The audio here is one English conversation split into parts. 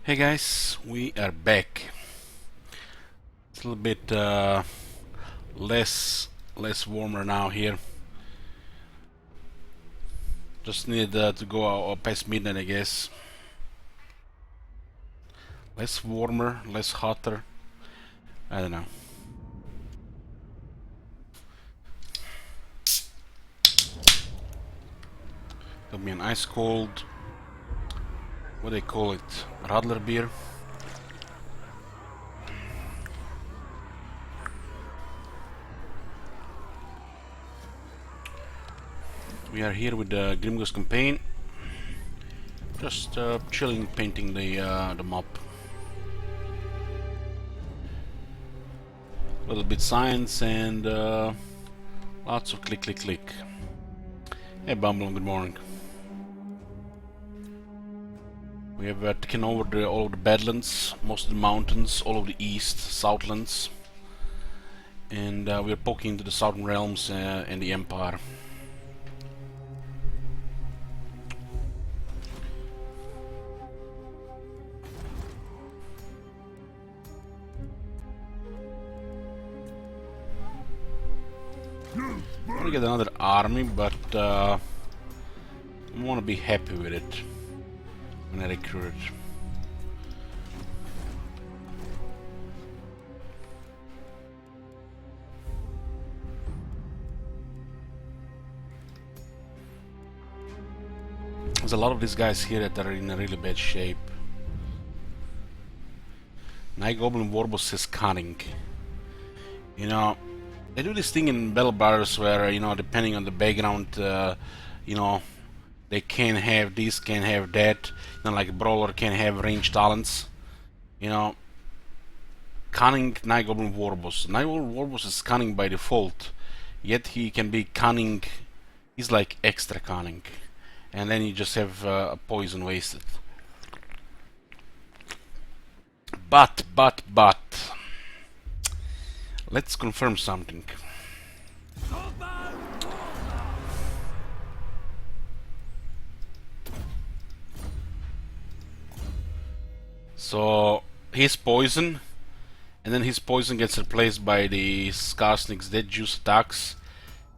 Hey guys, we are back. It's a little bit less warmer now here. Just need to go past midnight, I guess. Less warmer, less hotter. I don't know. Got me an ice cold. What do they call it? Radler beer. We are here with the Grimgor's campaign. Just chilling, painting the map. A little bit science and lots of click, click, click. Hey Bumble, good morning. We have taken over all of the Badlands, most of the mountains, all of the east, Southlands, and we are poking into the Southern Realms and the Empire. I want to get another army, but I want to be happy with it when I recruit it. There's a lot of these guys here that are in a really bad shape. Night Goblin Warboss says cunning. You know, they do this thing in Battle Bars where, you know, depending on the background, you know, they can have this, can have that. You know, like Brawler can have range talents. You know, cunning Night Goblin Warboss. Night Goblin Warboss is cunning by default, yet he can be cunning. He's like extra cunning, and then you just have a poison wasted. But let's confirm something. So he's poison, and then his poison gets replaced by the Skarsnik's Dead Juice attacks,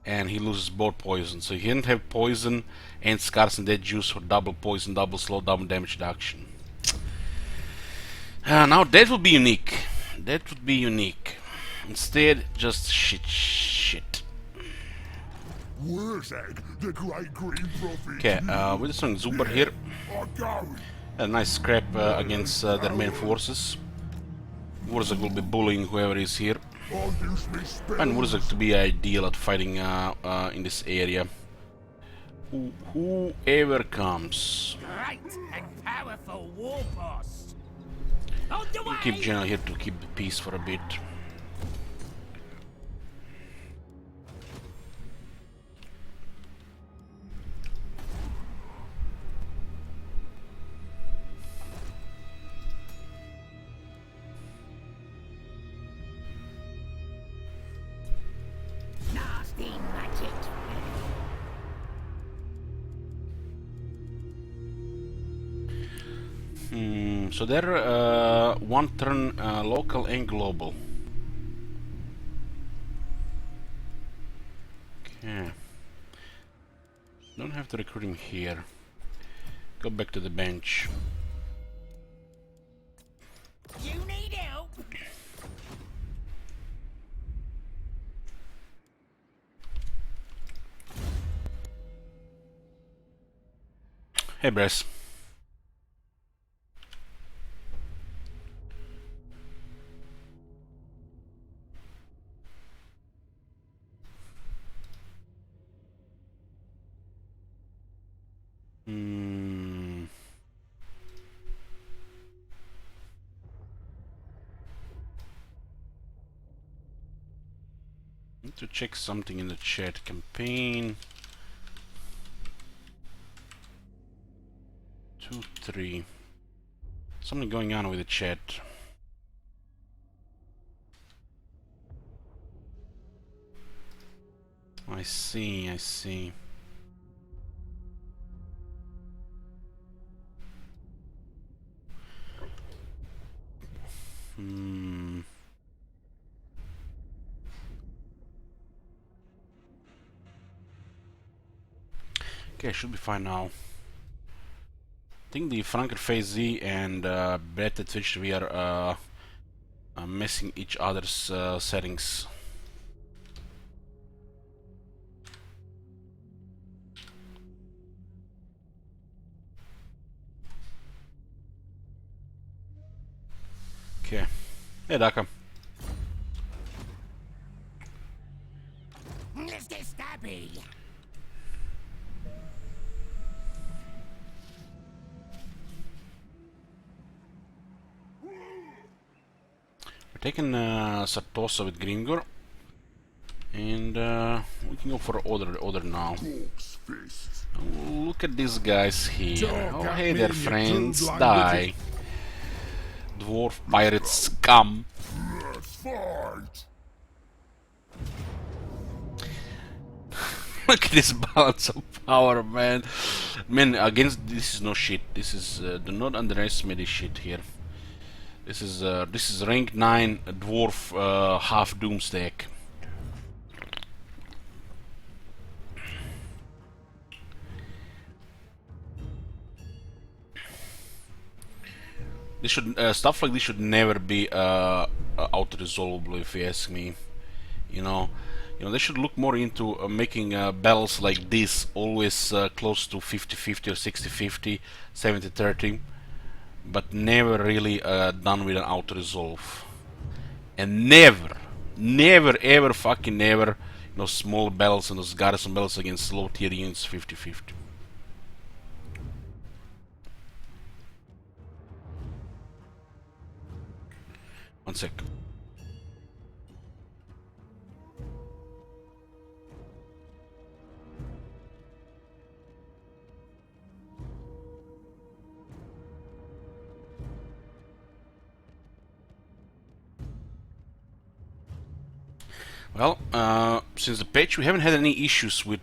and he loses both poison. So he didn't have poison and Skarsnik Dead Juice for double poison, double slow, double damage reduction. Now that would be unique. That would be unique. Instead, just shit. Okay, we're just doing Zuber here. A nice scrap against their main forces. Wurzak will be bullying whoever is here. And Wurzak to be ideal at fighting in this area. Whoever comes. Great and powerful war boss. We'll keep General here to keep the peace for a bit. Nasty magic. So they're one turn local and global. Okay. Don't have to recruit him here. Go back to the bench. You need help. Hey, Bress. Need to check something in the chat. Campaign 2-3. Something going on with the chat. I see. Okay, should be fine now. I think the Franker Phase Z and Brett at Twitch we are messing each other's settings. Okay. Hey, Daka. Mr. Stabby. We're taking Satosa with Grimgor. And we can go for order now. Oh, look at these guys here. Oh, hey there, friends. Die. Dwarf pirate scum. Let's fight! Look at this balance of power, man. Man, against this is no shit. This is do not underestimate this shit here. This is rank 9 dwarf half doom stack. This should stuff like this should never be auto-resolvable, if you ask me. You know, they should look more into making battles like this always close to 50-50 or 60-50, 70-30, but never really done with an auto-resolve. And never ever fucking never, small battles and those garrison battles against low tier units 50-50. One sec. Well, since the patch, we haven't had any issues with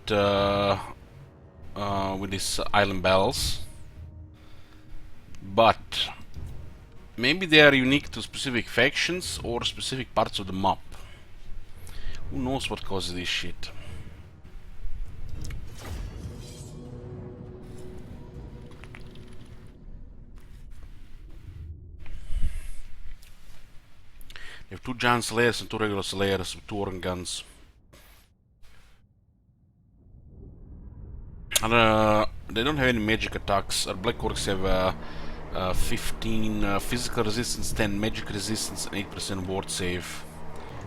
these island battles, but maybe they are unique to specific factions or specific parts of the map. Who knows what causes this shit? They have 2 giant slayers and 2 regular slayers with 2 organ guns. And they don't have any magic attacks. Our Black Orcs have 15 physical resistance, 10 magic resistance, and 8% ward save.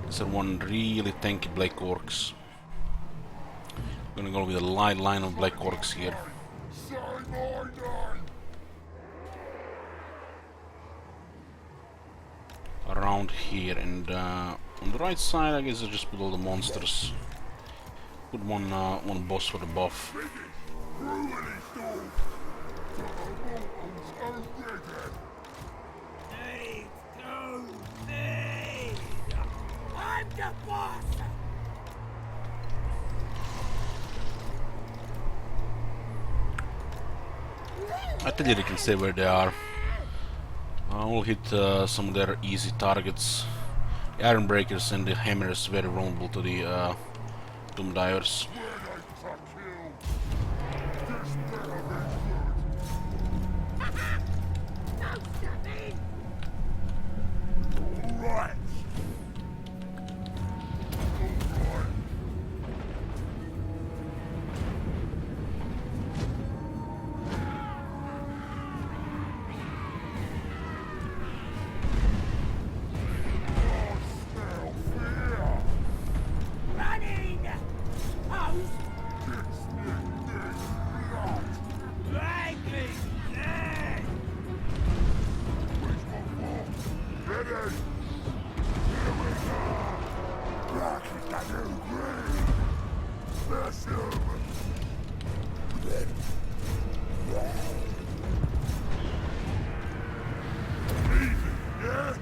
These are one really tanky Black Orcs. I'm gonna go with a light line of Black Orcs here. Say my name! Around here, and on the right side I guess I just put all the monsters. Put one boss for the buff. Ruin it all! Need to me. I'm the boss. I tell you, they can stay where they are. I will hit some of their easy targets. The Iron Breakers and the Hammers very vulnerable to the Doom Divers. Right! Running. Post. Lightning. Ready! Here we go! Black is the new green! Bless him! Easy, yeah?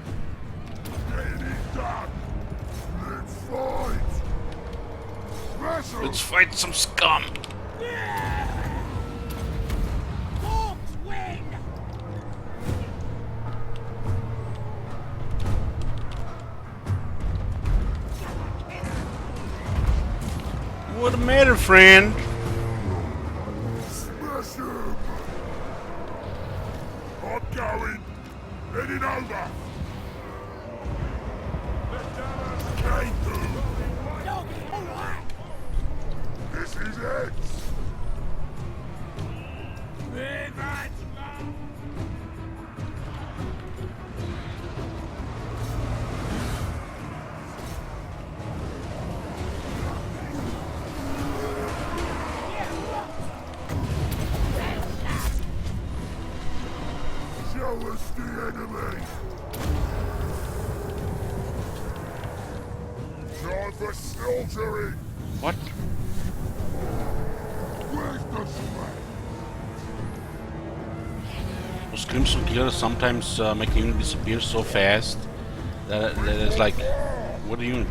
Getting it done! Let's fight! Smash 'em! Let's fight some scum! Hawks win. What the matter, friend? I'm going. Heading over. Can't do. Doggy, all right. This is it. Revenge. Show us the enemy. Time for slaughtering. What? Where's the sweat? Those Crimson Killers sometimes make a unit disappear so fast that it's like, what a unit.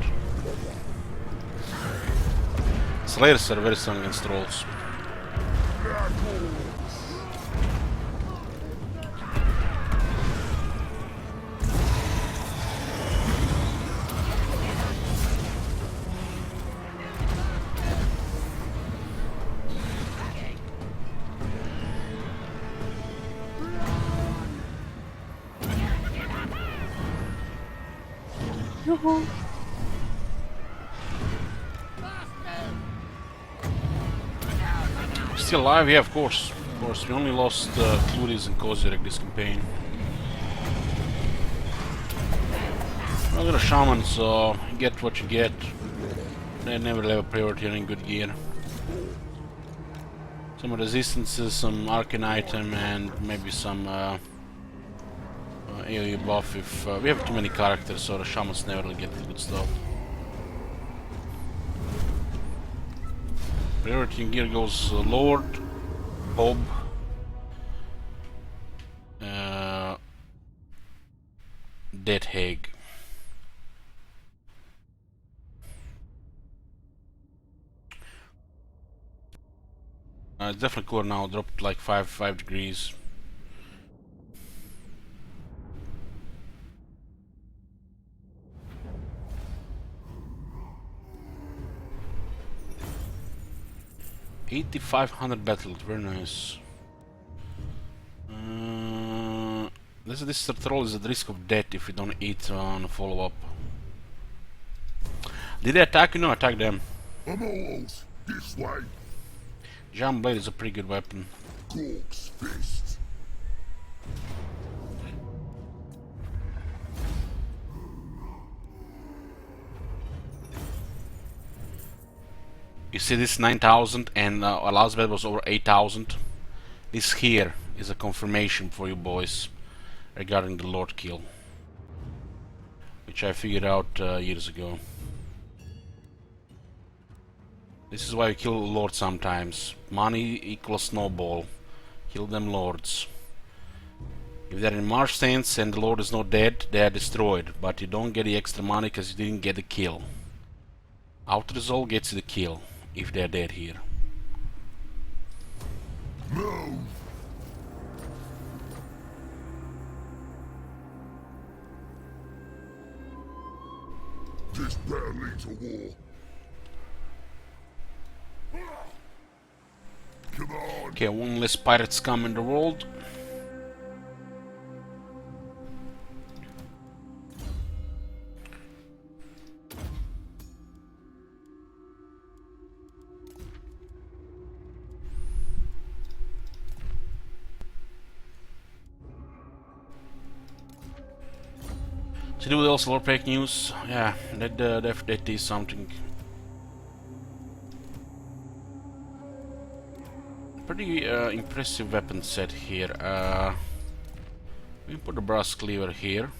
Slayers are very strong against trolls. Still alive? Yeah, of course. Of course, we only lost Cluris and Kozirek this campaign. Well, they're a shaman, so get what you get. They never have a priority on any good gear. Some resistances, some arcane item, and maybe some AoE buff if we have too many characters, so the shamans never really get the good stuff. Priority in gear goes Lord, Bob, Dead Hag. It's definitely cooler now, dropped like 5 degrees. $8,500 battle, very nice. This troll is at risk of death if we don't eat on a follow-up. Did they attack you? No, attack them. I'm almost this way. Jam Blade is a pretty good weapon. Gork's fist. You see this 9,000 and our last bet was over 8,000. This here is a confirmation for you boys regarding the Lord kill, which I figured out years ago. This is why you kill Lords sometimes. Money equals snowball. Kill them Lords. If they're in marsh stance and the Lord is not dead, they are destroyed, but you don't get the extra money because you didn't get the kill. Outer Resolve gets you the kill if they're dead here. Move. This better lead to war. Come on. Okay, one less pirate scum in the world. To do with also Lord fake news, yeah, that is something. Pretty impressive weapon set here. We put the brass cleaver here.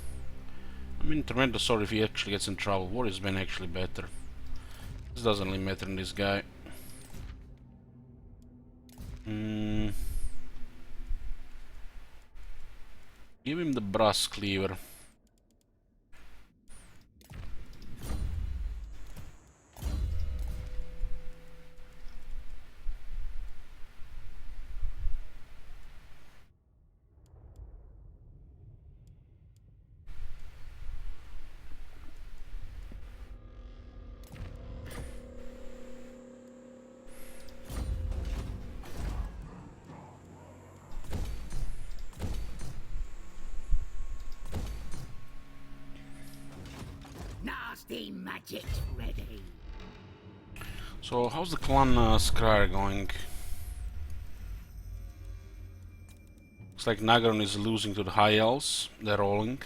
I mean, tremendous sword if he actually gets in trouble. Warrior's been actually better. This doesn't really matter in this guy. Give him the brass cleaver. Nasty magic's ready. So how's the clan Scryer going? Looks like Nagaron is losing to the High Elves. They're rolling.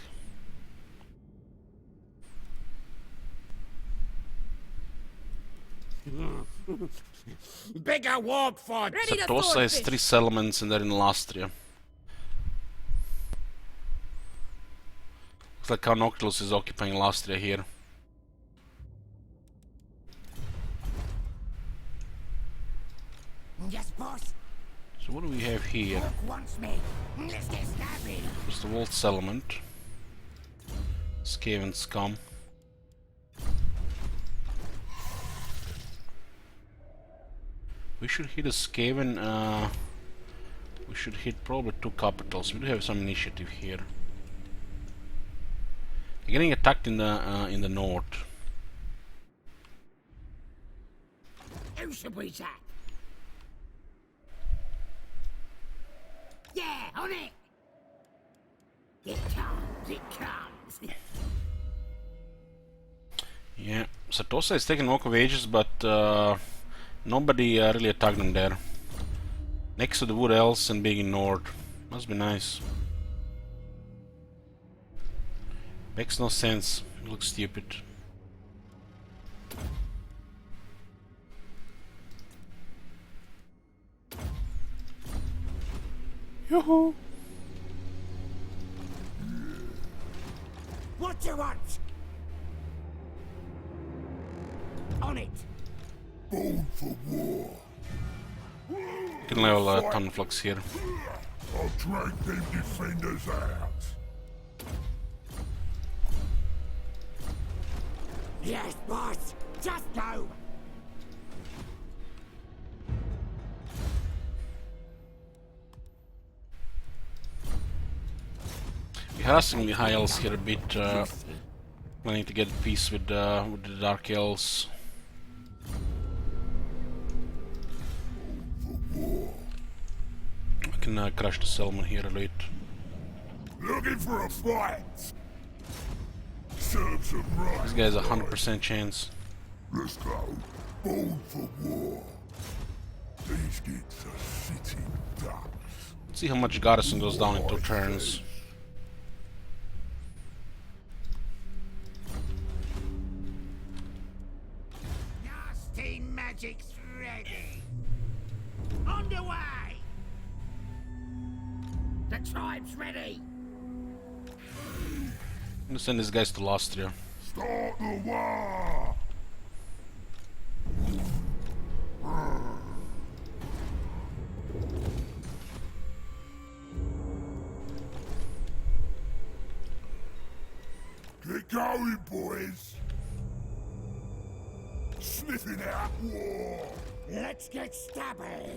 Bigger warp for ready to Satosa has 3 settlements and they're in Lastria. Looks like Count Noctilus is occupying Lastria here. Yes, boss. So what do we have here? Orc wants me. Let's get snappy. There's the Vault Settlement. Skaven Scum. We should hit a Skaven, we should hit probably 2 capitals. We do have some initiative here. They're getting attacked in the north. Who should we attack? Yeah, on it! It comes, it comes. Yeah, Satosa is taking Walk of Ages, but nobody really attacked them there. Next to the Wood Elves and being ignored. Must be nice. Makes no sense. Looks stupid. Yoo-hoo! What do you want? On it. Born for war. You can level Tonflux here. I'll drag them defenders out. Yes, boss. Just go. We're harassing the High Elves here a bit. Planning to get peace with the Dark Elves. I can crush the settlement here a bit. Looking for a fight. Serves them right. This guy's a 100% chance. Let's go. Born for war. These gits are sitting ducks. Let's see how much Garrison goes down in 2 turns. Nasty magic's ready. Underway. The tribe's ready. I'm gonna send these guys to Lastria. Start the war. Get going, boys. Sniffing out war. Let's get stabby.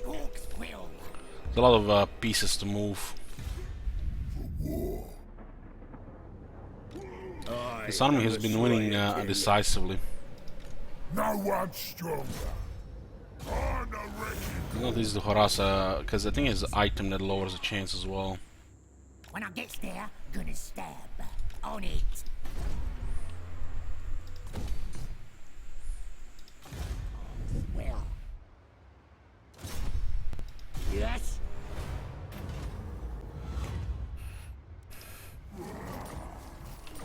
Orcs will. There's a lot of pieces to move. War. This army has been winning decisively. No one's stronger. On the wrecking. It's not easy to harass, because I think it's an item that lowers the chance as well. When I get there, gonna stab. On it. Well. Yes.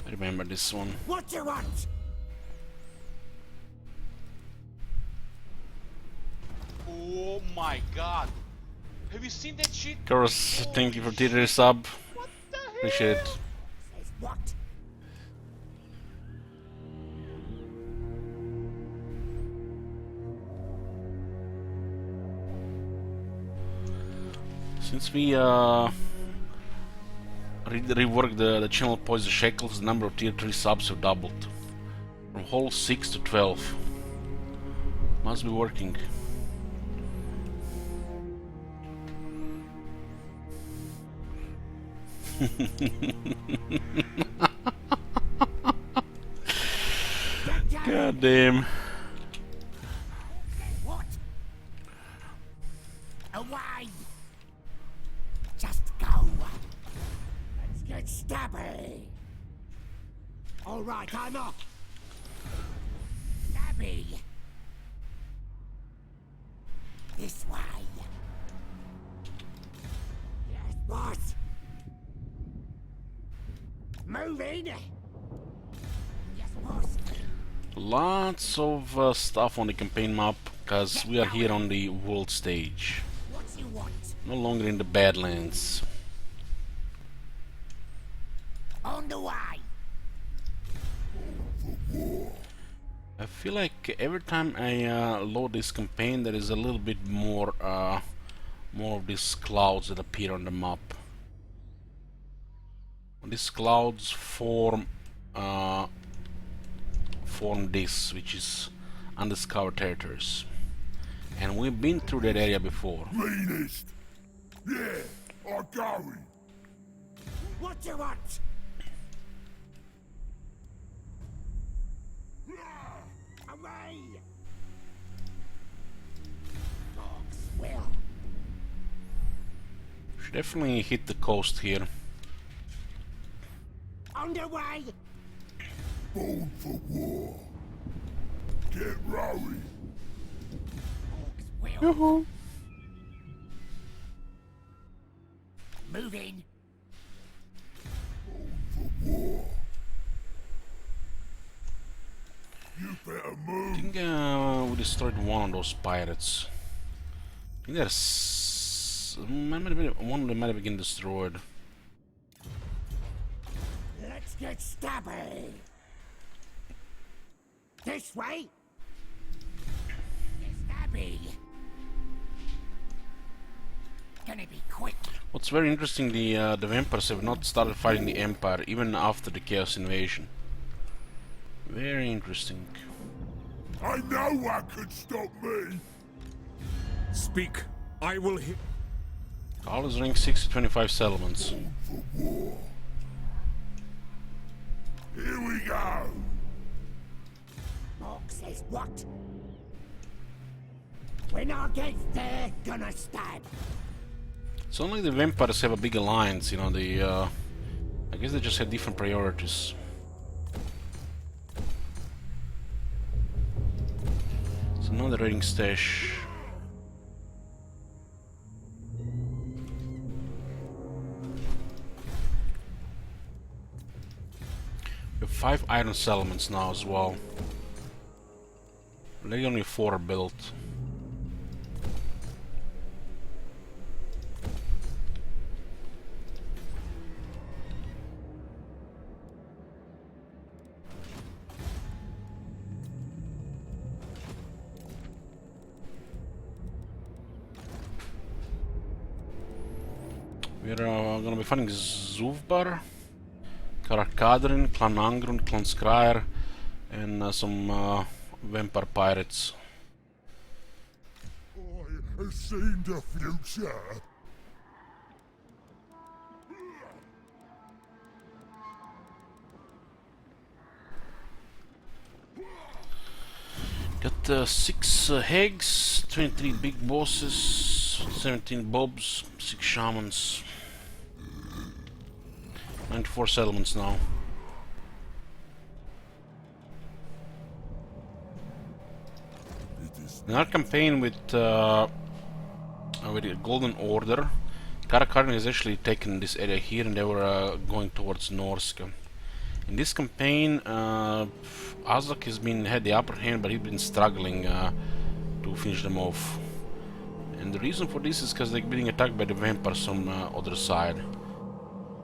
I remember this one. What do you want? Oh my god. Have you seen that shit? Chorus, thank you for tier sub. What the hell? Appreciate it. Says what? Since we reworked the channel Poison Shackles, the number of tier 3 subs have doubled. From whole 6 to 12. Must be working. God damn. What? Away! Just go. Let's get stabby. All right, I'm off. Stabby. This way. Yes, boss. Moving. Yes, boss. Lots of stuff on the campaign map, because we are here on the world stage. What you want? No longer in the Badlands. On the way. I feel like every time I load this campaign, there is a little bit more of these clouds that appear on the map. These clouds form this, which is undiscovered territories, and we've been through that area before. Greenest. Yeah, I'm going. What you want? Away. Dogs will. Should definitely hit the coast here. On the way. Born for war. Get rowing. Dogs will. Moving. For war. You better I move. think we destroyed one of those pirates. I think there's one of them might have been destroyed. Let's get stabby. This way. Stabby. Gonna be quick. What's very interesting, the vampires have not started fighting the Empire even after the Chaos Invasion. Very interesting. I know what could stop me. Speak. I will hear. Carl is rank 6 to 25 settlements. Born for war. Here we go. Morg says what? When I get there, gonna stab. It's only the vampires have a big alliance, you know, I guess they just had different priorities. It's another raiding stash. We have 5 iron settlements now as well. There's only 4 built. We're gonna be fighting Zuvbar, Karakadrin, Clan Angrun, Clan Skryr, and some vampire pirates. I have seen the future. Got 6 hags, 23 big bosses, 17 bobs, 6 shamans, 94 settlements now. It is In our campaign with the Golden Order, Karakaren has actually taken this area here, and they were going towards Norska. In this campaign, Azak has had the upper hand, but he's been struggling to finish them off. And the reason for this is because they're being attacked by the vampires on the other side.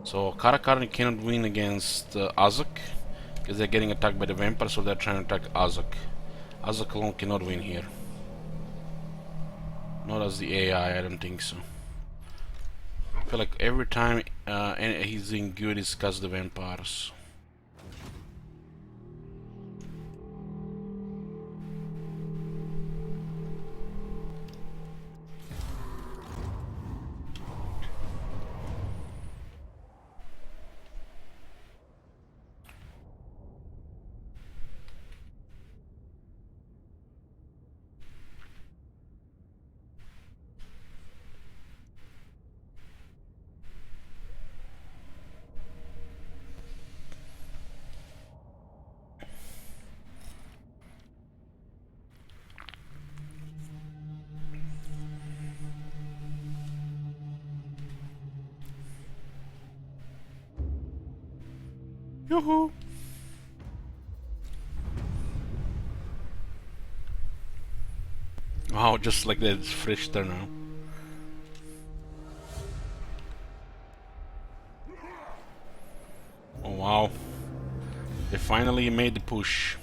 So Karakaren cannot win against Azak because they're getting attacked by the vampires, so they're trying to attack Azak. Azak alone cannot win here. Not as the AI, I don't think so. I feel like every time he's doing good, it's because of the vampires. Yoo-hoo! Wow, just like that, it's fresh there now. Oh wow. They finally made the push.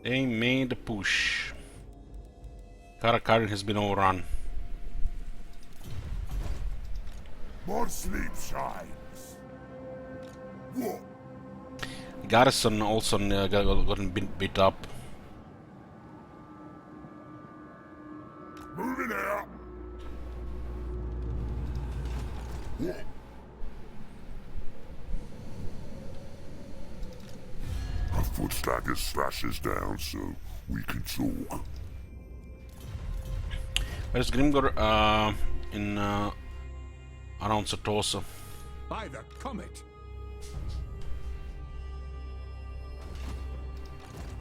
They made the push. Karakarin has been overrun. More sleep shines. What? Garrison also gotten beat up. Moving out. What? A foot stagger slashes down so we can talk. Where's Grimgor? In around Satosa. By the comet.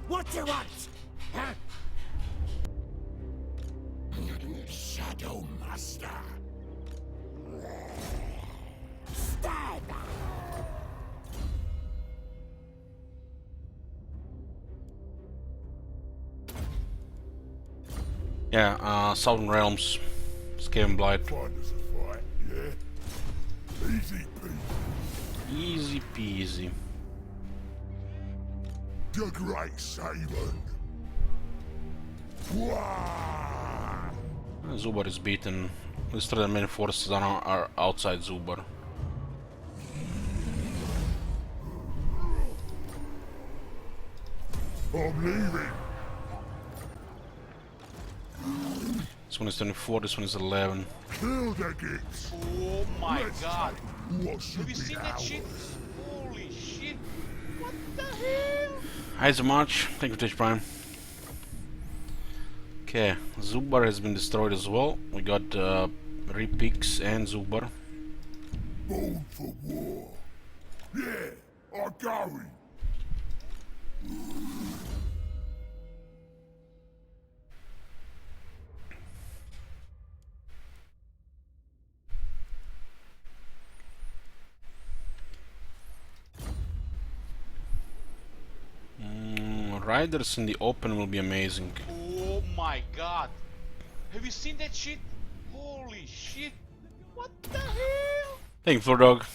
What do you want? Huh? Shadow Master. Stab. Yeah, Southern Realms. Skaven Blight. Find us a fight, yeah? Easy peasy. Easy peasy. The Great Saban. Wah! Zubar is beaten. The three main forces are outside Zubar. I'm leaving. This one is 24, this one is 11. Kill the gits. Oh my Let's god. take what should Have you be seen that shit? ours. Holy shit. What the hell? Hi March, thank you for Twitch Prime. Okay, Zubar has been destroyed as well. We got Repix and Zubar. Born for war. Yeah, I'm going. Riders in the open will be amazing. Oh my god. Have you seen that shit? Holy shit. What the hell? Thank you, Dog.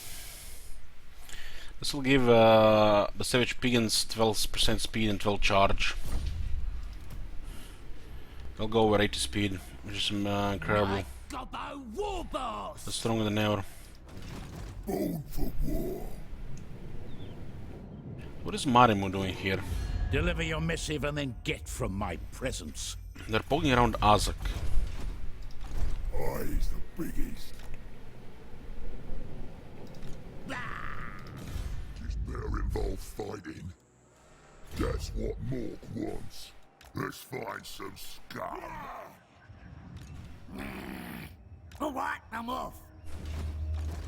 This will give the Savage Piggins 12% speed and 12 charge. They'll go over 80 speed, which is incredible. Gobbo Warboss. That's stronger than ever. Born for war. What is Marimu doing here? Deliver your missive and then get from my presence. They're poking around Azak. He's the biggest. Is better involved fighting. That's what Mork wants. Let's find some scum. All right, I'm off.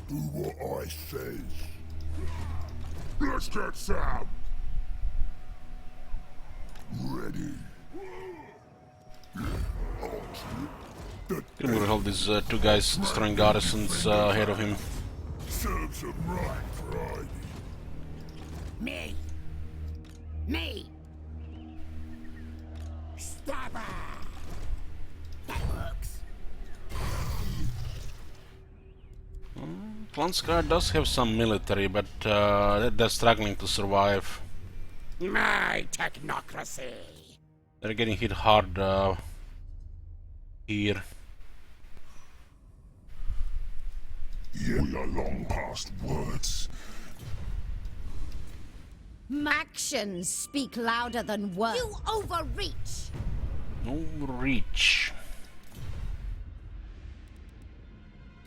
Do what I says. Let's get some. Ready. Grimgor will hold these two guys destroying garrisons ahead of him. Serves him right, Friday. Me. Me. Stabber. That works. Klanskar does have some military, but they're struggling to survive. My technocracy. They're getting hit hard here. Yeah, we are long past words. Actions speak louder than words. You overreach. Overreach.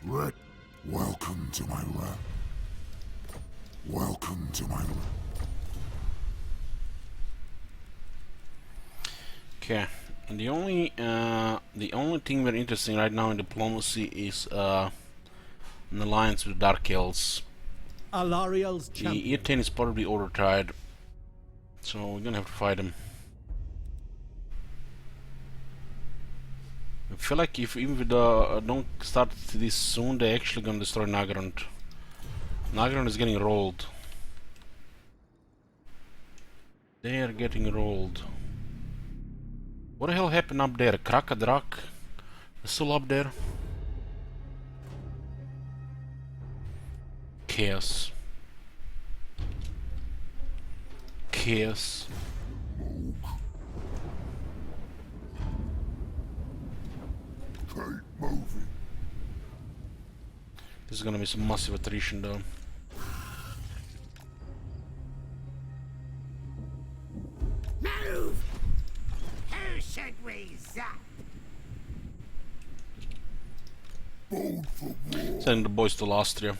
Red, welcome to my realm. Welcome to my realm. Okay, and the only thing very interesting right now in diplomacy is an alliance with Dark Elves. Alariel's The champion. E10 is probably overtired, so we're gonna have to fight him. I feel like if even we don't start this soon, they're actually gonna destroy Nagrand. Nagron is getting rolled. They are getting rolled. What the hell happened up there? Krakadrak? Still up there? Chaos. Chaos. Keep moving. This is gonna be some massive attrition though. Move! Who should we zap? Bold for war. Sending the boys to Austria.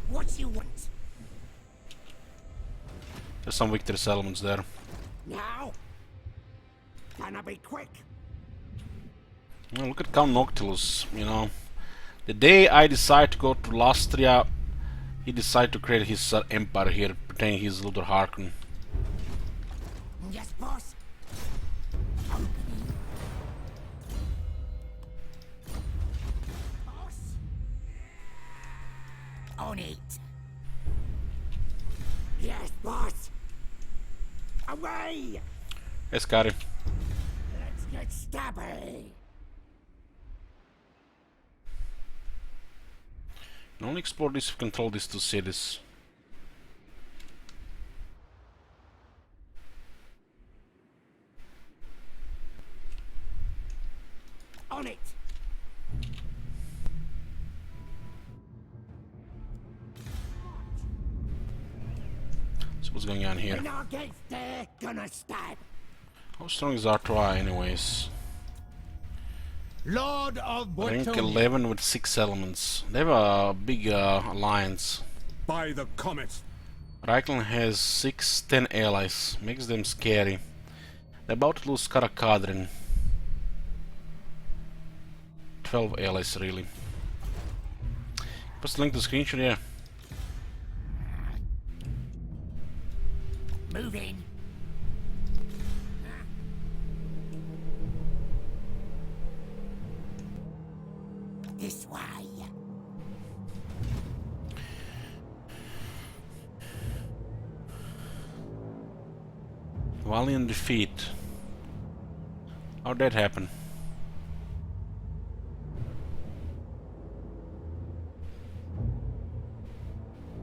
What you want? There's some victory settlements there. Now? Gonna be quick. Well, look at Count Noctilus, you know. The day I decide to go to Lastria, he decided to create his empire here, pretending he's Luther Harkon. Yes, boss. Boss. On it. Yes, boss. Away! Yes, Kari. Let's get stabby. You can only explore this if you control these two cities. On it. So what's going on here? When I get there, gonna stab. How strong is Artois anyways? Lord of Rank Botonia. 11 with 6 elements. They have a big alliance. By the comet. Reichland has 10 allies. Makes them scary. They're about to lose Karakadrin. 12 allies really. Post the link to the screenshot, yeah. Moving. This way. Valiant defeat. How'd that happen?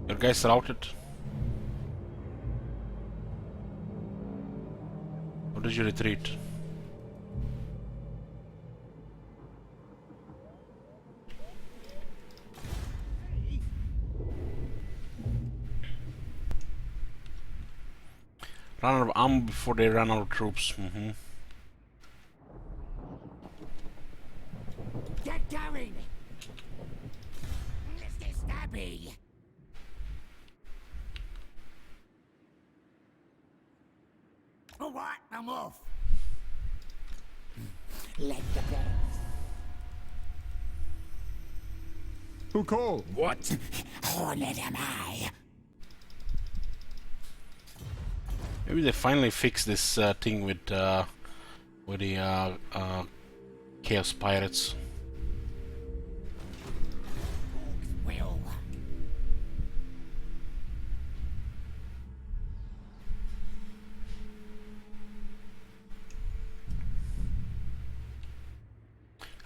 Your guys routed? Or did you retreat? Run out of ammo before they run out of troops. Get going. Let's get stabby. All right, I'm off. Let the birds. Who called? What? Horned am I. Maybe they finally fix this thing with the Chaos Pirates. Will.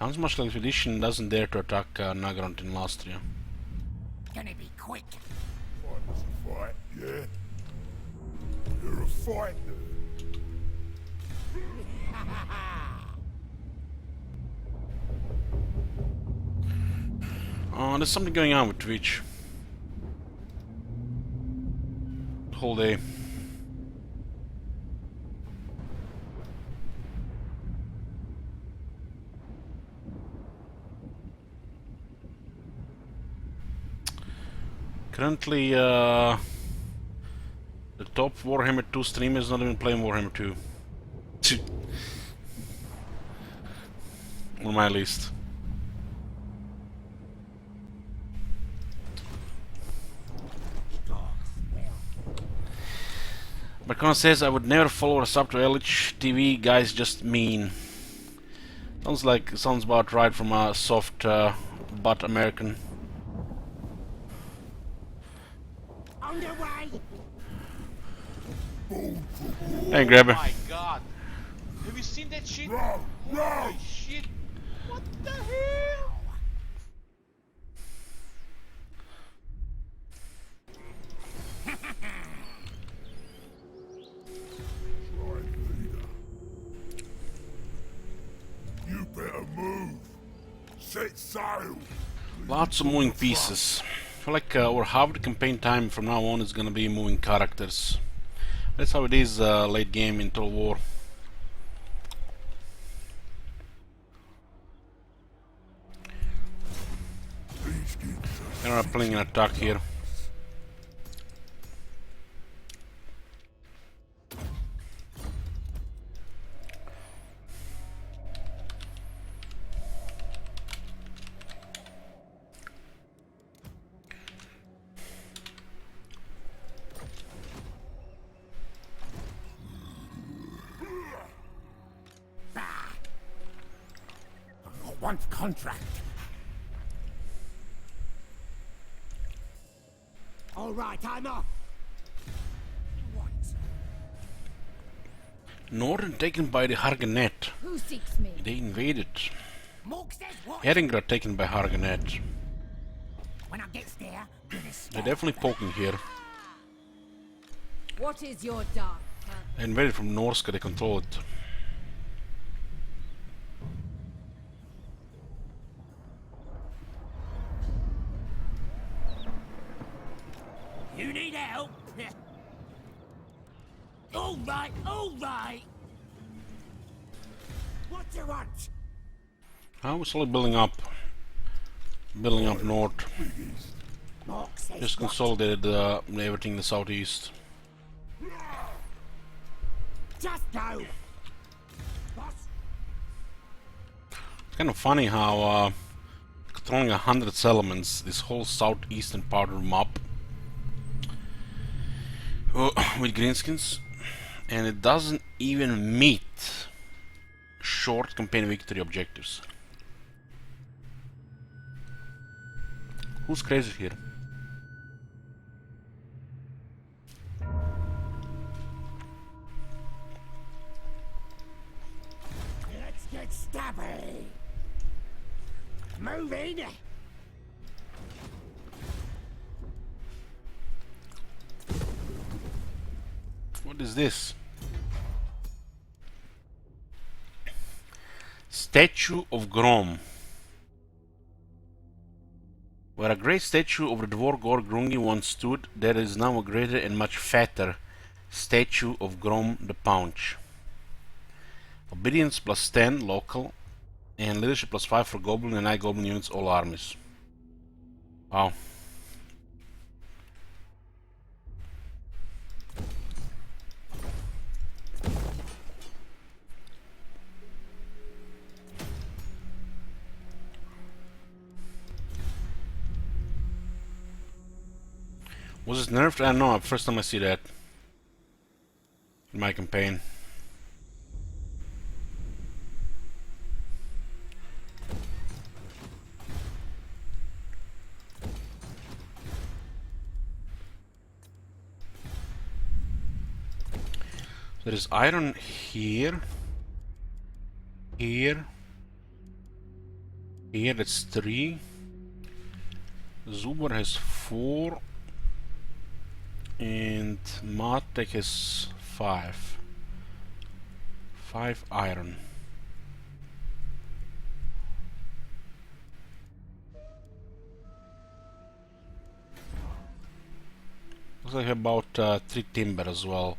Sounds much like Expedition doesn't dare to attack Nagrand in Lastria. Gonna be quick. Fight is a fight, yeah? You're a fighter. There's something going on with Twitch. Whole day. Currently, the top Warhammer 2 streamer is not even playing Warhammer 2. On my list. But Con says I would never follow or sub to LH TV, guys just mean. Sounds about right from a soft butt American. Underway. Hey, grabber. My god. Have you seen that shit? Holy shit. What the hell? You better move. Set sail. Lots of moving pieces. I feel like our half the campaign time from now on is gonna be moving characters. That's how it is late game in Total War. They're not playing an attack here. Want contract. All right, I'm off. What? Northern taken by the Harganet. Who seeks me? They invaded. Morg says what? Edinburgh taken by Harganet. When I get there, gonna They're stare. definitely poking here. What is your dark purpose? They invaded from Norska, they control it. You need help? All right, all right. What do you want? I was slowly building up. Building up north. Morg says Just what? consolidated everything in the southeast. Just go. Boss. It's kind of funny how controlling 100 settlements, this whole southeastern part of the map, with greenskins, and it doesn't even meet short campaign victory objectives. Who's crazy here? Let's get stabby. Move in. What is this? Statue of Grom. Where a great statue of the dwarf god Grungi once stood, there is now a greater and much fatter statue of Grom the Paunch. Obedience plus 10 local, and leadership plus 5 for goblin and goblin units, all armies. Wow. Was it nerfed? I don't know, first time I see that in my campaign. There is iron here, here, here, that's 3. Zuber has 4. And Matek has 5. 5 iron. Looks like about 3 timber as well.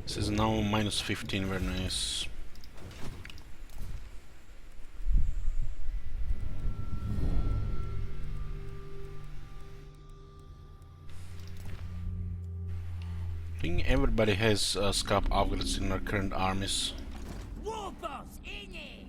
This is now minus 15, very nice. I think everybody has scrap upgrades in their current armies. War boss, in it.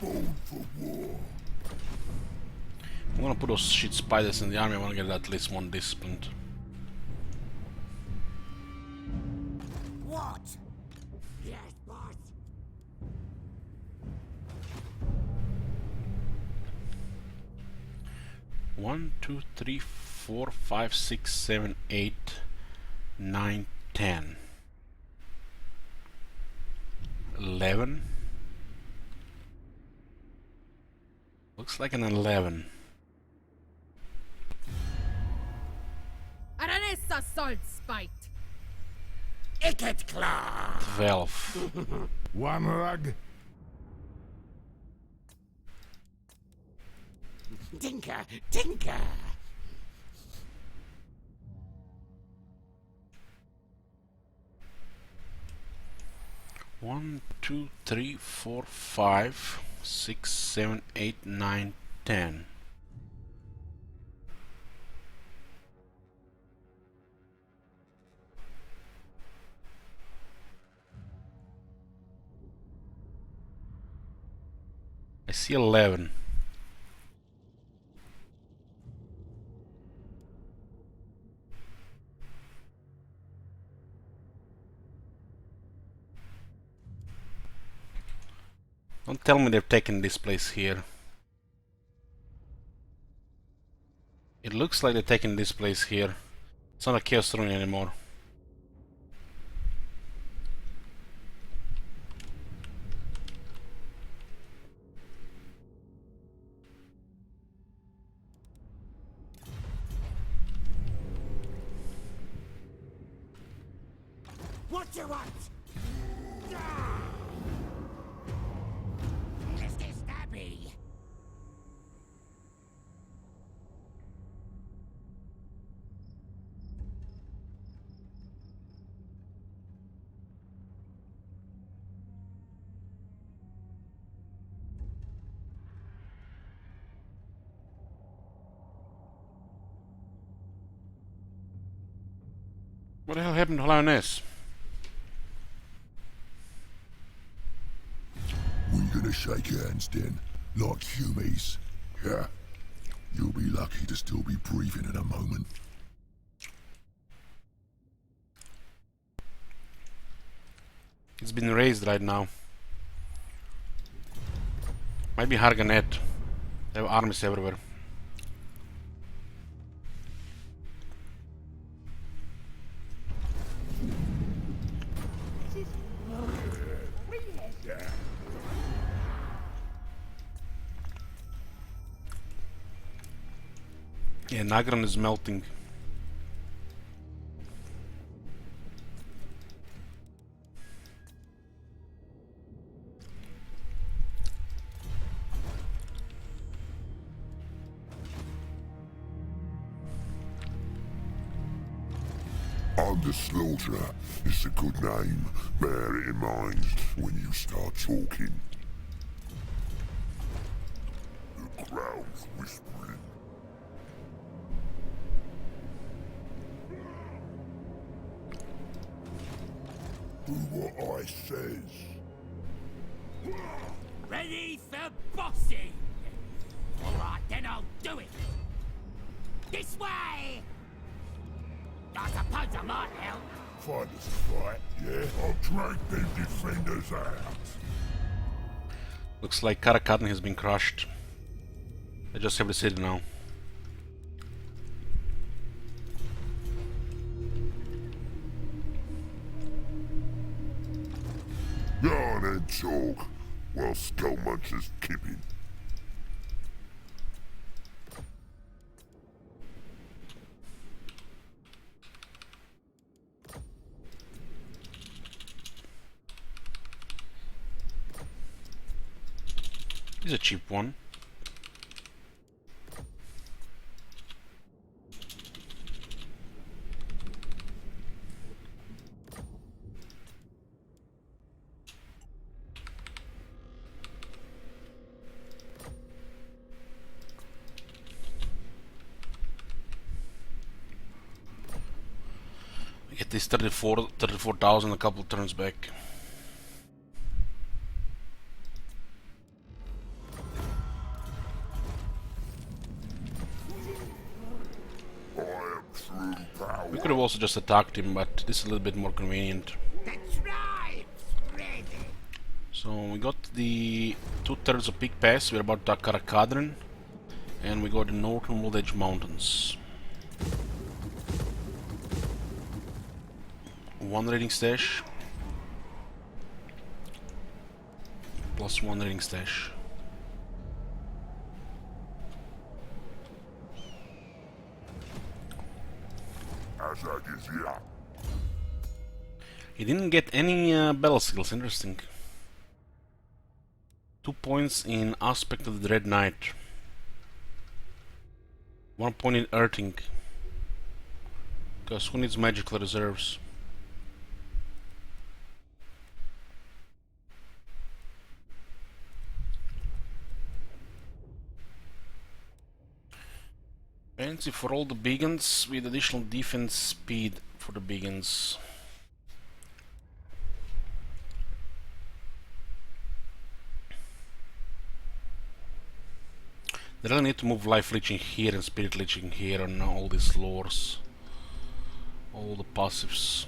Born for war. I'm gonna put those shit spiders in the army. I wanna get at least one disciplined. What? Yes, boss. 1, 2, 3, 4, 5, 6, 7, 8, 9, 10, 11. Looks like an 11. Aranessa salt spite. Icket claw. 12. One rug. Tinker, tinker. 1, 2, 3, 4, 5, 6, 7, 8, 9, 10. I see 11. Don't tell me they've taken this place here. It looks like they're taking this place here. It's not a chaos throne anymore. What you want? Ah! Mr. Stabby. What the hell happened to Lioness? We're gonna shake hands then, like humies. Yeah. You'll be lucky to still be breathing in a moment. It's been raised right now. Might be Harganet. They have armies everywhere. Yeah, Nagran is melting. I'm the Slaughterer. It's a good name. Bear it in mind when you start talking. The crowd's whispering. Do what I says. Ready for bossing. All right, then I'll do it. This way. I suppose I might help. Find us a fight, yeah? I'll drag them defenders out. Looks like Karakatan has been crushed. They just have the city now. Go on and talk, while Skullmuncher's kipping. He's a cheap one. Get this 34,000 a couple turns back. could have also just attacked him, but this is a little bit more convenient. The tribe's ready. So we got the 2/3 of Peak Pass. We're about to attack Karakadrin, and we got the Northern Wood Edge Mountains. 1 raiding stash. Plus 1 raiding stash. He didn't get any battle skills, interesting. 2 points in Aspect of the Dread Knight. 1 point in Earthing. Because who needs magical reserves? Fancy for all the Begans with additional defense speed for the Begans. They really need to move Life Leeching here and Spirit Leeching here on all these lores. All the passives.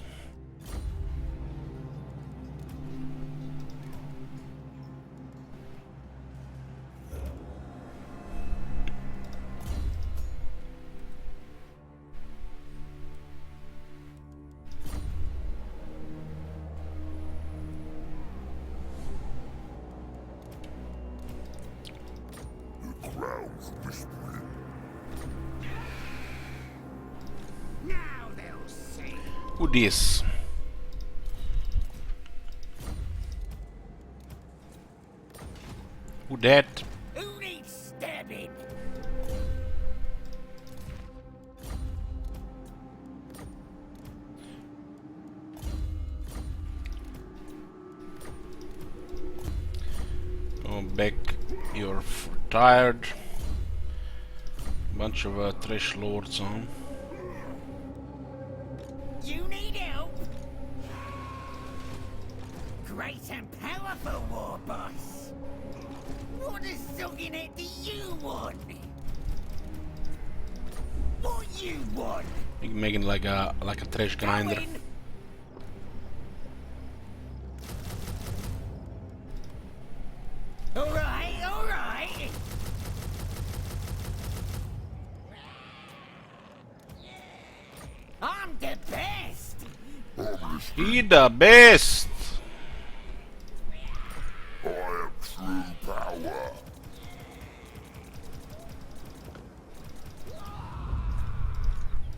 Now they'll see. Who this? Who that? Who needs stabbing? Go back, you're tired. Bunch of trash lords on. You need help? Great and powerful, war boss. What a sogging it do you want? What you want? Making like a trash grinder. Going? Alright, alright. I'm the best. He the best! I am true power.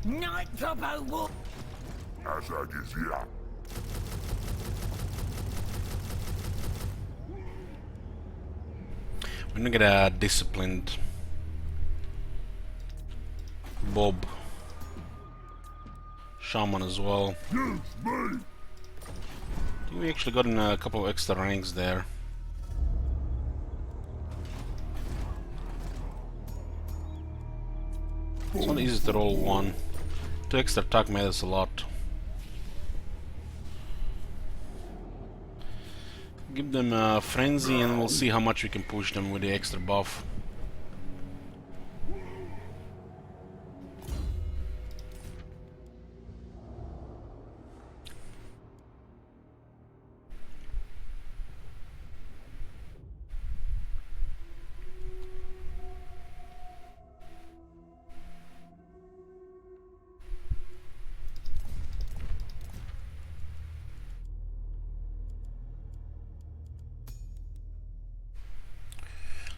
Night Cobbo War. As I is here. We're gonna get a disciplined Bob Shaman as well. Use me. I think we actually got in a couple of extra ranks there. It's not easy to roll one. 2 extra attack matters a lot. Give them a frenzy and we'll see how much we can push them with the extra buff.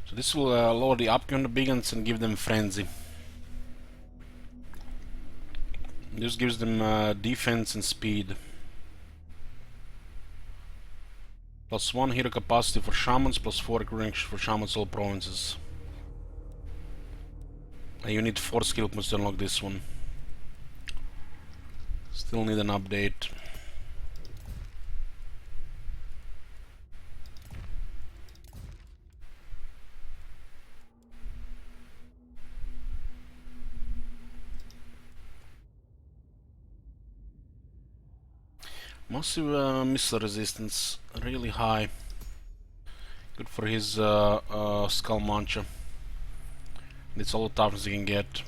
So this will lower the up on the Begans and give them frenzy. This gives them defense and speed. +1 hero capacity for shamans, +4 recruiting for shamans all provinces. And you need 4 skill points to unlock this one. Still need an update. Massive missile resistance, really high. Good for his skull muncher. It's all the toughness he can get.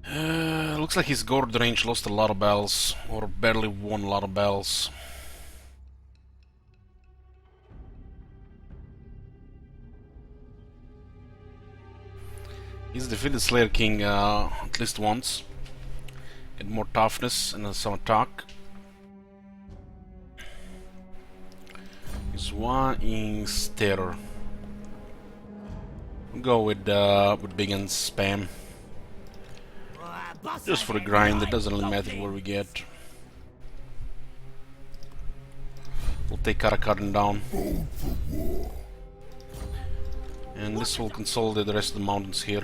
Looks like his gourd range lost a lot of bells, or barely won a lot of bells. He's defeated Slayer King at least once. Get more toughness and some attack. He's one in terror. We'll go with big and spam. Just for the grind, it doesn't really matter where we get. We'll take Karakadin down. And this will consolidate the rest of the mountains here.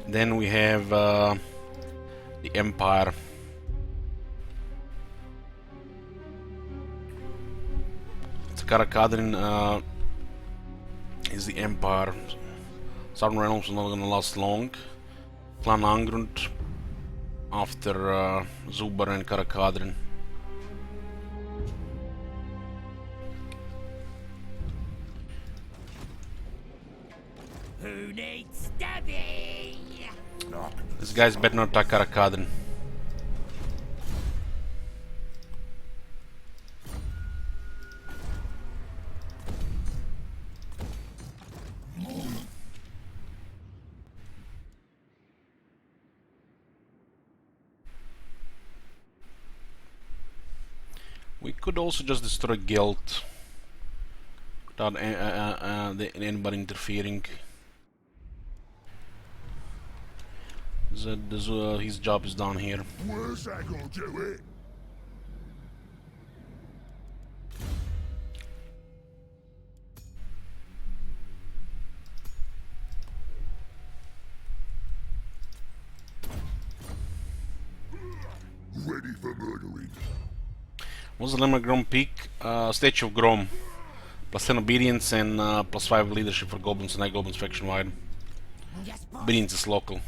Then we have the Empire. So Karakadin is the Empire. Southern Realms are not gonna last long. Clan Angrund after Zubar and Karakadrin. Who needs stabbing? This guy's better not attack Karakadrin. We could also just destroy Guild without anybody interfering. His job is down here. Where's that gonna do it? Ready for murdering. What's the limit Grom peak? Statue of Grom. Plus 10 obedience and plus 5 leadership for goblins and goblins faction wide. Obedience is local.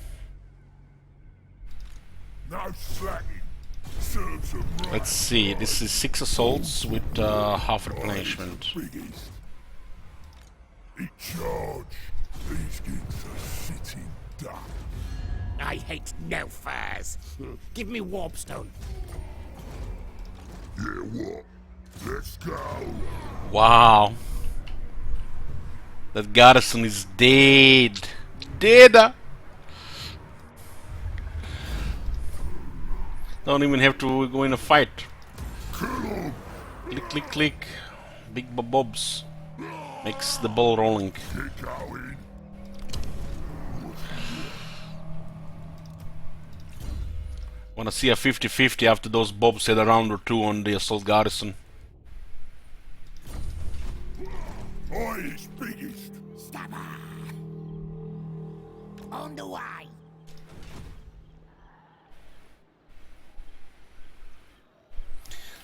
No slacking. Serve some right. Let's see, this is 6 assaults with half replenishment. Biggest. In charge. These gigs are sitting duck. I hate no furs. Give me Warpstone. Yeah, what? Let's go. Wow. That garrison is dead. Dead! Don't even have to go in a fight. Click, click, click. Big bobs. Makes the ball rolling. Get going. Wanna see a 50-50 after those bobs had a round or two on the assault garrison. I is biggest. Stabber. On the way.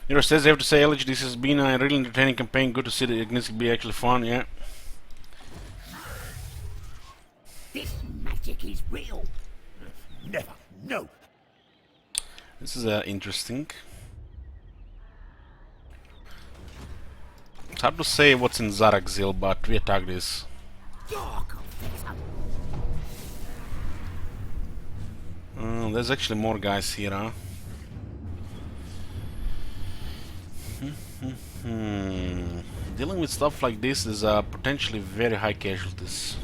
Nero says, I have to say, LH, this has been a really entertaining campaign. Good to see that it can be actually fun, yeah. This magic is real. Never. No. This is interesting. It's hard to say what's in Zarakzil, but we attack this. There's actually more guys here, huh? Dealing with stuff like this is potentially very high casualties.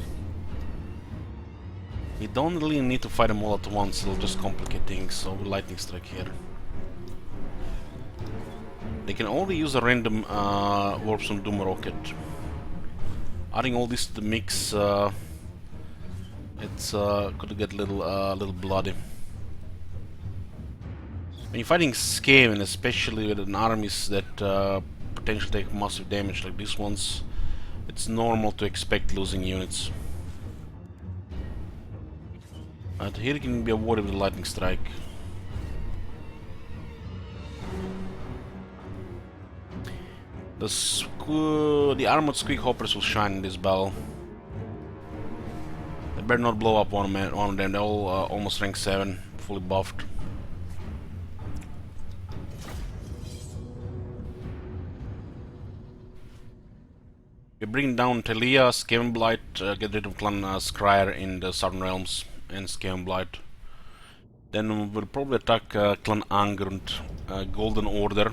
You don't really need to fight them all at once, it'll just complicate things, so we'll lightning strike here. They can only use a random Warpstone Doom rocket. Adding all this to the mix, it's could get a little bloody. When you're fighting Skaven, especially with an armies that potentially take massive damage like these ones, it's normal to expect losing units. But here you can be avoided with a lightning strike. The armored squeak hoppers will shine in this battle. They better not blow up one of them. They're all almost rank 7, fully buffed. We bring down Telia, Skavenblight, get rid of Clan Scryer in the Southern Realms, and Skavenblight. Then we'll probably attack Clan Angrund, Golden Order.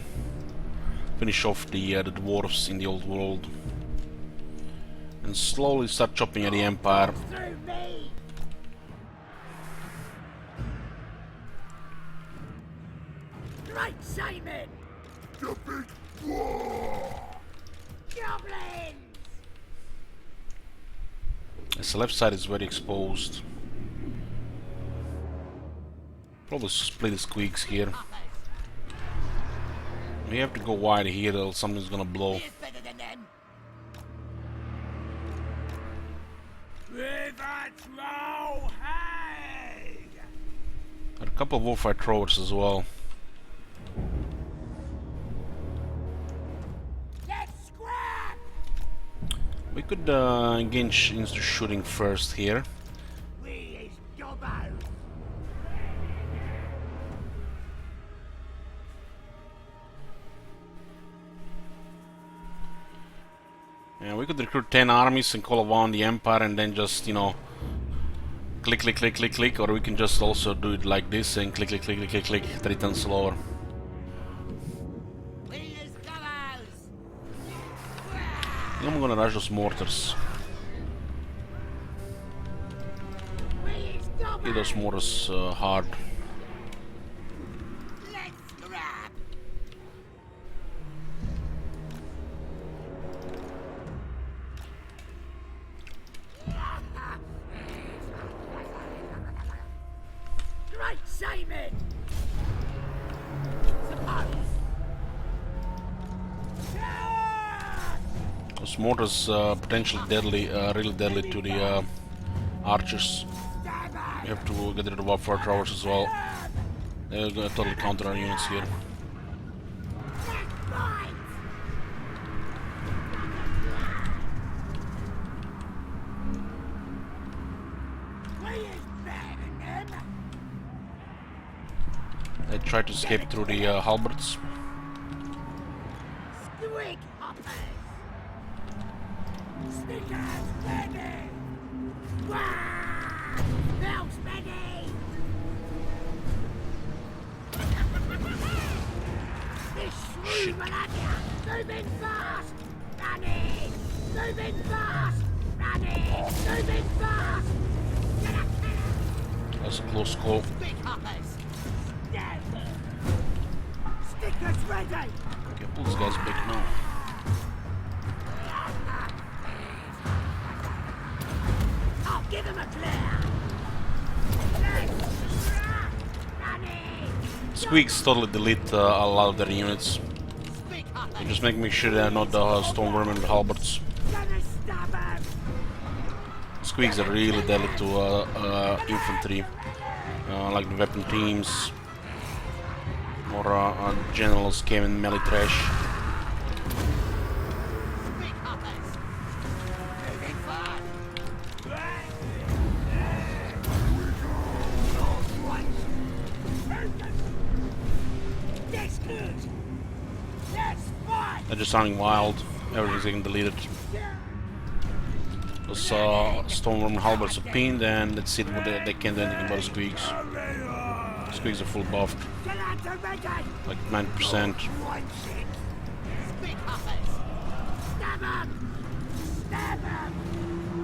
Finish off the dwarves in the old world. And slowly start chopping at the Empire. Through me! Great Shaman! The big war! Goblins! As the left side is very exposed. Probably split the squeaks here. We have to go wide here or something's gonna blow. He's better than them! Got a couple of warfare throwers as well. Let's scrap! We could engage into shooting first here. We is gobbos! Yeah, we could recruit 10 armies and call upon the Empire and then just, you know, click, click, click, click, click, or we can just also do it like this and click, click, click, click, click, click, 3 times slower. We is gobbos! I think I'm gonna rush those mortars. We is gobbos! Hit those mortars hard. Let's scrap! Great Shaman! Suppose! Those mortars potentially deadly, really deadly to the archers. We have to get rid of warfare towers as well. They're gonna totally counter our units here. Let's fight! We is better than them! They try to escape through the halberds. Squig hoppers! Stickers ready! Wah! Bells ready! This shrew will have ya! Moving fast! Running! Moving fast! Running! Moving fast! That's a close call. Big hoppers! Stab! Stickers ready! Okay, pull these guys back now. I'll give him a clear! Let's running! Squeaks totally delete a lot of their units. Big hoppers! And just make sure they're not the Stoneworm and halberds. Gonna stab him! Squeaks are really deadly to infantry, like the weapon teams or generals came in melee trash. Big hoppers! Moving fast! That's good! Let's fight! They're just sounding wild. Everything's getting deleted. Those Stoneworm halberds are pinned, and that's it. They can't do anything about the Squeaks. Squeaks are full buffed, Get out to ready! like 90%. One shit! Big hoppers! Stab him! Stab him!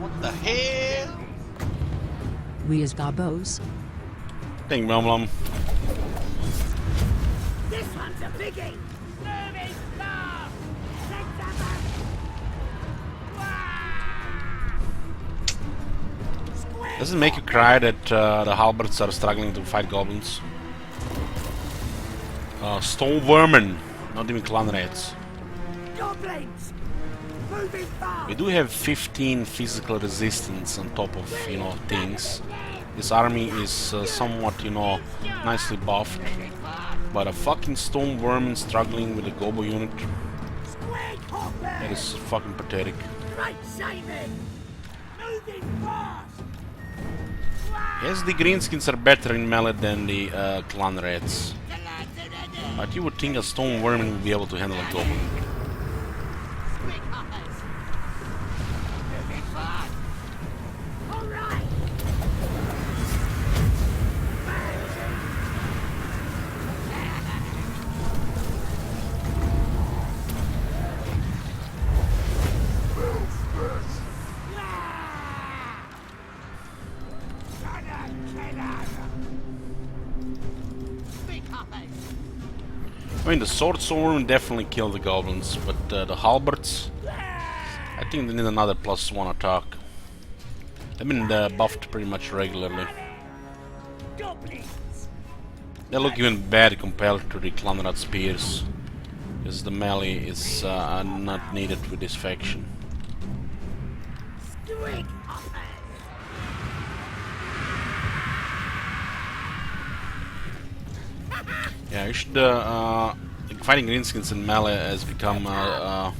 What the hell? We as Garbos. Ding blum blum. This one's a biggie! Moving fast! Let's have him! Does it make you cry that the halberds are struggling to fight goblins? Stone vermin, not even clan rats. Goblins! Moving fast! We do have 15 physical resistance on top of, you know, things. This army is somewhat, you know, nicely buffed. But a fucking stone vermin struggling with a gobo unit, Squig hoppers! that is fucking pathetic. Great Shaman! Moving fast! Yes, the greenskins are better in melee than the clan rats. But you would think a stone vermin would be able to handle a goblin. Squig hoppers! I mean, the sword storm definitely kill the goblins, but the halberds, I think they need another +1 attack. They've been buffed pretty much regularly. They look even bad compared to the Clanrad spears, because the melee is not needed with this faction. Yeah, you should. Fighting greenskins in melee has become a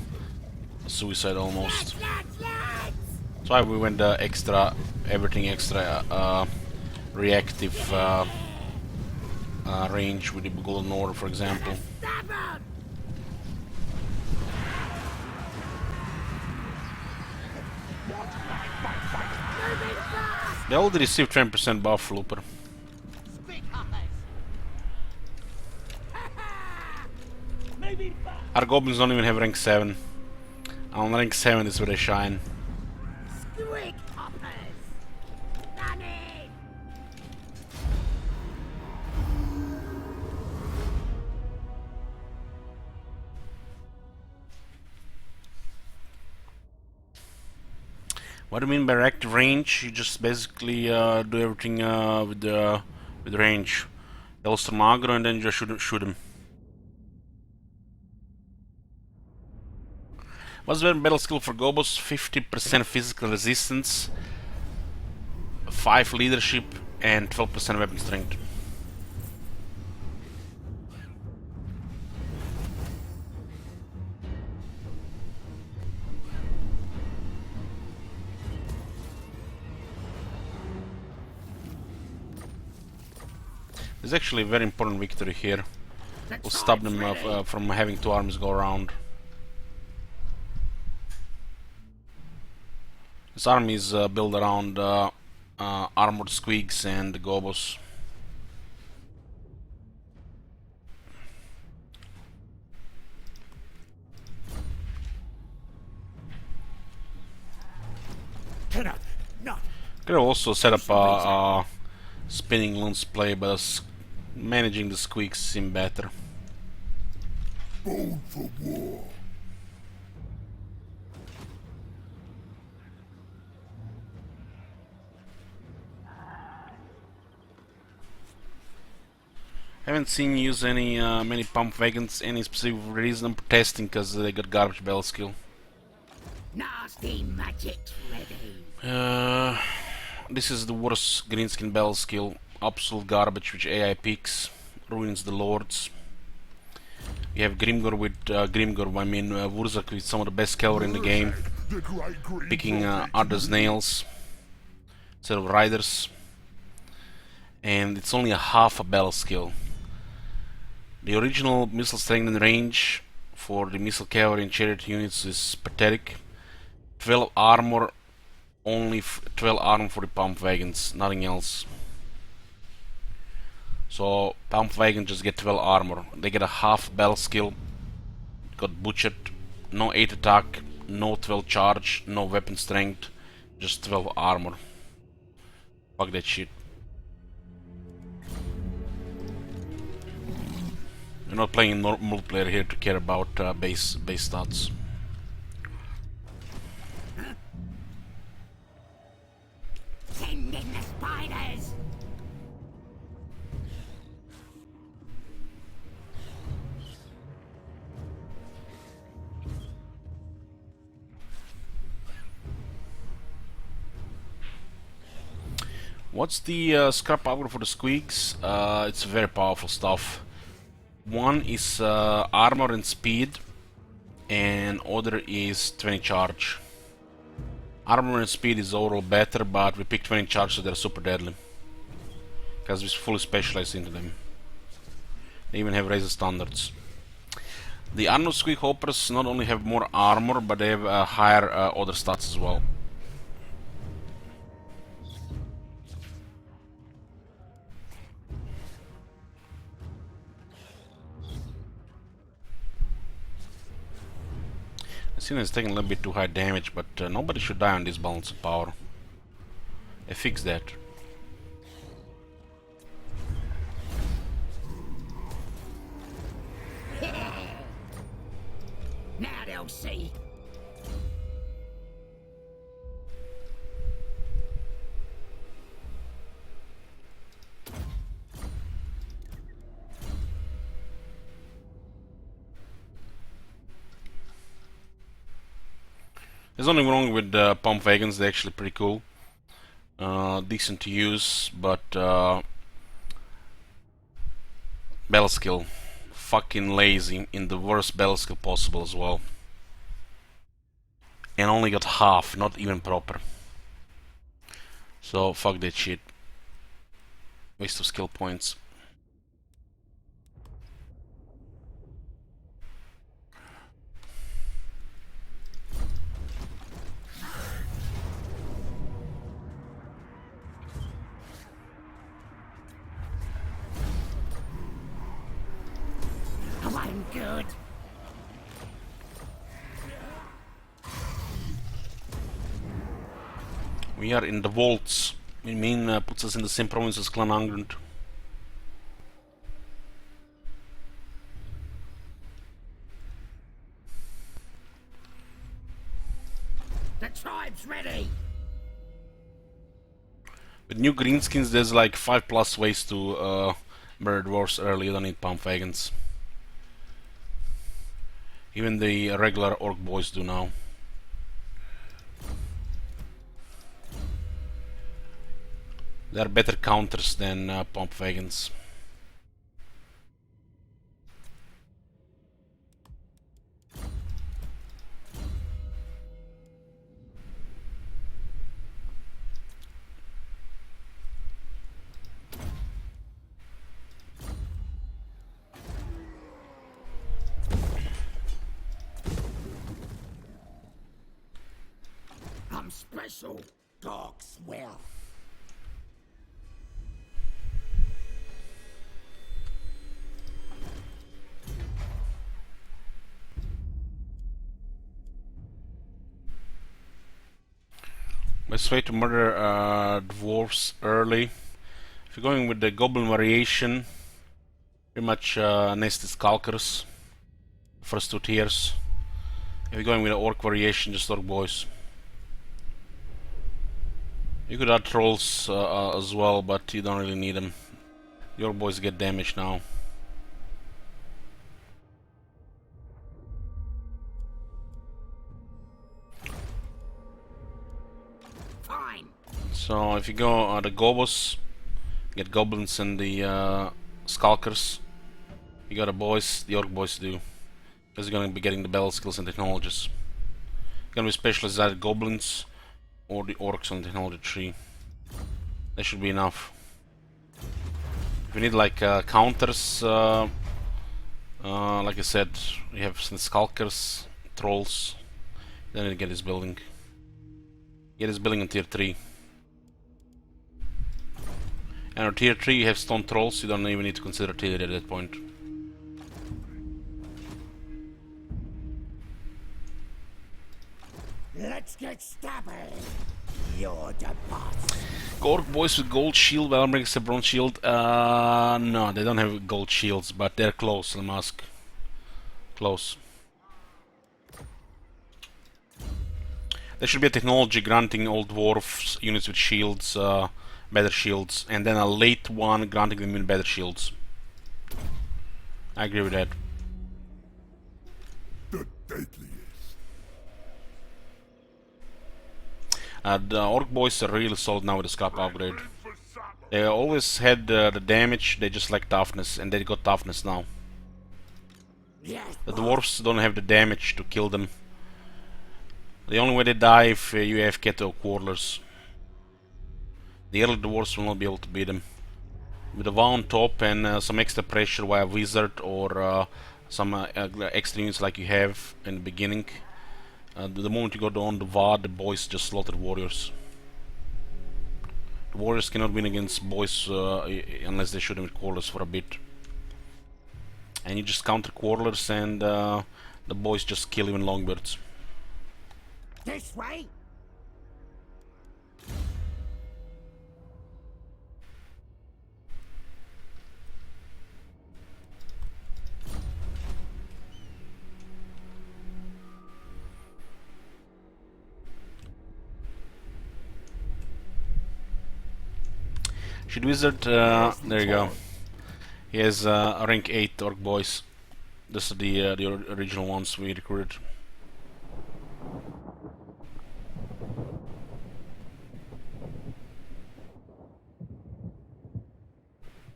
suicide almost. That's why we went everything extra reactive range with the Golden Order, for example. They already received 20% buff, Looper. Our goblins don't even have rank 7. On rank 7 is where they shine. What do you mean by reactive range? You just basically do everything with range. They'll storm aggro and then you just shoot them. What's the battle skill for Gobos? 50% physical resistance, 5 leadership, and 12% weapon strength. It's actually a very important victory here. We'll stop them from having 2 armies go around. This army is built around armored squigs and gobos. Could have also set up a spinning loons play, but managing the squigs seemed better. Bold for war. Haven't seen you use any many pump wagons. Any specific reason? For testing, because they got garbage battle skill. Nasty magic ready. This is the worst greenskin battle skill. Absolute garbage, which AI picks, ruins the lords. You have Grimgor with Grimgor. I mean Wurzak with some of the best cavalry in the game, picking Ardboyz nails instead of riders, and it's only a half a battle skill. The original missile strength and range for the missile cavalry and chariot units is pathetic. 12 armor, only 12 armor for the pump wagons, nothing else. So pump wagons just get 12 armor. They get a half battle skill. Got butchered. No 8 attack, no 12 charge, no weapon strength, just 12 armor. Fuck that shit. We're not playing multiplayer here to care about base stats. Send in the spiders. What's the scrap power for the squigs? It's very powerful stuff. One is armor and speed, and other is 20 charge. Armor and speed is overall better, but we picked 20 charge, so they're super deadly, because we fully specialized into them. They even have razor standards. The armored squig hoppers not only have more armor, but they have higher other stats as well. Sinner is taking a little bit too high damage, but nobody should die on this balance of power. I fixed that. they'll see. There's nothing wrong with pump wagons, they're actually pretty cool. Decent to use, but battle skill. Fucking lazy in the worst battle skill possible as well. And only got half, not even proper. So fuck that shit. Waste of skill points. Oh, I'm good. We are in the vaults. I mean, puts us in the same province as Clan Angrund. The tribe's ready. With new greenskins, there's like 5+ ways to murder dwarves early. You don't need pump wagons. Even the regular Ardboyz do now. They are better counters than pump wagons. I'm special. Dogs will. Best way to murder dwarves early. If you're going with the goblin variation, pretty much nested skulkers. First 2 tiers. If you're going with the orc variation, just Ardboyz. You could add trolls as well, but you don't really need them. The Ardboyz get damaged now. Fine. So if you go the gobos, get goblins and the skulkers. You got the boys, the Ardboyz do. Because you're gonna be getting the battle skills and technologies. You're gonna be specialized either goblins or the orcs on the technology tree. That should be enough. If you need like counters, like I said, you have some skulkers, trolls. Then you get his building. Get his building on tier 3. And on tier 3 you have stone trolls, you don't even need to consider artillery at that point. Let's get stabby. You're the boss. Ardboyz with gold shield, Valor brings a bronze shield. No, they don't have gold shields, but they're close, let me ask. Close. There should be a technology granting all dwarfs units with shields, better shields, and then a late one granting them better shields. I agree with that. The deadliest. The Ardboyz are really solid now with the scrap upgrade. They always had the damage, they just lack toughness, and they got toughness now. Yes, The dwarfs don't have the damage to kill them. The only way they die if you have Keto Quarrelers. The early dwarfs will not be able to beat them. With a vow on top and some extra pressure via wizard or some extra units like you have in the beginning. The moment you go on the VAR, the boys just slaughter warriors. The warriors cannot win against boys unless they shoot them with quarrelers for a bit. And you just counter quarrelers and the boys just kill even longbirds. this way. Should Wizard, there you go. He has a rank 8 Ardboyz. This is the original ones we recruited.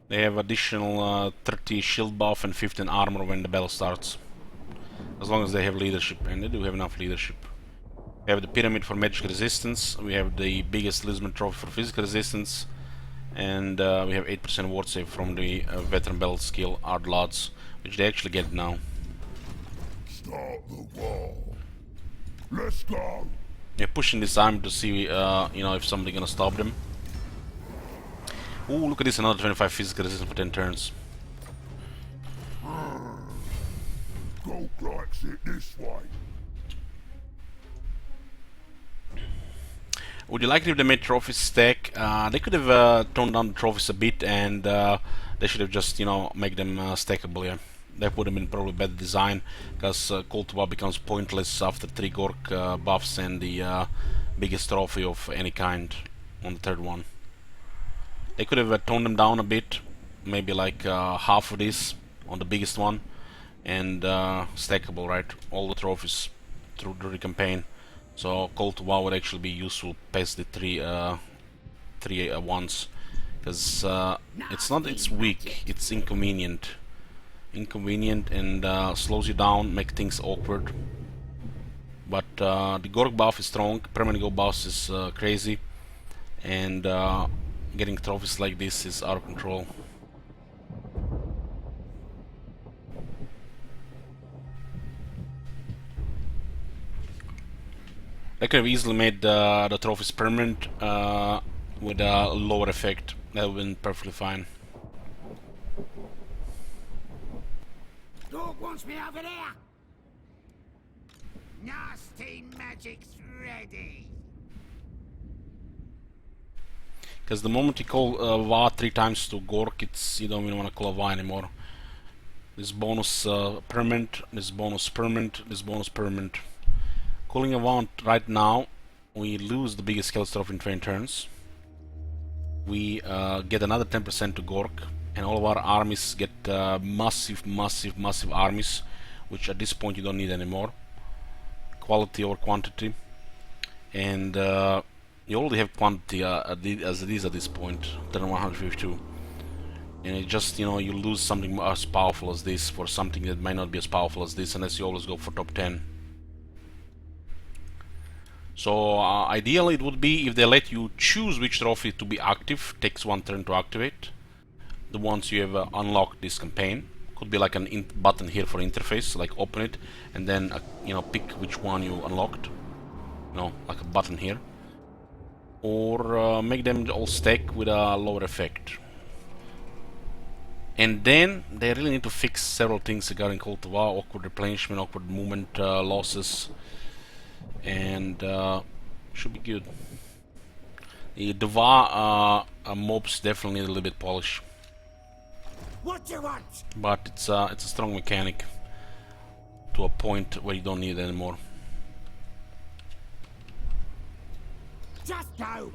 They have additional 30 shield buff and 15 armor when the battle starts. As long as they have leadership, and they do have enough leadership. We have the pyramid for magic resistance, we have the biggest Lisbon trophy for physical resistance, and we have 8% ward save from the veteran battle skill Ardboyz, which they actually get now. Start the wall. Let's go. They're pushing this army to see you know, if somebody gonna stop them. Ooh, look at this, another 25 physical resistance for 10 turns. Go likes it this way. Would you like it if they made trophies stack? They could have toned down the trophies a bit, and they should have just, you know, make them stackable. Yeah, that would have been probably better design, because Call to War becomes pointless after 3 Gork buffs and the biggest trophy of any kind on the third one. They could have toned them down a bit, maybe like half of this on the biggest one, and stackable, right? All the trophies through the campaign. So Call to War would actually be useful past the three ones, because it's weak, it's inconvenient, and slows you down, make things awkward. But the Gork buff is strong, permanent go buff is crazy, and getting trophies like this is out of control. I could have easily made the trophies permanent with a lower effect. That would have been perfectly fine. Dog wants me over there. Nasty magic's ready. Because the moment you call Va 3 times to Gork, you don't even want to call a Va anymore. This bonus permanent, this bonus permanent, this bonus permanent. Calling a Va right now, we lose the biggest skill trophy in 20 turns. We get another 10% to Gork, and all of our armies get massive armies, which at this point you don't need anymore. Quality over quantity, and you already have quantity as it is at this point, turn 152. And it just, you know, you lose something as powerful as this for something that might not be as powerful as this, unless you always go for top 10. So ideally it would be if they let you choose which trophy to be active, takes 1 turn to activate. The ones you have unlocked this campaign. Could be like an button here for interface, like open it, and then you know, pick which one you unlocked. You know, like a button here. Or make them all stack with a lower effect. And then they really need to fix several things regarding Call to War, awkward replenishment, awkward movement losses, and should be good. The Va mobs definitely need a little bit polish. What do you want? But it's a strong mechanic to a point where you don't need it anymore. Just go.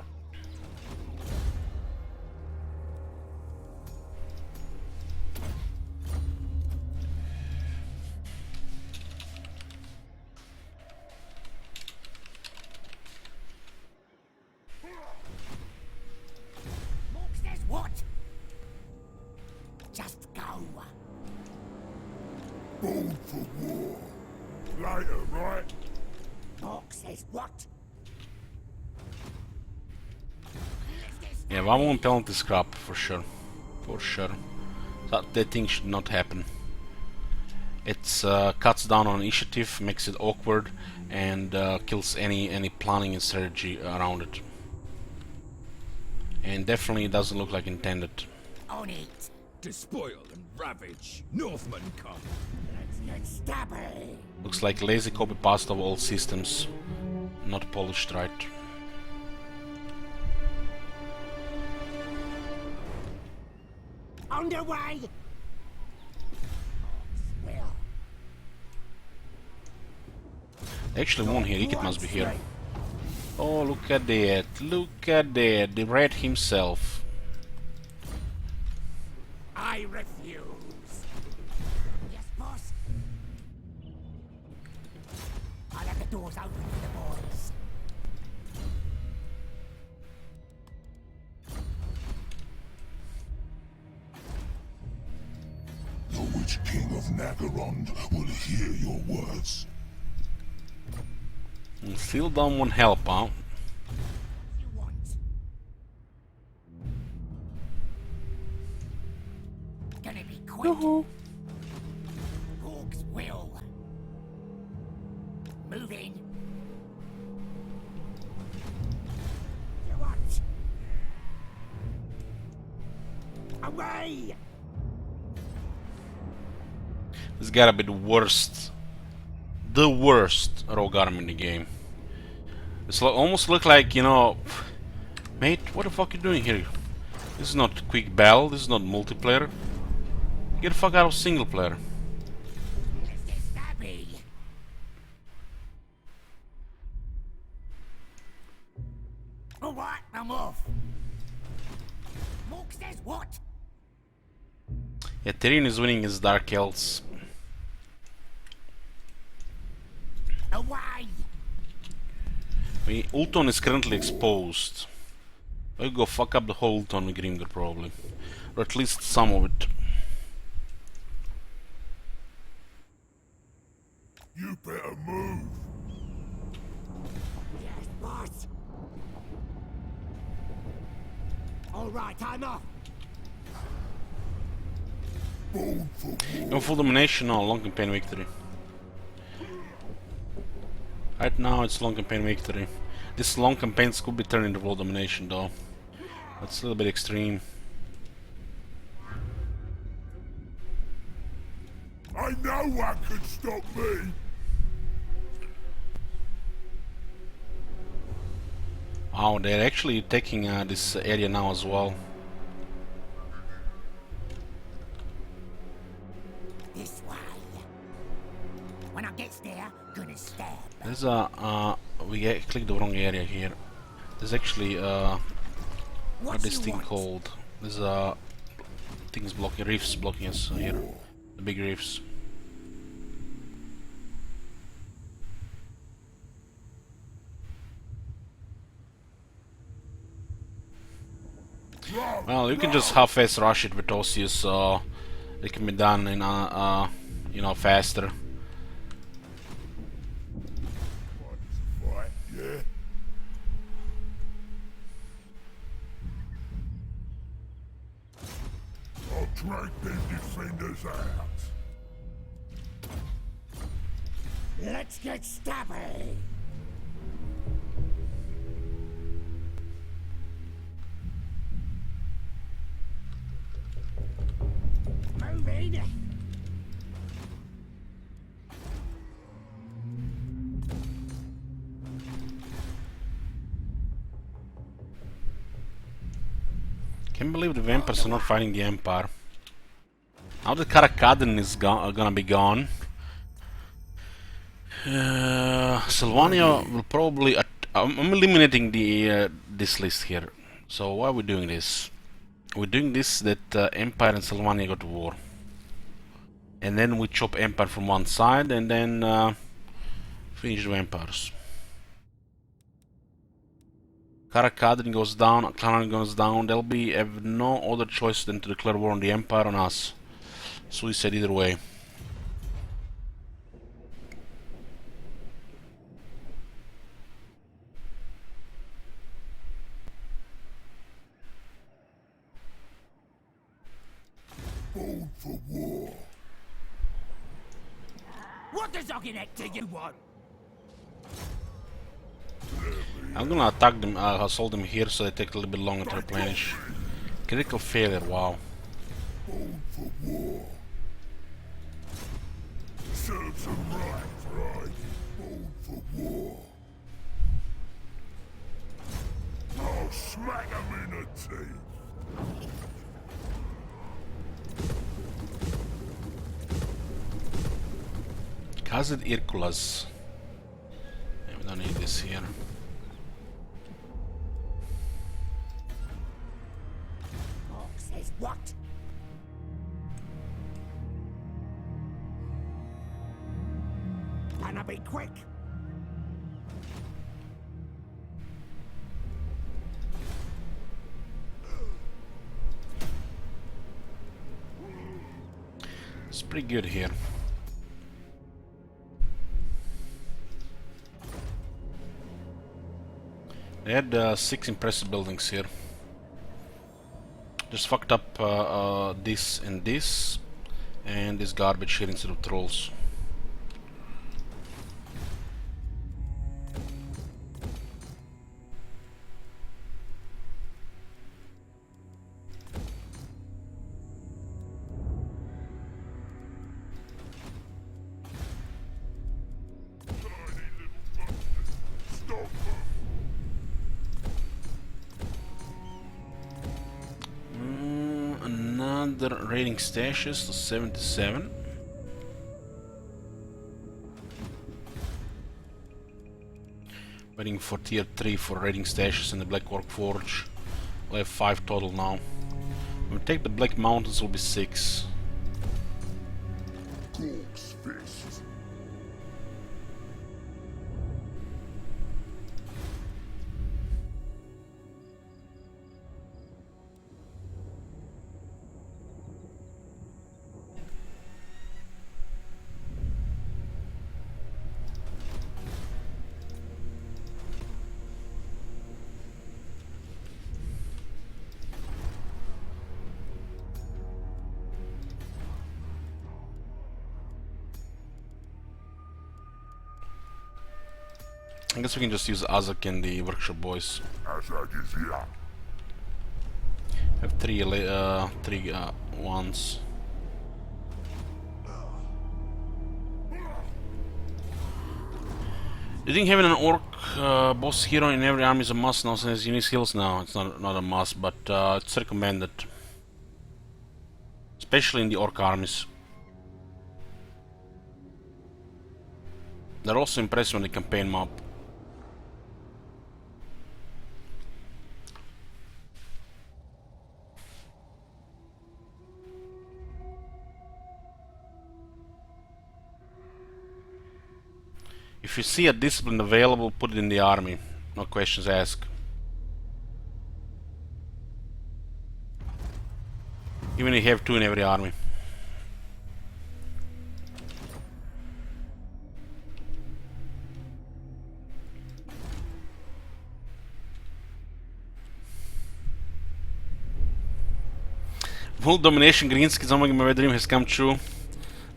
Mork says what? Just go. Born for war. Later, right? Mork says what? Yeah, 1-1 penalty scrap for sure. For sure. That thing should not happen. It's cuts down on initiative, makes it awkward, and kills any planning and strategy around it. And definitely doesn't look like intended. On it. Despoil and ravage. Northmen come. Let's get stabby. Looks like lazy copy paste of all systems. Not polished right. Underway. Well, Actually won here, Iket must be here. Oh, look at that, look at that, the rat himself. I refuse. Yes, boss. I'll have the doors open for the boys. The Witch King of Nagarond will hear your words. Still don't want help, huh? You want? Gonna be quick. Orcs will. Moving. You want? Away! This gotta be the worst rogue army in the game. It's almost look like, you know, mate, what the fuck you doing here? This is not quick battle, this is not multiplayer. Get the fuck out of single player. Let's get stabby. Alright, I'm off. Mork says what? Yeah, Tyrion is winning his Dark Elves. Away! I mean, Ulton is currently exposed. I'll go fuck up the whole Ulton with Grimgor probably. Or at least some of it. You better move. Yes, boss. Alright, I'm off. Born for war. No full domination or long campaign victory. Right now it's long campaign victory. This long campaigns could be turned into world domination though. That's a little bit extreme. I know what could stop me. Wow, they're actually taking this area now as well. This way. When I get there, gonna stab. There's a clicked the wrong area here. There's actually what this thing called? There's things blocking, reefs blocking us here. The big reefs. Well, you can just half-ass rush it with Osius, so it can be done in you know, faster. Right, yeah. I'll drag them defenders out. Let's get stabby. Moving. Can't believe the vampires are not fighting the Empire. Now that Karakadan is gonna be gone, Sylvania will probably. I'm eliminating the this list here. So why are we doing this? We're doing this that Empire and Sylvania go to war, and then we chop Empire from one side, and then finish the vampires. Karakadrin goes down, Klaran goes down. They'll have no other choice than to declare war on the Empire on us. Suicide either way. Born for war. What does Ogginek do you want? I'm gonna attack them, assault them here so they take a little bit longer to replenish. Critical failure, wow. Born for war. Serves them right. Born for war. I'll smack them in the teeth. Kazid Irkulas. Yeah, we don't need this here. Mork says what? be quick. It's pretty good here. They had 6 impressive buildings here. Just fucked up this and this garbage here instead of trolls. Another raiding stashes to 77. Waiting for tier 3 for raiding stashes in the Black Orc Forge. We'll have 5 total now. When we take the Black Mountains, will be 6. Gork's fist. I guess we can just use Azak and the workshop boys. Azak is here. Have 3 ones. You think having an orc boss hero in every army is a must now since you need skills now? It's not a must, but it's recommended. Especially in the orc armies. They're also impressive on the campaign map. If you see a discipline available, put it in the army. No questions asked. Even if you have 2 in every army. Full domination Greenskins, oh my dream has come true.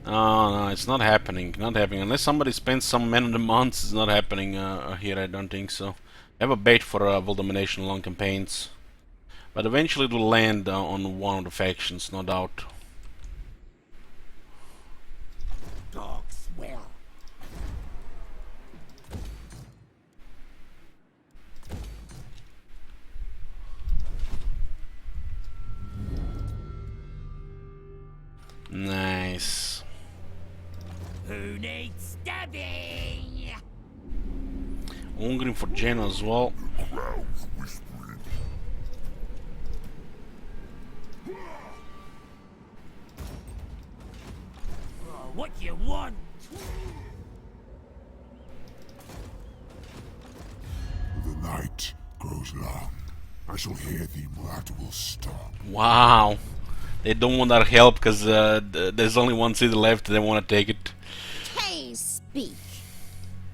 No, it's not happening. Not happening. Unless somebody spends some men of the months, it's not happening here, I don't think so. I have a bait for world domination long campaigns. But eventually it will land on one of the factions, no doubt. Dogs will. Nice. Who needs stabbing? Hungry for Genoa as well. Crowd's whispering. Oh, what you want? The night grows long. I shall hear the blood will stop. Wow. They don't want our help because there's only one city left. They want to take it. Hey, speak.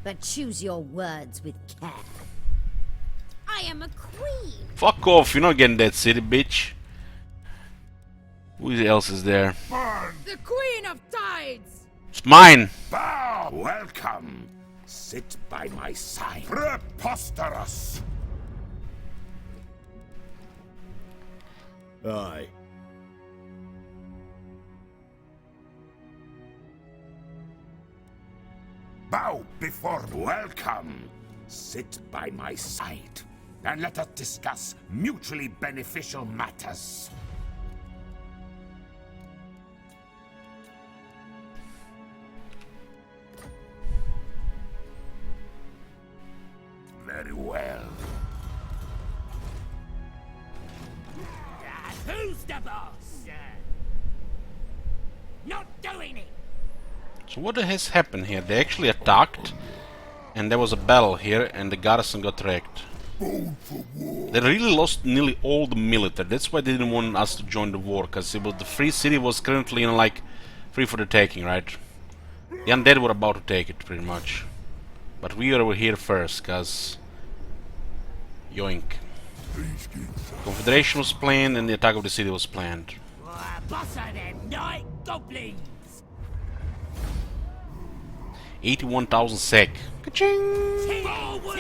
But choose your words with care. I am a queen. Fuck off. You're not getting that city, bitch. Who else is there? The Queen of Tides! It's mine. Bow! Welcome. Sit by my side. Preposterous! Aye. Bow before. Welcome. Sit by my side, and let us discuss mutually beneficial matters. Very well. Who's the boss? Not doing it. So what has happened here? They actually attacked, and there was a battle here, and the garrison got wrecked. They really lost nearly all the military. That's why they didn't want us to join the war, because the free city was currently, you know, like free for the taking, right? The undead were about to take it, pretty much. But we were here first, because yoink. Confederation was planned, and the attack of the city was planned. Boss of them night goblins. 81,000 sec. Ka-ching! Forward!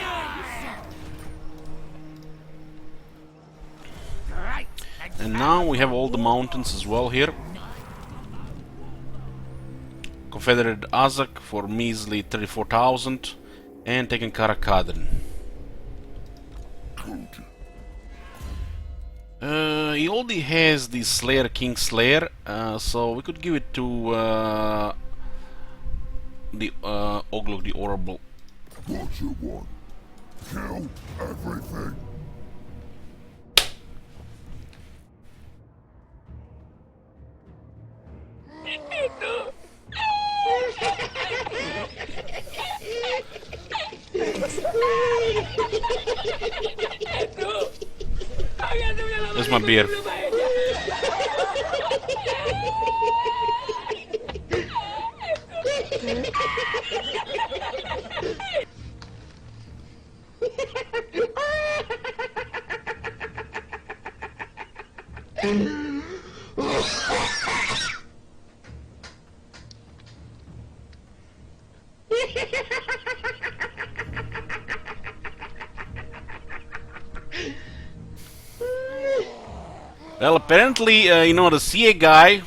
And now we have all the mountains as well here. Confederate Azak for measly 34,000 and taken Karakadrin. He already has the Slayer, King Slayer, so we could give it to the Oglok the Horrible. What you want? Kill everything. Where's my beer? Well, apparently, you know, the CA guy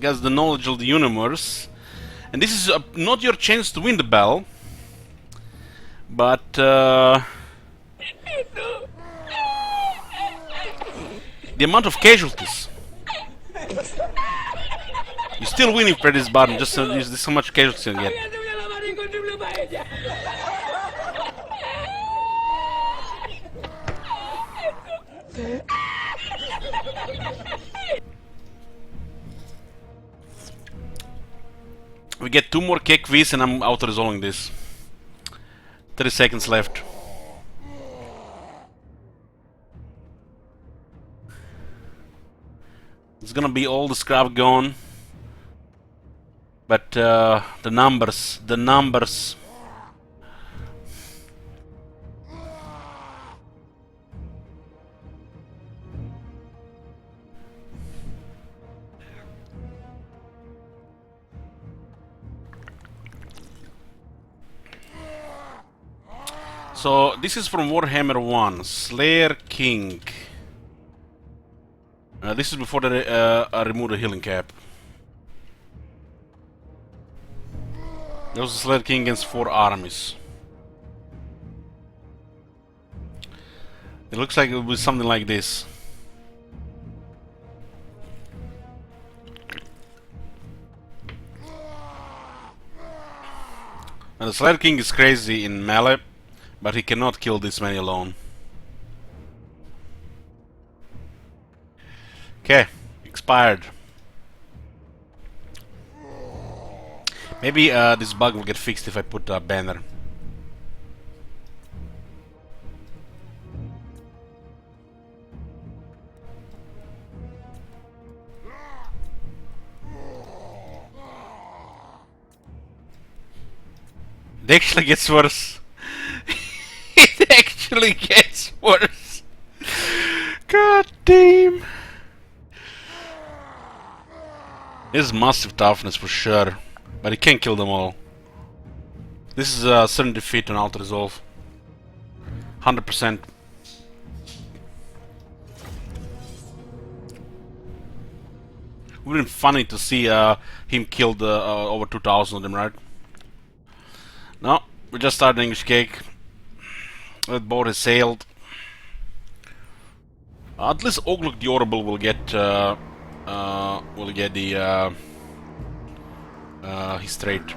has the knowledge of the universe, and this is not your chance to win the battle, but the amount of casualties. You still win if you press this button, just so much casualties you get. We get 2 more kekvis and I'm auto-resolving this. 30 seconds left. It's gonna be all the scrap gone. But the numbers. So this is from Warhammer 1, Slayer King. This is before they remove the healing cap. There was a Slayer King against 4 armies. It looks like it will be something like this. And the Slayer King is crazy in melee, but he cannot kill this many alone. Okay, expired. Maybe this bug will get fixed if I put a banner. It actually gets worse. It actually gets worse. God damn. This is massive toughness for sure, but he can't kill them all. This is a certain defeat on auto resolve. 100%. It would have been funny to see him kill over 2,000 of them, right? No, we just started English Cake. That boat has sailed. At least Oglok the Horrible will get the his trade.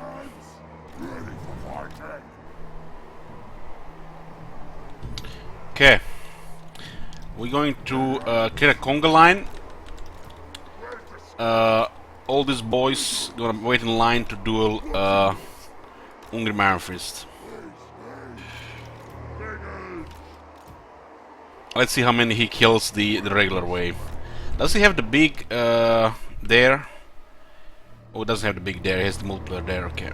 Okay, we're going to clear a conga line. all these boys gonna wait in line to duel Ungrim Iron Fist. Let's see how many he kills the regular way. Does he have the big dare? Oh, it doesn't have the big dare, he has the multiplayer dare, okay.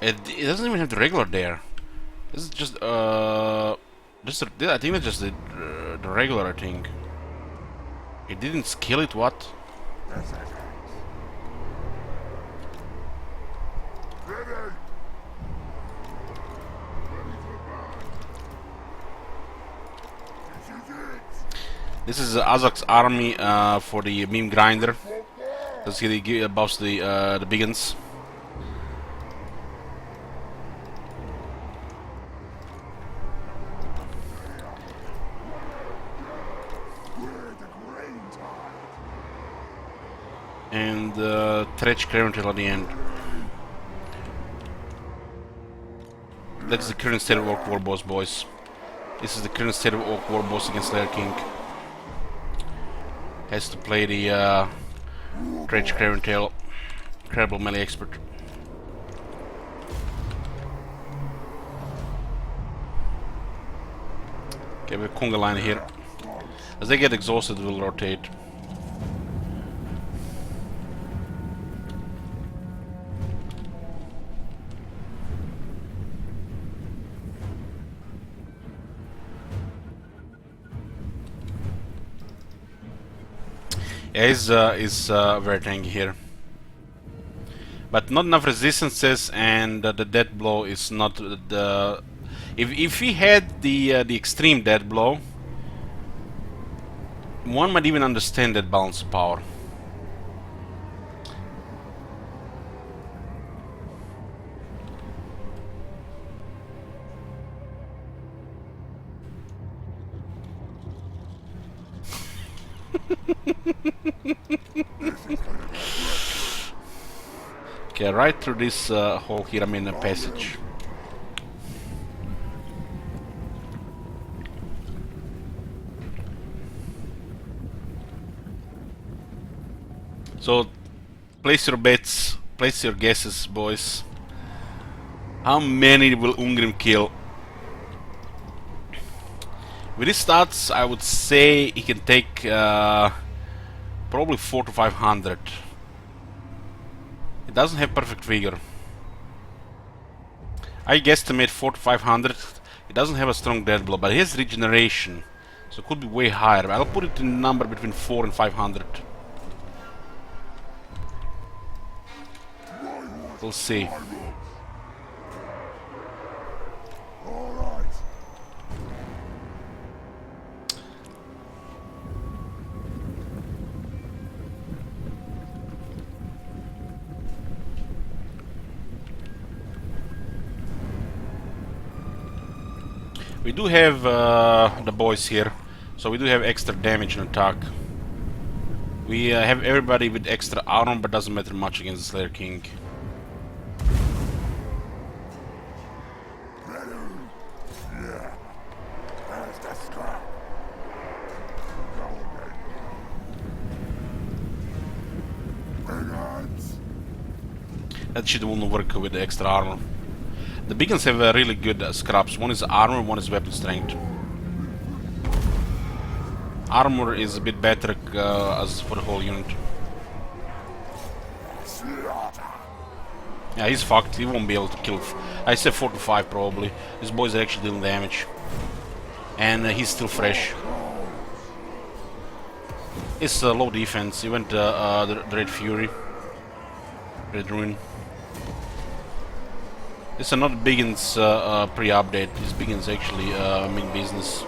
It doesn't even have the regular dare. This is just I think that's just the regular, I think. It didn't skill it, what? This is Azak's army for the meme grinder. Let's see, he buffs the biggins. And Tretch Clearantil at the end. That's the current state of Orc Warboss, boys. This is the current state of Orc Warboss against Slayer King. Has to play the Tretch Clearantil, incredible melee expert. Okay, we have Conga line here. As they get exhausted, we'll rotate. Yeah, he's very tanky here, but not enough resistances, and the death blow is not the. If he had the extreme death blow, one might even understand that balance of power. Okay, right through this hole here, I'm in a passage. So, place your bets, place your guesses, boys. How many will Ungrim kill? With his stats, I would say he can take probably 400 to 500. It doesn't have perfect vigor. I guesstimate 400 to 500. It doesn't have a strong death blow, but it has regeneration, so it could be way higher. I'll put it in a number between 400 and 500. We'll see. We do have the boys here, so we do have extra damage and attack. We have everybody with extra armor, but doesn't matter much against the Slayer King. That shit won't work with the extra armor. The beacons have really good scraps. One is armor, one is weapon strength. Armor is a bit better as for the whole unit. Yeah, he's fucked. He won't be able to kill. I said 4 to 5 probably. These boys are actually dealing damage. And he's still fresh. It's low defense. He went the Red Fury. Red Ruin. It's another Biggins pre-update. This Biggins actually mean business.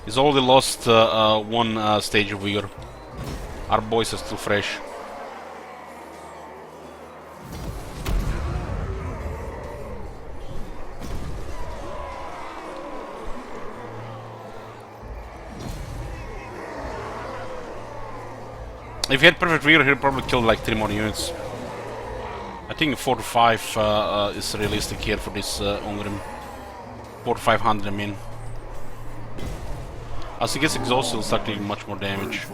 He's already lost one stage of vigor. Ardboyz are still fresh. If he had perfect vigor, he'd probably kill like 3 more units. I think 4 to 5 is realistic here for this Ungrim. 4 to 500, I mean. As he gets exhausted, he'll start doing much more damage.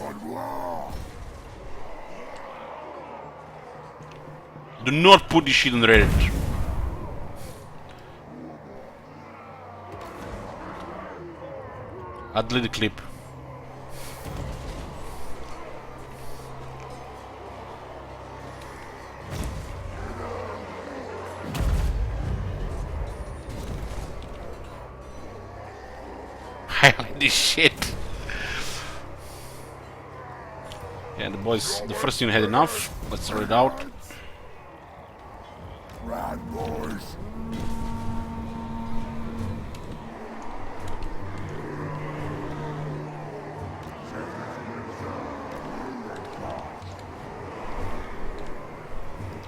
Do not put this shit on Reddit. I'll delete the clip. I like this shit. Yeah, the boys, the first unit had enough. Let's throw it out. Ardboyz.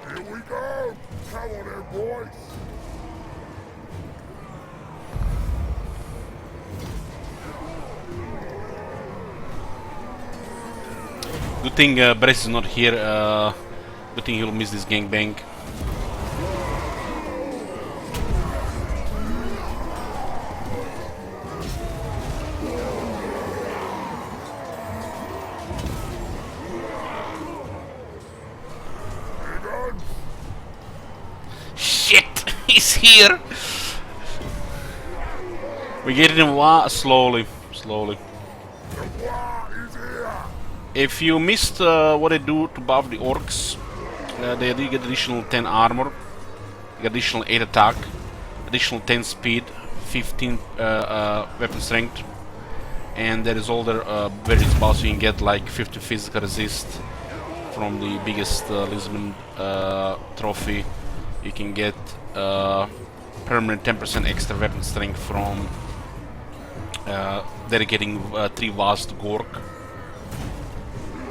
Here we go! Come on there, boys! Good thing Bress is not here. Good thing he'll miss this gangbang. Shit! He's here! We're getting him slowly. If you missed what they do to buff the orcs, they do get additional 10 armor, additional 8 attack, additional 10 speed, 15 weapon strength, and there is all their various buffs. You can get like 50 physical resist from the biggest Lisbon trophy. You can get permanent 10% extra weapon strength from dedicating 3 Vaz to Gork.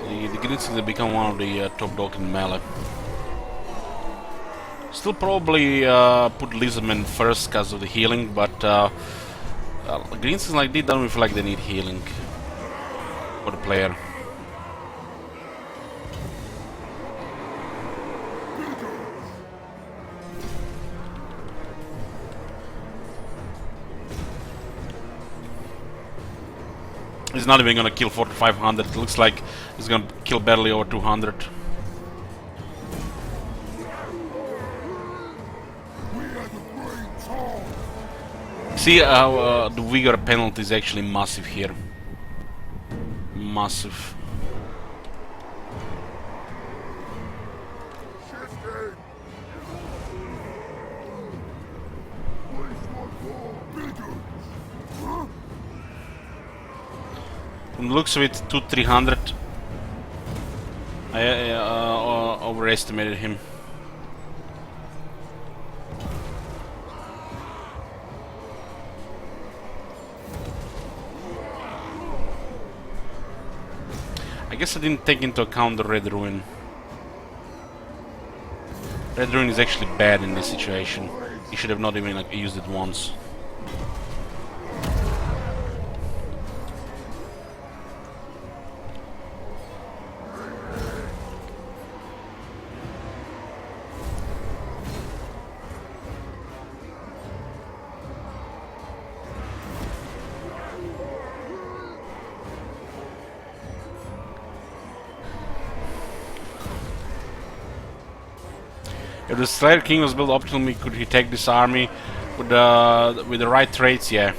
The Grits have become one of the top dog in melee. Still probably put Lizardman first because of the healing, but Greens is like they don't feel like they need healing for the player. He's not even gonna kill 4 to 500. It looks like he's gonna kill barely over 200. See how the vigor penalty is actually massive here. Massive. From the looks of it, 200-300. I overestimated him. I guess I didn't take into account the Red Ruin. Red Ruin is actually bad in this situation. He should have not even used it once. If the Slayer King was built optimally, could he take this army with the right traits? Yeah.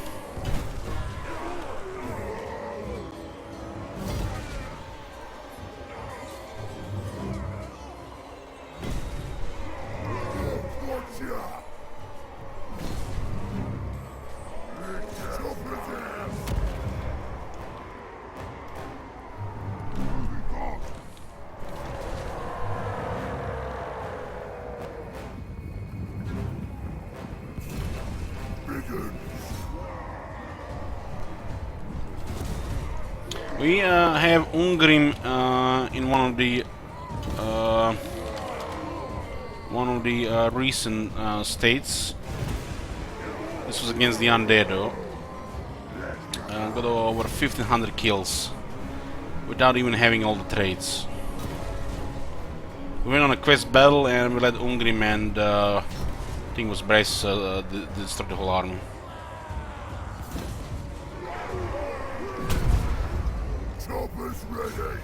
We have Ungrim in one of the recent states. This was against the Undead though. Got over 1500 kills without even having all the traits. We went on a quest battle and we let Ungrim and I think it was Brace destroy the whole army. Chopper's ready.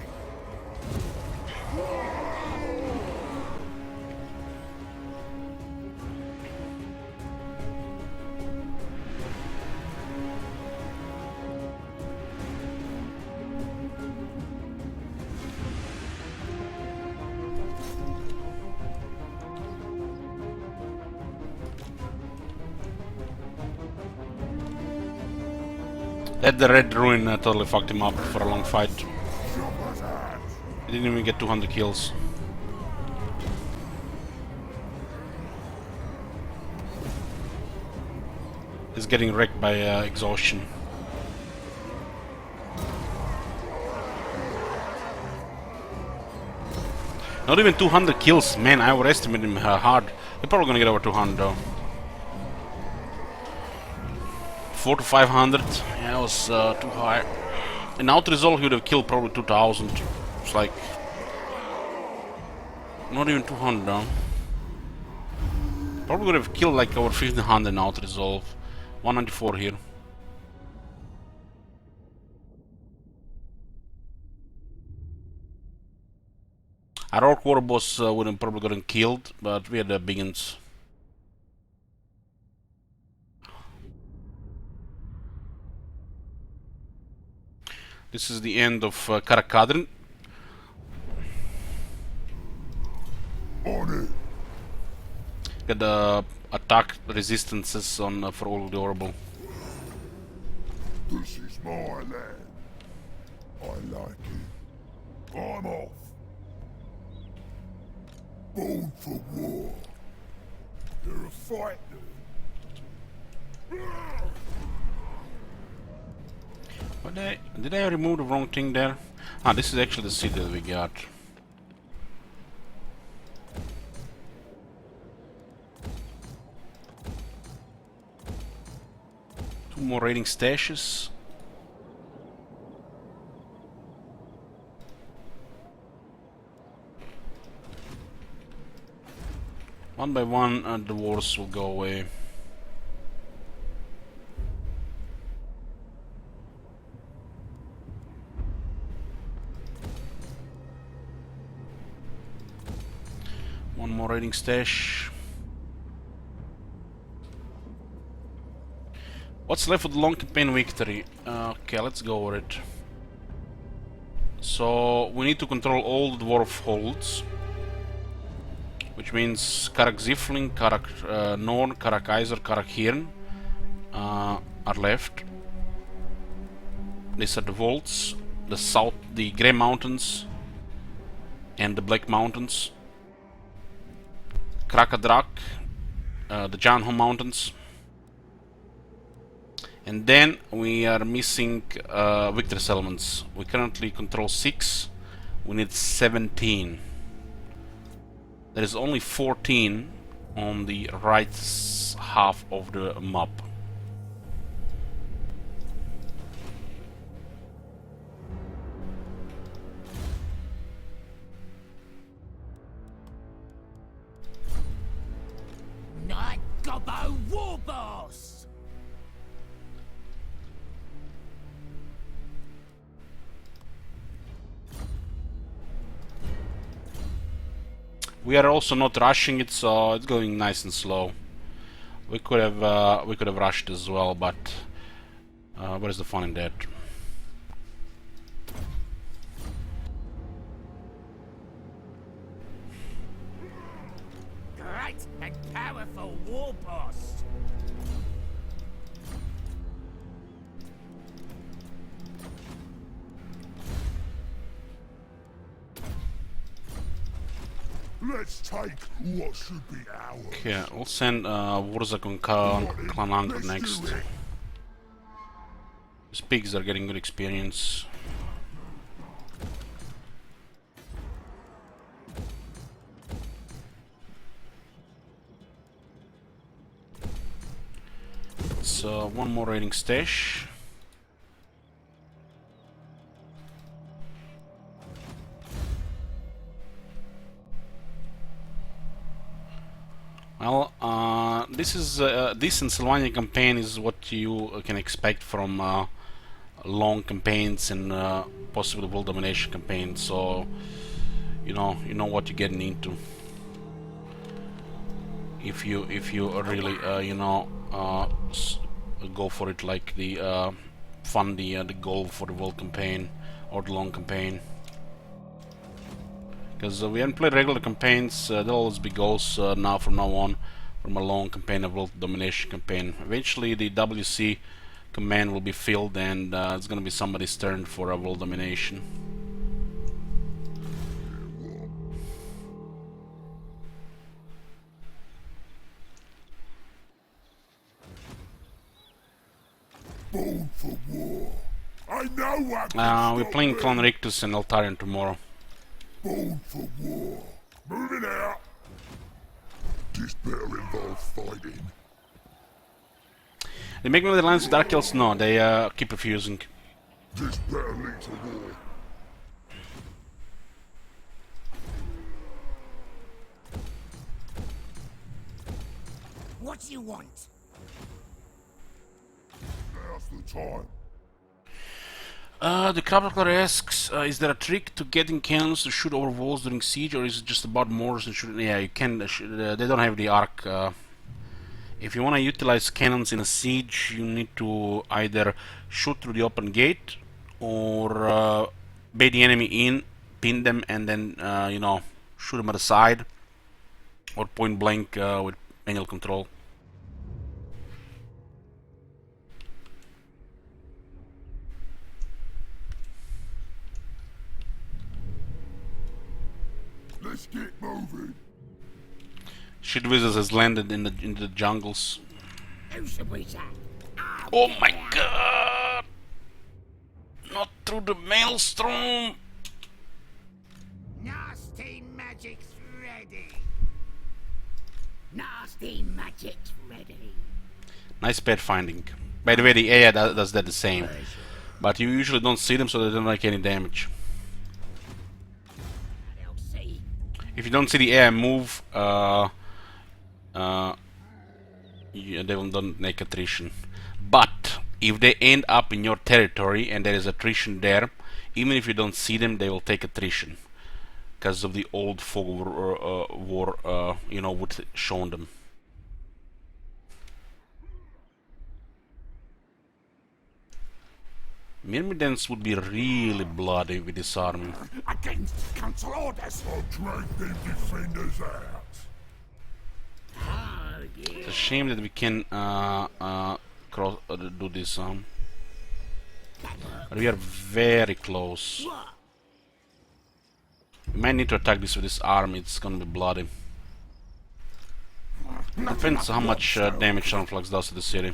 That the Red Ruin totally fucked him up for a long fight. Chopper's hands. He didn't even get 200 kills. He's getting wrecked by exhaustion. Not even 200 kills, man, I overestimated him hard. They're probably gonna get over 200 though. 4 to 500, yeah, that was too high. In out resolve he would have killed probably 2000. It's like... not even 200 though. Probably would have killed like over 1500 in out resolve. 194 here. Our orc war boss would have probably gotten killed, but we had the big uns. This is the end of Karakadrin. On it. Got the attack resistances on for all the horrible. This is my land. I like it. I'm off. Born for war. You're a fighter. But did I remove the wrong thing there? Ah, this is actually the city that we got. Two more raiding stashes. One by one, the wars will go away. One more raiding stash. What's left of the long campaign victory? Okay, let's go over it. So we need to control all the dwarf holds, which means Karak Zifling, Karak Norn, Karak Kaiser, Karak Hirn are left. These are the vaults, the south, the Grey Mountains, and the Black Mountains. Krakadrak, the Janho Mountains, and then we are missing victory settlements. We currently control 6. We need 17. There is only 14 on the right half of the map. Night Gobbo Warboss! We are also not rushing it, so it's going nice and slow. We could have rushed as well, but what is the fun in that? Great and powerful Warboss! Let's take what should be ours. Okay, we'll send Warzak and Clan Angkor next. These pigs are getting good experience. So one more raiding stash. Well, this in Sylvania campaign is what you can expect from long campaigns and possibly world domination campaigns. So you know what you're getting into. If you really go for it, like the fund the goal for the world campaign or the long campaign. Because we haven't played regular campaigns, there'll always be goals now from now on from a long campaign, a world domination campaign. Eventually the WC command will be filled and it's gonna be somebody's turn for a world domination. Born for war. I know what. We're playing Clan Rictus and Altarian tomorrow. Born for war. Moving out. This better involve fighting. They make me the lines with Dark Elves? No, they keep refusing. This better lead to war. What do you want? Now's the time. The Capricorn asks, is there a trick to getting cannons to shoot over walls during siege, or is it just about Moors and shooting? Yeah, you can. They don't have the arc. If you want to utilize cannons in a siege, you need to either shoot through the open gate or bait the enemy in, pin them, and then shoot them at the side, or point blank with manual control. Let's get moving. Shit Wizards has landed in the jungles. Who should we say? Oh my god! Not through the maelstrom! Nasty magic's ready. Nasty magic's ready. Nice bed finding. By the way, the AI does that the same. But you usually don't see them, so they don't make any damage. They'll see. If you don't see the AI move, they will not make attrition. But if they end up in your territory and there is attrition there, even if you don't see them, they will take attrition because of the old fog war, would shown them. Myrmidons would be really bloody with this army. Against council orders. I'll drag them defenders out. It's a shame that we can do this. But we are very close. We might need to attack this with this army. It's gonna be bloody. Depends how much damage Stormflux does to the city.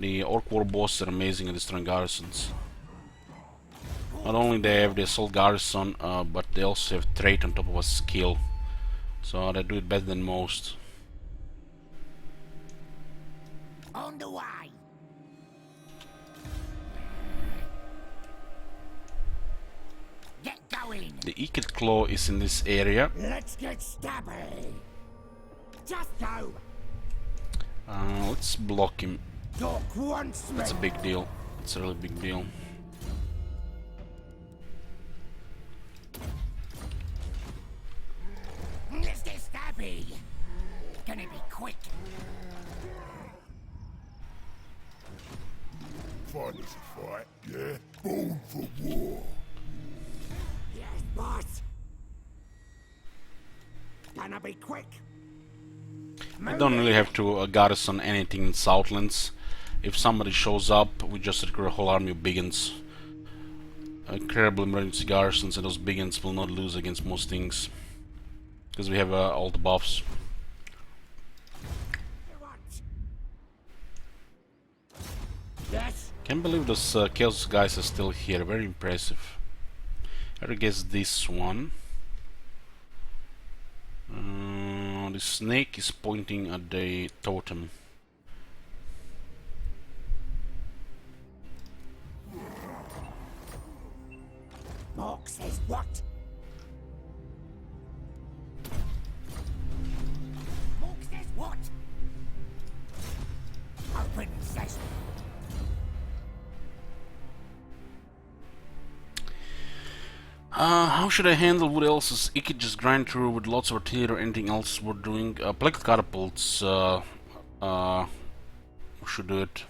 The Orc War bosses are amazing at destroying garrisons. Not only they have the assault garrison, but they also have trait on top of a skill. So they do it better than most. On the way. Get going. The Eeked Claw is in this area. Let's get stabby. Just go. Let's block him. Talk once That's a big deal. It's a really big deal. Let's get stabby. Gonna be quick. Find us a fight, yeah? Born for war. Yes, boss. Gonna be quick. I don't really have to garrison anything in Southlands. If somebody shows up, we just recruit a whole army of Biggins. Incredible emergency garrisons, and those Biggins will not lose against most things. Because we have all the buffs. Yes. Can't believe those Chaos guys are still here. Very impressive. I guess this one. The snake is pointing at the totem. Mork says what? Mork says what? How should I handle wood elves? I could just grind through with lots of artillery or anything else we're doing. Plague catapults, we should do it.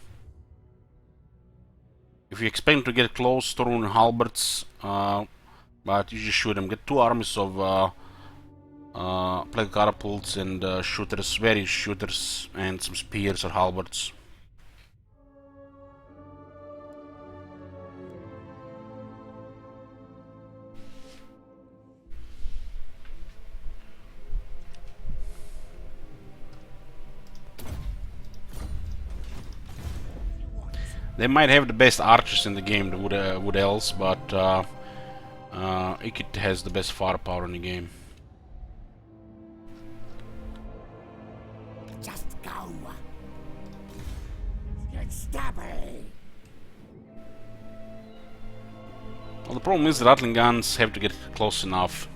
If you expect to get close, throw in halberds, but you just shoot them. Get 2 armies of plague catapults and shooters, various shooters, and some spears or halberds. They might have the best archers in the game, the wood elves, but Ikit has the best firepower in the game. Just go. Get stabby. Well, the problem is the rattling guns have to get close enough.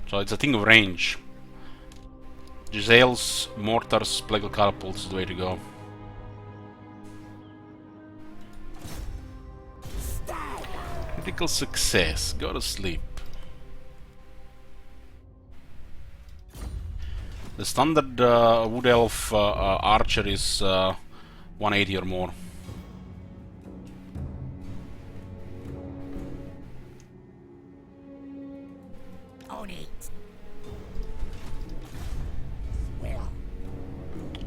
So it's a thing of range. Giselles, mortars, plague catapults is the way to go. Critical success. Go to sleep. The standard wood elf archer is 180 or more. On it. Well,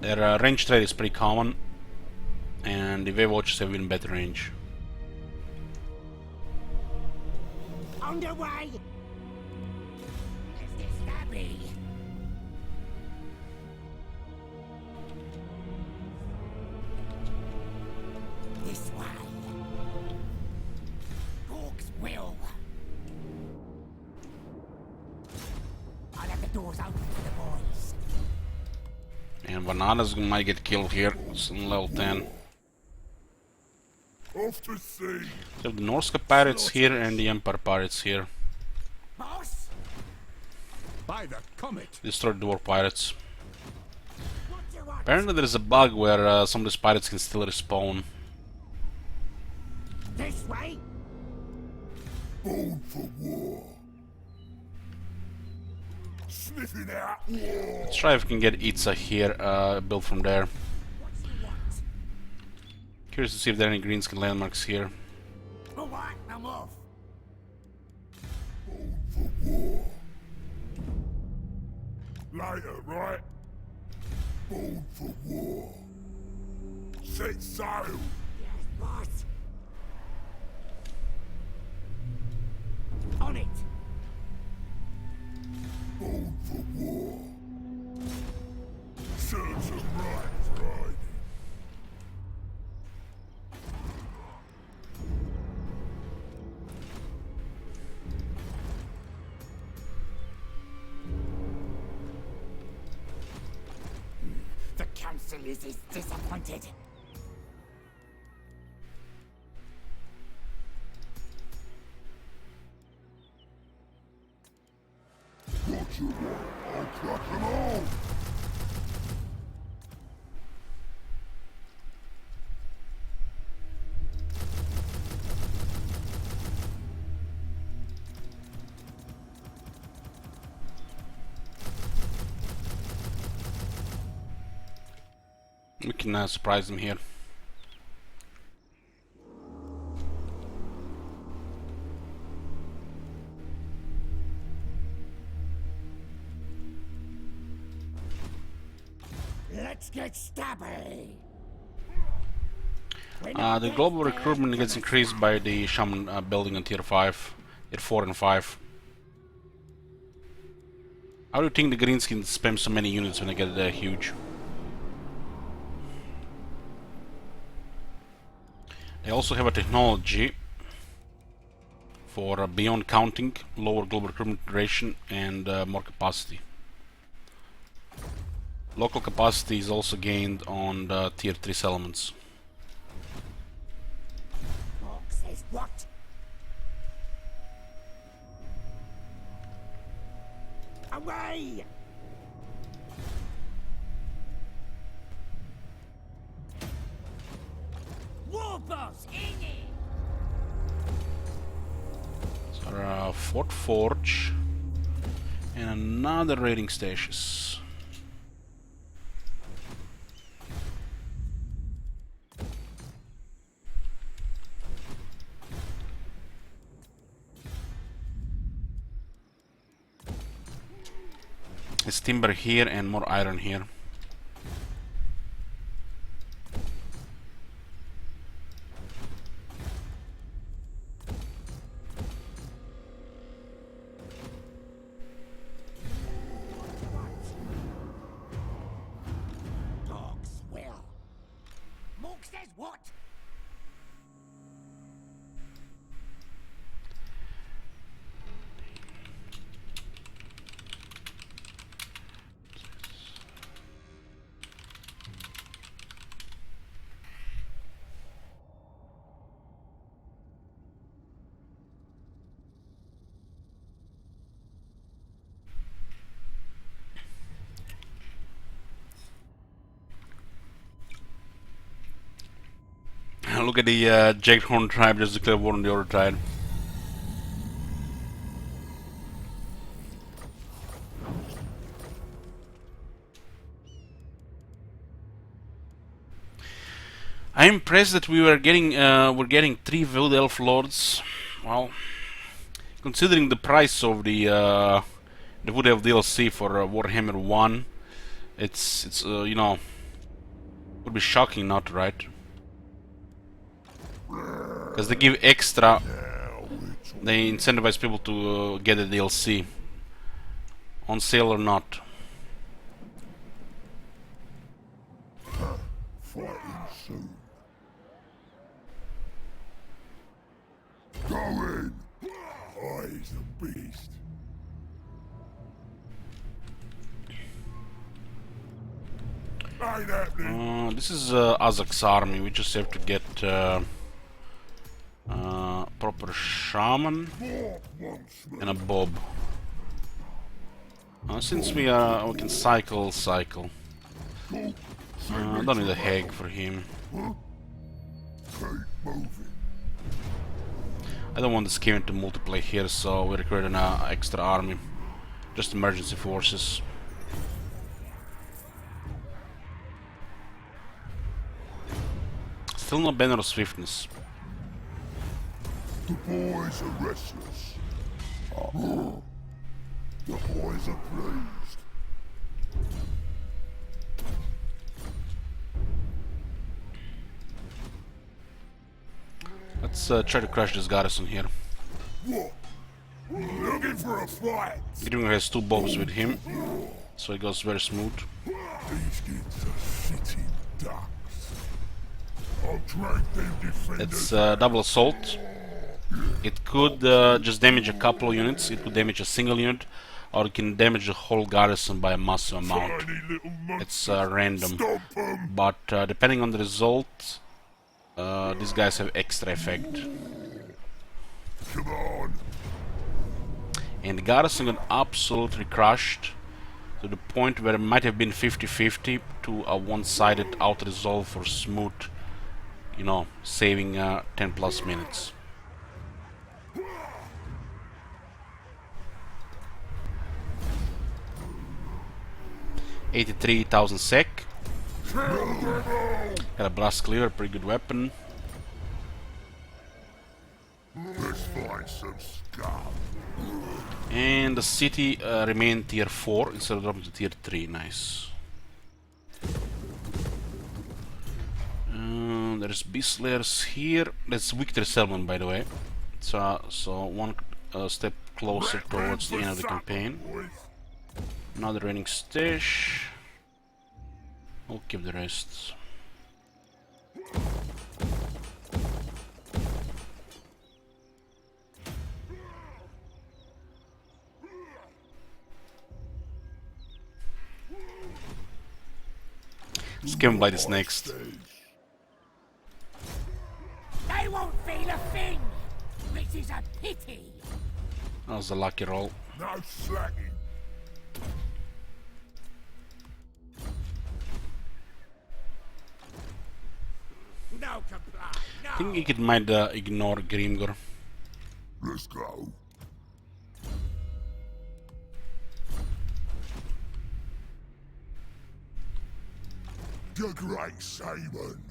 Their range trade is pretty common, and the wave watchers have even better range. underway. Get stabby. This way. Hawk's will. I'll have the doors open for the boys. And Bananas might get killed here. It's in level 10. Off to sea. We have the Norska pirates here and the Empire pirates here. Boss? By the comet. Destroy the dwarf pirates. What you want? Apparently there is a bug where some of these pirates can still respawn. This way? Born for war. Sniffing out war. Let's try if we can get Itza here, built from there. What you want? Curious to see if there are any greenskin landmarks here. Alright, I'm off. Born for war. Later, right? Born for war. Set sail. Yes, boss. On it. Born for war. Serves 'em right, right. The council is disappointed. What you want? I'll crack 'em all. We can surprise them here. Let's get stabby. The global recruitment gets increased by the shaman building on tier 5, tier 4 and 5. How do you think the greenskins spam so many units when they get huge? They also have a technology for beyond counting, lower global recruitment duration, and more capacity. Local capacity is also gained on the tier 3 settlements. Hawk says what? Away! War boss in it! So Fort Forge and another raiding stations. It's timber here and more iron here. Dogs will. Mork says what? Look at the Jaghorn tribe just declared war on the other side. I'm impressed that we're getting 3 Wood Elf Lords. Well, considering the price of the Wood Elf DLC for Warhammer 1, it's you know, would be shocking not, right? Because they give extra, they incentivize people to get a DLC, on sale or not. Fighting soon. Go in! Eyes the beast. Ain't happening. This is Azak's army. We just have to get proper shaman and a bob. Since we can cycle. Don't need a hag for him. Keep moving. I don't want this game to multiply here, so we recruit an extra army. Just emergency forces. Still no banner of swiftness. The boys are restless. The boys are pleased. Let's try to crush this garrison here. What? Looking for a fight? Grimgor has 2 bombs with him, so it goes very smooth. These kids are sitting ducks. I'll drag them defenders. It's double assault. It could just damage a couple of units, it could damage a single unit, or it can damage the whole garrison by a massive amount. It's random. But depending on the result, these guys have extra effect. Come on. And the garrison got absolutely crushed to the point where it might have been 50-50 to a one-sided out-resolve for smooth, you know, saving 10 plus minutes. $83,000 sec. Got a blast cleaver, pretty good weapon. Let's find some scum. And the city remained tier 4 instead of dropping to tier 3. Nice. There's beast slayers here. That's Victor Settlement, by the way. So one step closer towards the end of the campaign. Another raining stash. I'll keep the rest. Skim by this next. They won't feel a thing, which is a pity. That was a lucky roll. No slacking. No comply. I think he might ignore Grimgor. Let's go. the Great Shaman.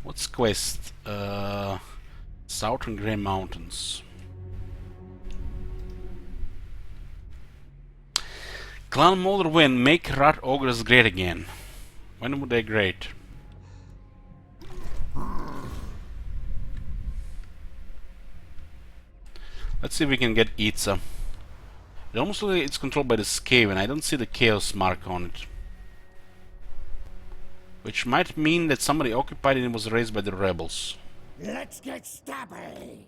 What's quest? Southern Grey Mountains. Clan Molder win. Make rat ogres great again. When would they great? Let's see if we can get Itza. It almost looks like it's controlled by the Skaven. I don't see the chaos mark on it. Which might mean that somebody occupied it and was raised by the rebels. Let's get stabby.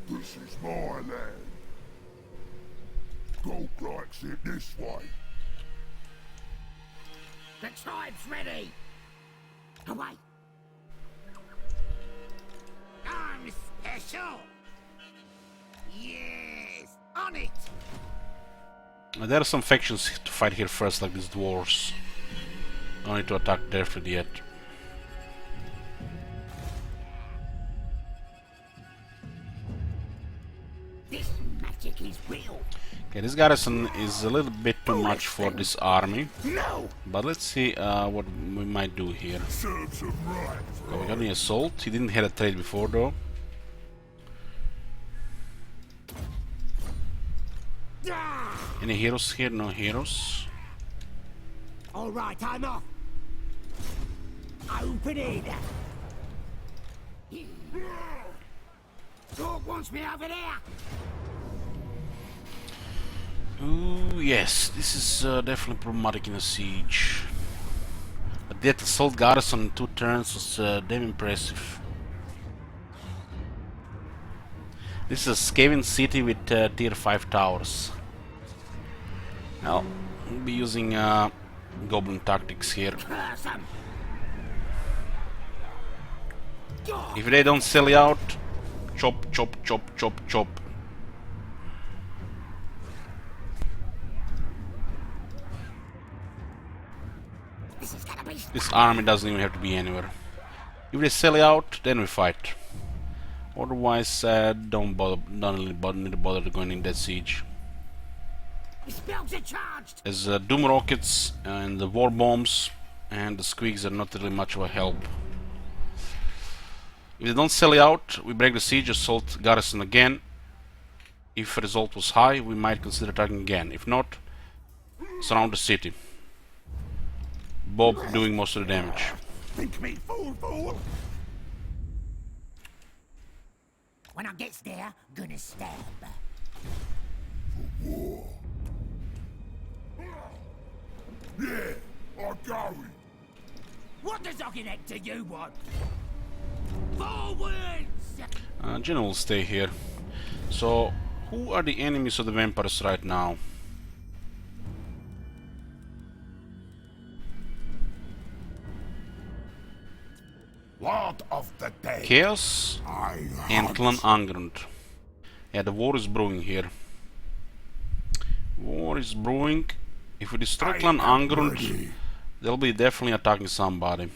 This is my land. Gold likes it this way. The tribe's ready. Away. I'm special. Yes, on it. There are some factions to fight here first, like these dwarves. Don't need to attack Derford yet. This magic is real. Okay, this garrison is a little bit too much for this army. No. But let's see what we might do here. Serves him right. Okay, we got an assault. He didn't have a trade before though. Any heroes here? No heroes. All right, I'm off. Open it. Dog wants me over there. Ooh, yes, this is definitely problematic in a siege. But that assault garrison in 2 turns was damn impressive. This is a Skaven city with tier 5 towers. Well, we'll be using goblin tactics here. If they don't sell you out, chop, chop, chop, chop, chop. This army doesn't even have to be anywhere. If they sell you out, then we fight. Otherwise, don't really bother going in that siege. Spells are charged. There's doom rockets and the war bombs, and the squeaks are not really much of a help. If they don't sell you out, we break the siege, assault garrison again. If the result was high, we might consider attacking again. If not, surround the city. Bob doing most of the damage. Think me fool. When I gets there, gonna stab. War. Yeah, I'm going. What does Ogginette do you want? Forwards! Jenna will stay here. So, who are the enemies of the vampires right now? Lord of the Dead. Chaos and Clan Angrund. Yeah, the war is brewing here. War is brewing. If we destroy Clan Angrund, they'll be definitely attacking somebody.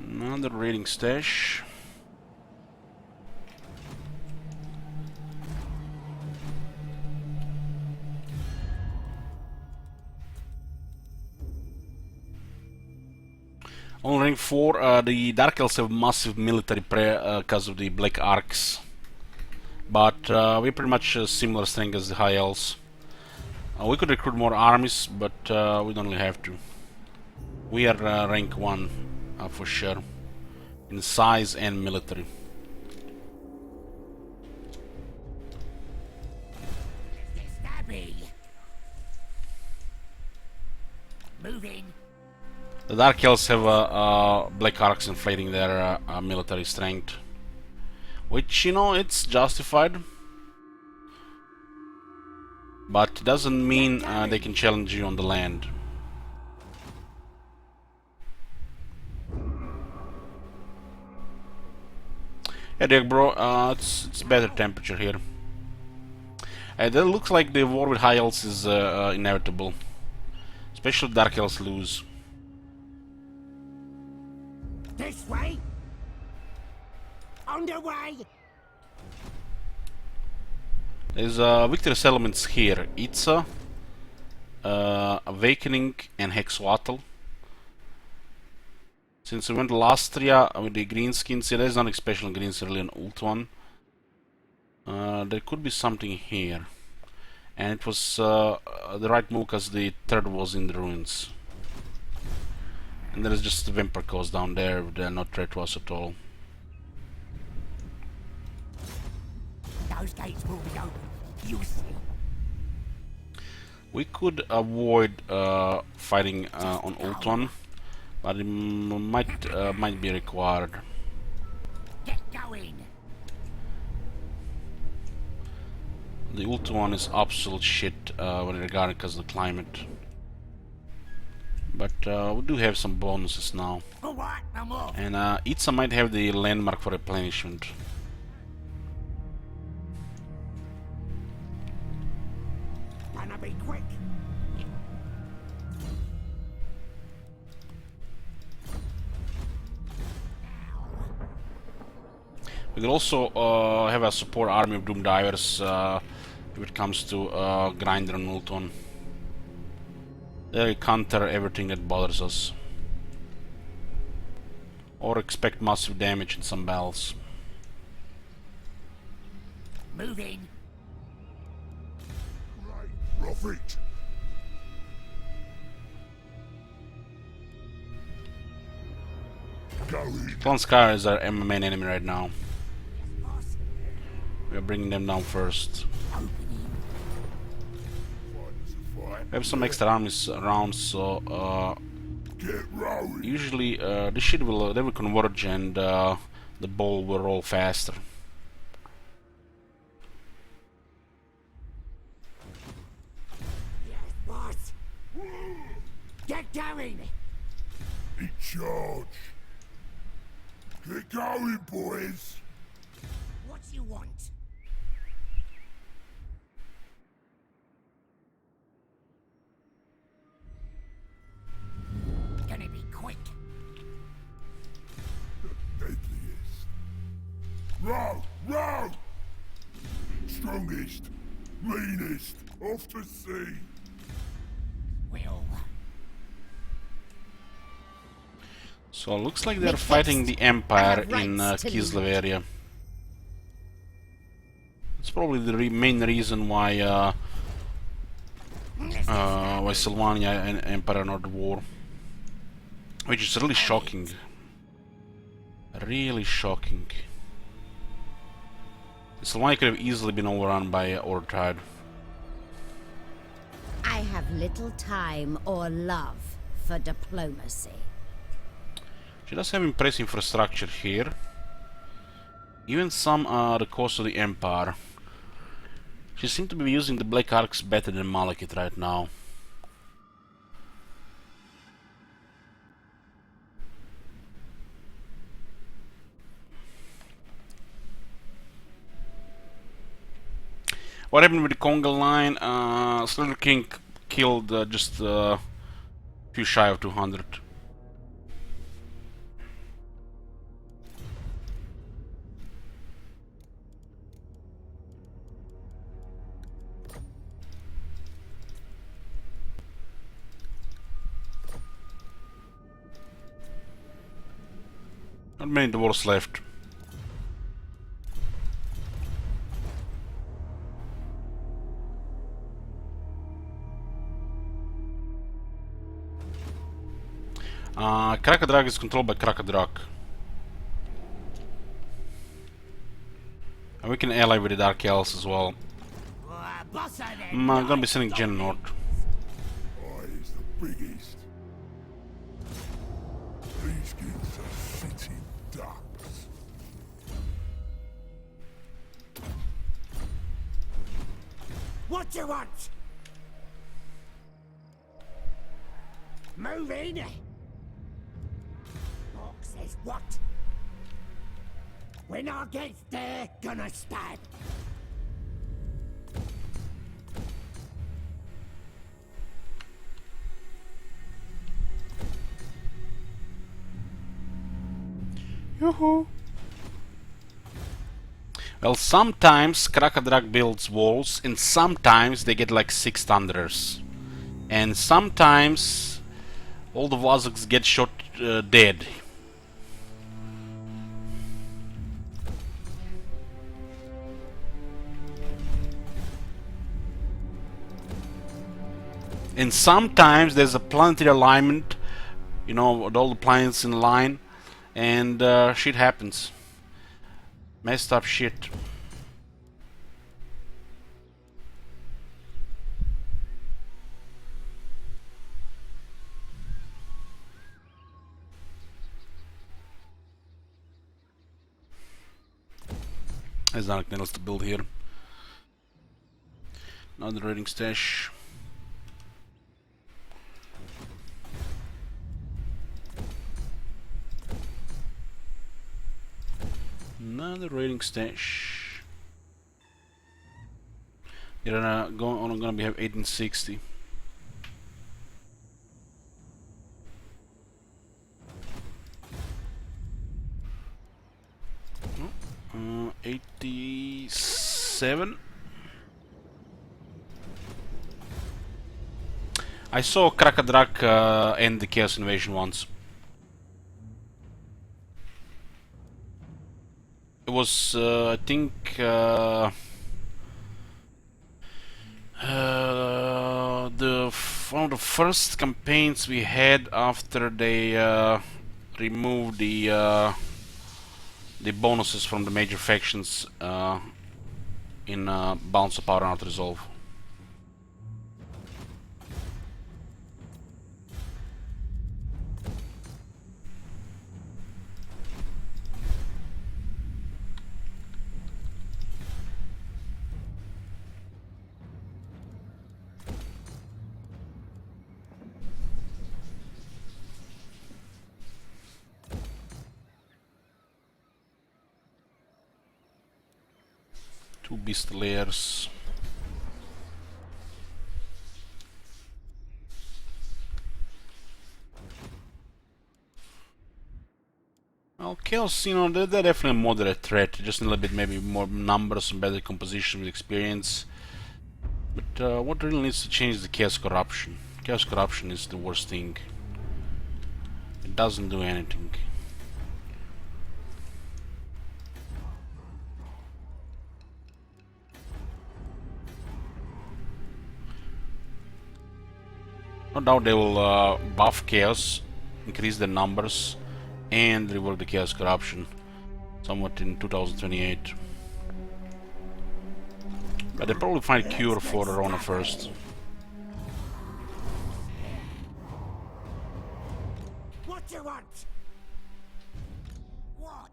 Another raiding stash. On rank 4, the Dark Elves have massive military because of the Black Arcs. But we're pretty much similar strength as the High Elves. We could recruit more armies, but we don't really have to. We are rank 1 for sure, in size and military. Stabby. Moving. The Dark Elves have Black Arcs inflating their military strength, which, you know, it's justified, but doesn't mean they can challenge you on the land. Hey there, bro. It's better temperature here. That looks like the war with high elves is inevitable, especially dark elves lose. This way? Underway? There's victory settlements here: Itza, Awakening, and Hexwattle. Since we went to Lastria with the greenskins, yeah, there's nothing special in greens, really an ult one. There could be something here. And it was the right move because the third was in the ruins. And there is just the Vampire Coast down there, they're not threat to us at all. Those gates will be open. You see. We could avoid fighting on Ultron, but it might be required. Get going. The Ultron is absolute shit when regarding because of the climate. But we do have some bonuses now. For what? No more. And Itza might have the landmark for replenishment. Wanna be quick? We could also have a support army of Doom Divers if it comes to Grinder and Ultron. They counter everything that bothers us. Or expect massive damage in some battles. Moving. Right, Prophet. Going. Clan Scar is our main enemy right now. Boss. We are bringing them down first. Opening. We have some extra armies around, so Get rowing. usually this shit will converge and the ball will roll faster. Yes, boss. Get going. In charge. Get going, boys. What you want? Gonna be quick. Deadliest. Row, row. Strongest, meanest, off to sea. Will. So looks like they're Make fighting haste. the Empire I have in rights to Kislev lead. area. It's probably the main reason why Sylvania and Empire are not at war. Which is really shocking. Really shocking. Sylvania could have easily been overrun by Ortide. I have little time or love for diplomacy. She does have impressive infrastructure here. Even some are the cost of the Empire. She seems to be using the Black Arcs better than Malekith right now. What happened with the Conga line? Slither King killed just a few shy of 200. Not many dwarves left. Krakadrag is controlled by Krakadrag. And we can ally with the Dark Elves as well. Boss of them. I'm gonna be sending Jen north. Eyes the biggest. These kids are sitting ducks. What you want? Moving. Box says what? When I get there, gonna stab. Yoo-hoo. Well, sometimes Krakadrak builds walls, and sometimes they get like 6 thunders. And sometimes all the Vazuks get shot dead. And sometimes there's a planetary alignment, you know, with all the planets in line, and shit happens. Messed up shit. There's nothing else to build here. Another raiding stash. Another raiding stash. You're gonna go on. I'm gonna be have 1860. 87. I saw Krakadrak end the Chaos Invasion once. It was, I think, one of the first campaigns we had after they removed the bonuses from the major factions in Balance of Power and Not Resolve. Two beast layers. Well, Chaos, you know, they're definitely a moderate threat. Just a little bit, maybe more numbers and better composition with experience. But what really needs to change is the Chaos Corruption. Chaos Corruption is the worst thing. It doesn't do anything. No doubt they will buff Chaos, increase the numbers, and rework the Chaos Corruption somewhat in 2028. But they probably find a cure for Rona first. What do you want? What?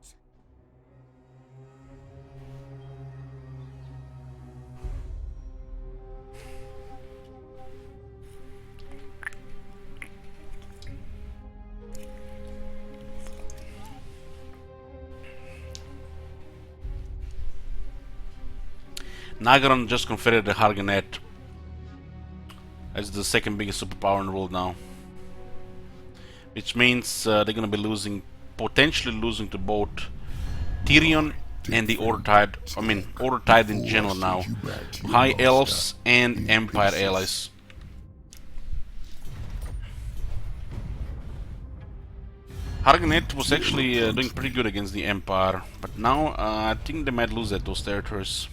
Nagaron just confirmed the Harganet as the second biggest superpower in the world now. Which means they're gonna be losing, potentially losing to both Tyrion and the Order Tide. I mean, Order Tide in general now. High Elves and Empire allies. Harganet was actually doing pretty good against the Empire, but now I think they might lose those territories.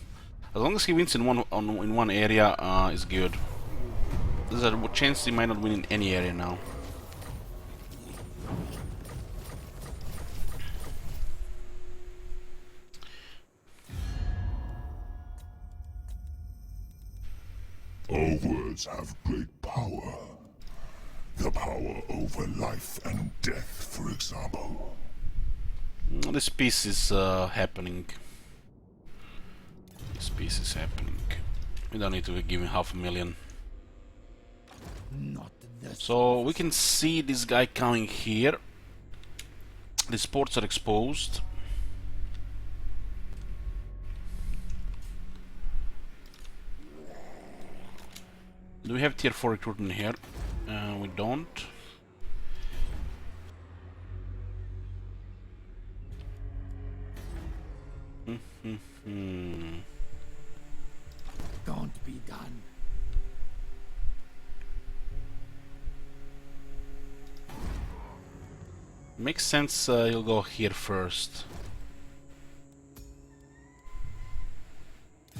As long as he wins in one area, is good. There's a chance he might not win in any area now. All words have great power. The power over life and death, for example. This piece is happening. This piece is happening. We don't need to give him 500,000. Not this. So we can see this guy coming here. The sports are exposed. Do we have tier 4 recruitment here? We don't. Can't be done. Makes sense, you'll go here first.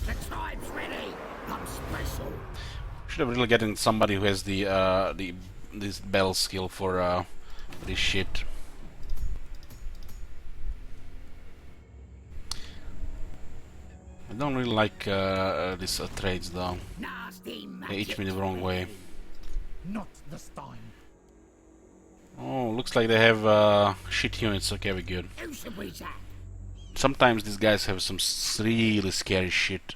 The tribe's ready. I'm special. Should have really gotten somebody who has this bell skill for this shit. I don't really like these trades though. Nasty They magic. each me the wrong way. Not this time. Oh, looks like they have shit units. Okay, we're good. Who should we attack? Sometimes these guys have some really scary shit.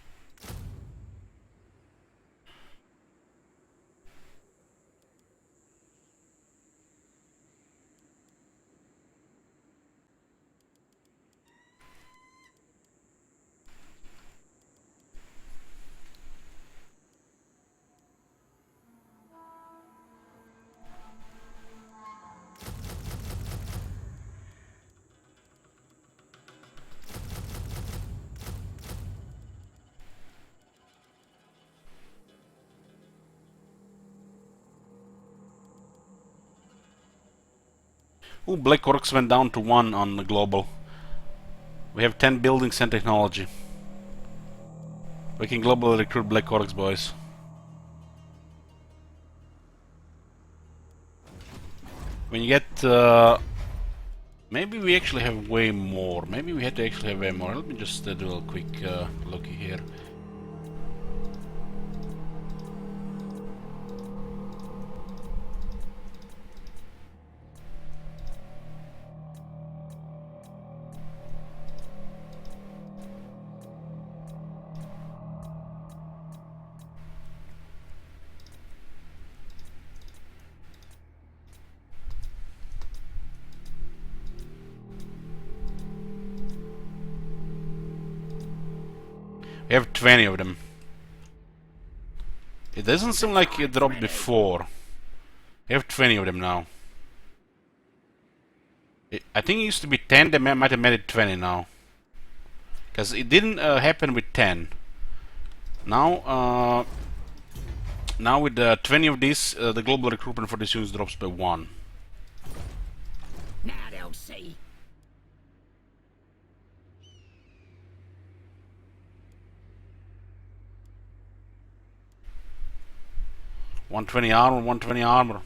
Ooh, Black Orcs went down to 1 on the global. We have 10 buildings and technology. We can globally recruit Black Orcs, boys. When you get... maybe we actually have way more. Maybe we had to actually have way more. Let me just do a little quick looky here. We have 20 of them. It doesn't seem like it dropped before. We have 20 of them now. I think it used to be 10, they might have made it 20 now. Because it didn't happen with 10. Now, now with 20 of these, the global recruitment for these units drops by 1. Now they'll see. $120 armor, $120 armor.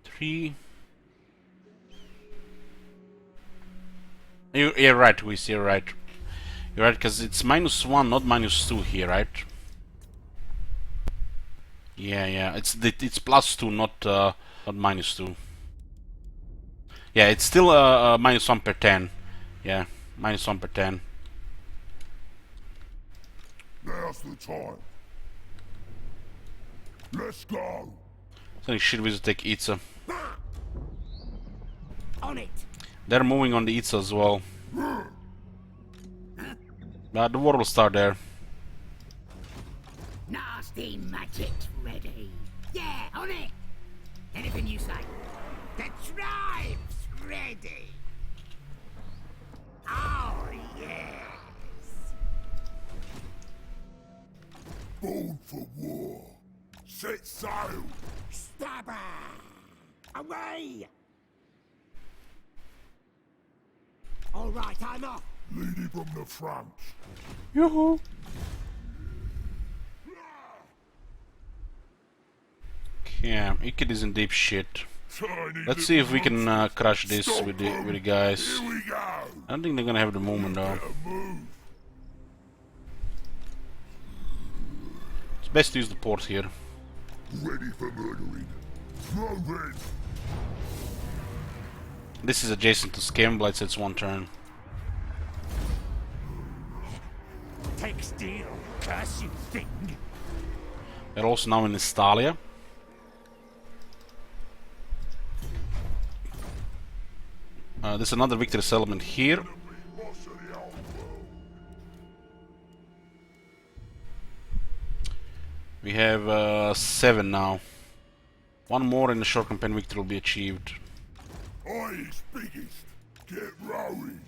Three. You're right, Whis, you're right. You're right, because it's -1, not -2 here, right? Yeah, it's +2, not -2. Yeah, it's still -1 per 10. Yeah, -1 per 10. Now's the time. Let's go. I think shit we should take Itza. On it. They're moving on the Itza as well. The war will start there. Nasty magic's ready. Yeah, on it. Anything you say. The tribe's ready. Oh, yes. Born for war. Set sail. Stabber. Away. All right, I'm off. Leading from the front. Yoo-hoo! Yeah, Ikid is in deep shit. Tiny Let's see if we little can crush this Stop with the them. guys. Here we go. I don't think they're gonna have the movement though. Better move. It's best to use the port here. Ready for murdering. Move in. This is adjacent to Scam Blight, so it's 1 turn. Take take steel, curse you thing. We're also now in Estalia. There's another victory settlement here. We have 7 now. One more and the short campaign victory will be achieved. I's biggest. Get rowing.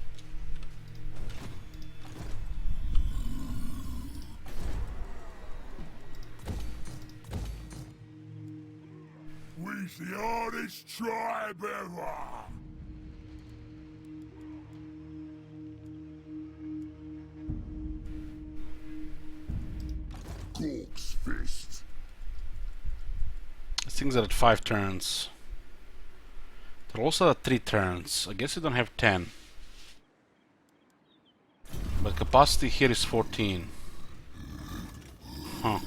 We's the hardest tribe ever. Corpse fist. These things are at 5 turns. They're also at 3 turns. I guess you don't have 10. But capacity here is 14. Huh.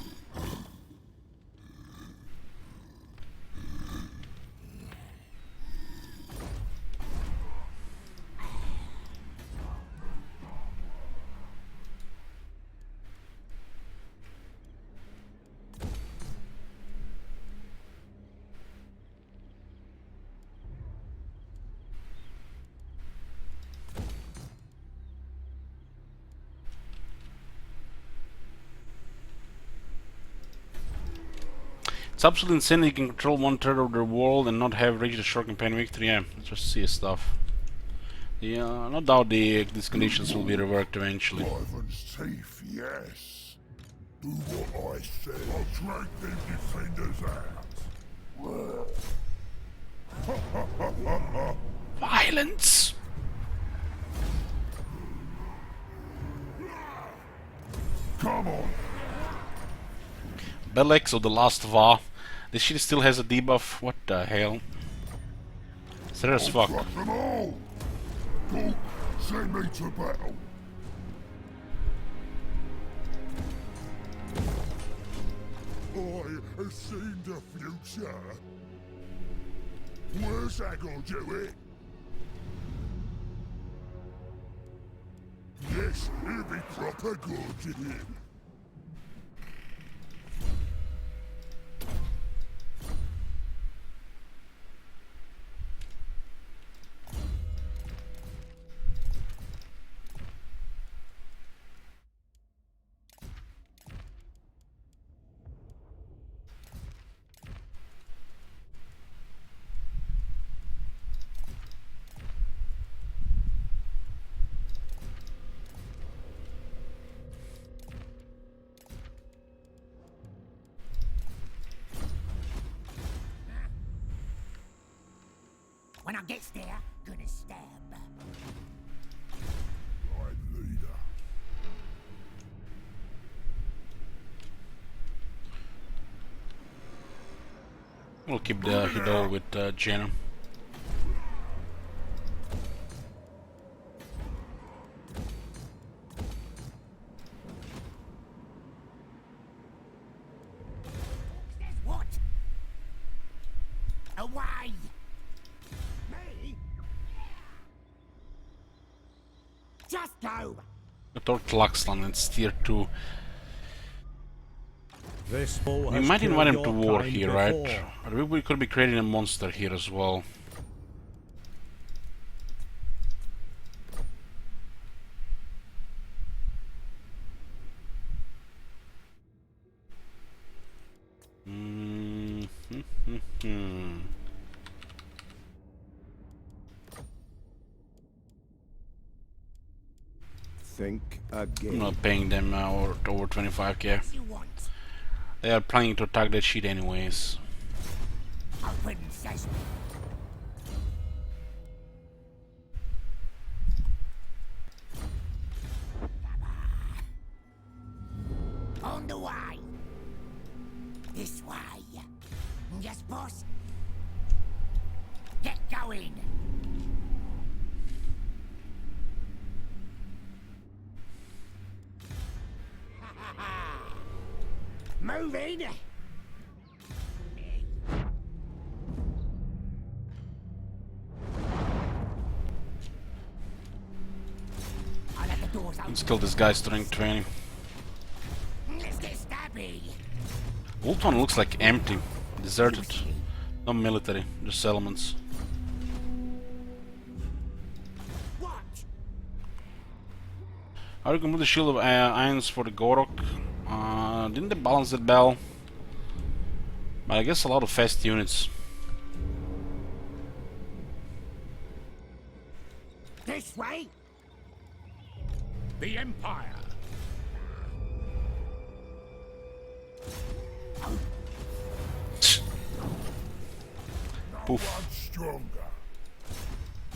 It's absolutely insane that you can control 1/3 of the world and not have reached a short campaign victory. Yeah, let's just see stuff. Yeah, no doubt these conditions will be reworked eventually. Wyvern's teeth, yes. Do what I said. I'll drag them defenders out. Violence! Come on. Belex of the Last Va. This shit still has a debuff. What the hell? It's rare as fuck. Truck them all. Go, send me to battle. I have seen the future. Where's that gonna do it? Yes, he'll be proper good to him. When I gets there, gonna stab. Right leader. We'll keep the Hidol with Jenna. What? Away! Me? Just go! Tort Laxland and Steer 2. This foe We has might invite him killed to your war kind here, before. right? Or we could be creating a monster here as well. Think I'm again. not paying them over 25k. You want? They are planning to attack that shit anyways. Open sesame. On the way. This way. Yes, boss. Get going. Moving. I'll let the doors open. Let's kill this guy strength 20. Ultron looks like empty, deserted. No military, just settlements. What? How do you remove the shield of ions for the Gorok? Didn't they balance that bell? But I guess a lot of fast units. This way? The Empire. Poof. One stronger.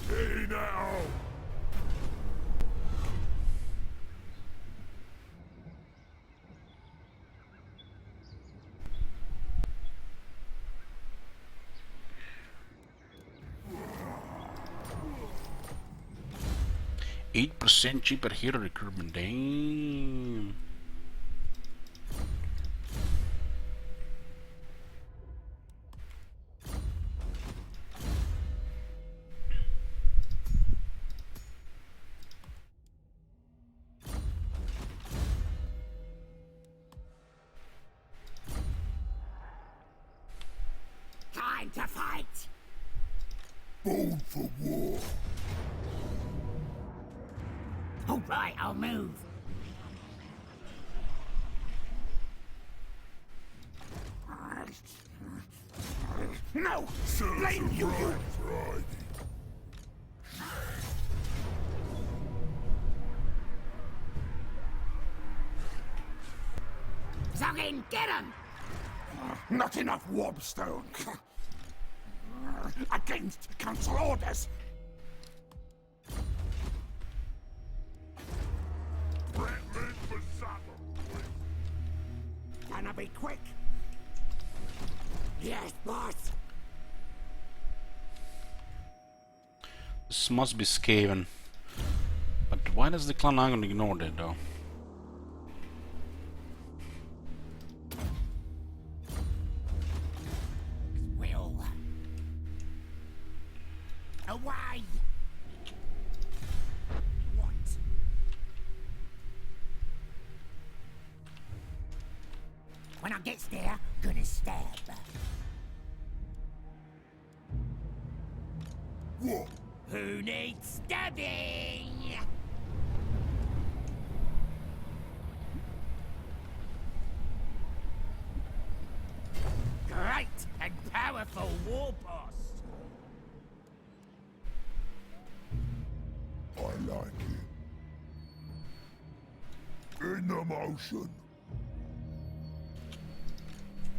Hey now. 8% cheaper hero recruitment, damn. Time to fight! Born for war. All right, I'll move. No! Blame you! Friday. Zoggin, get him! Not enough warpstone. Against council orders. Gonna be quick. Yes, boss. This must be Skaven. But why does the clan Argon ignore that though? Will. Away! What? When I gets there, gonna stab. What? Who needs stabbing? Great and powerful war boss. I like it. In the motion.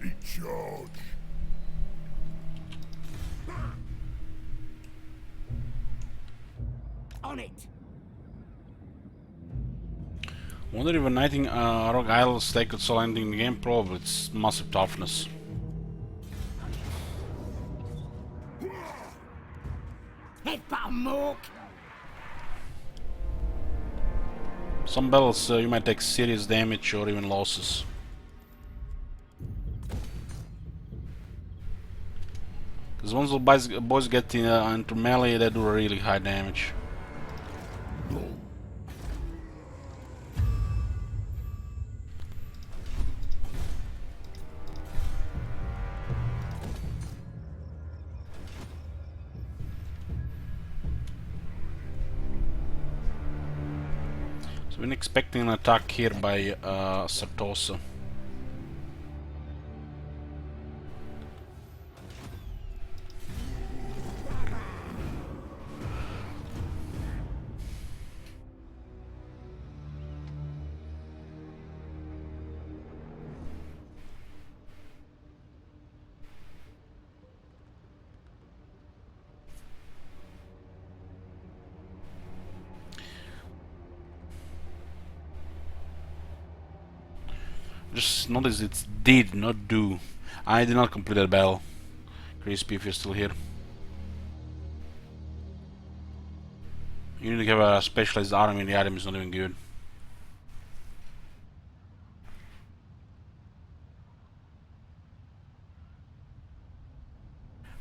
In charge. On it. Wonder if uniting Rogue Isle stack could solve anything in the game? Probably. It's massive toughness. Headbutt Mork. Some battles you might take serious damage or even losses. Because once the boys get into melee, they do really high damage. So we're expecting an attack here by Sartosa. Just notice it did not do. I did not complete that battle. Crispy, if you're still here. You need to have a specialized army and the item is not even good.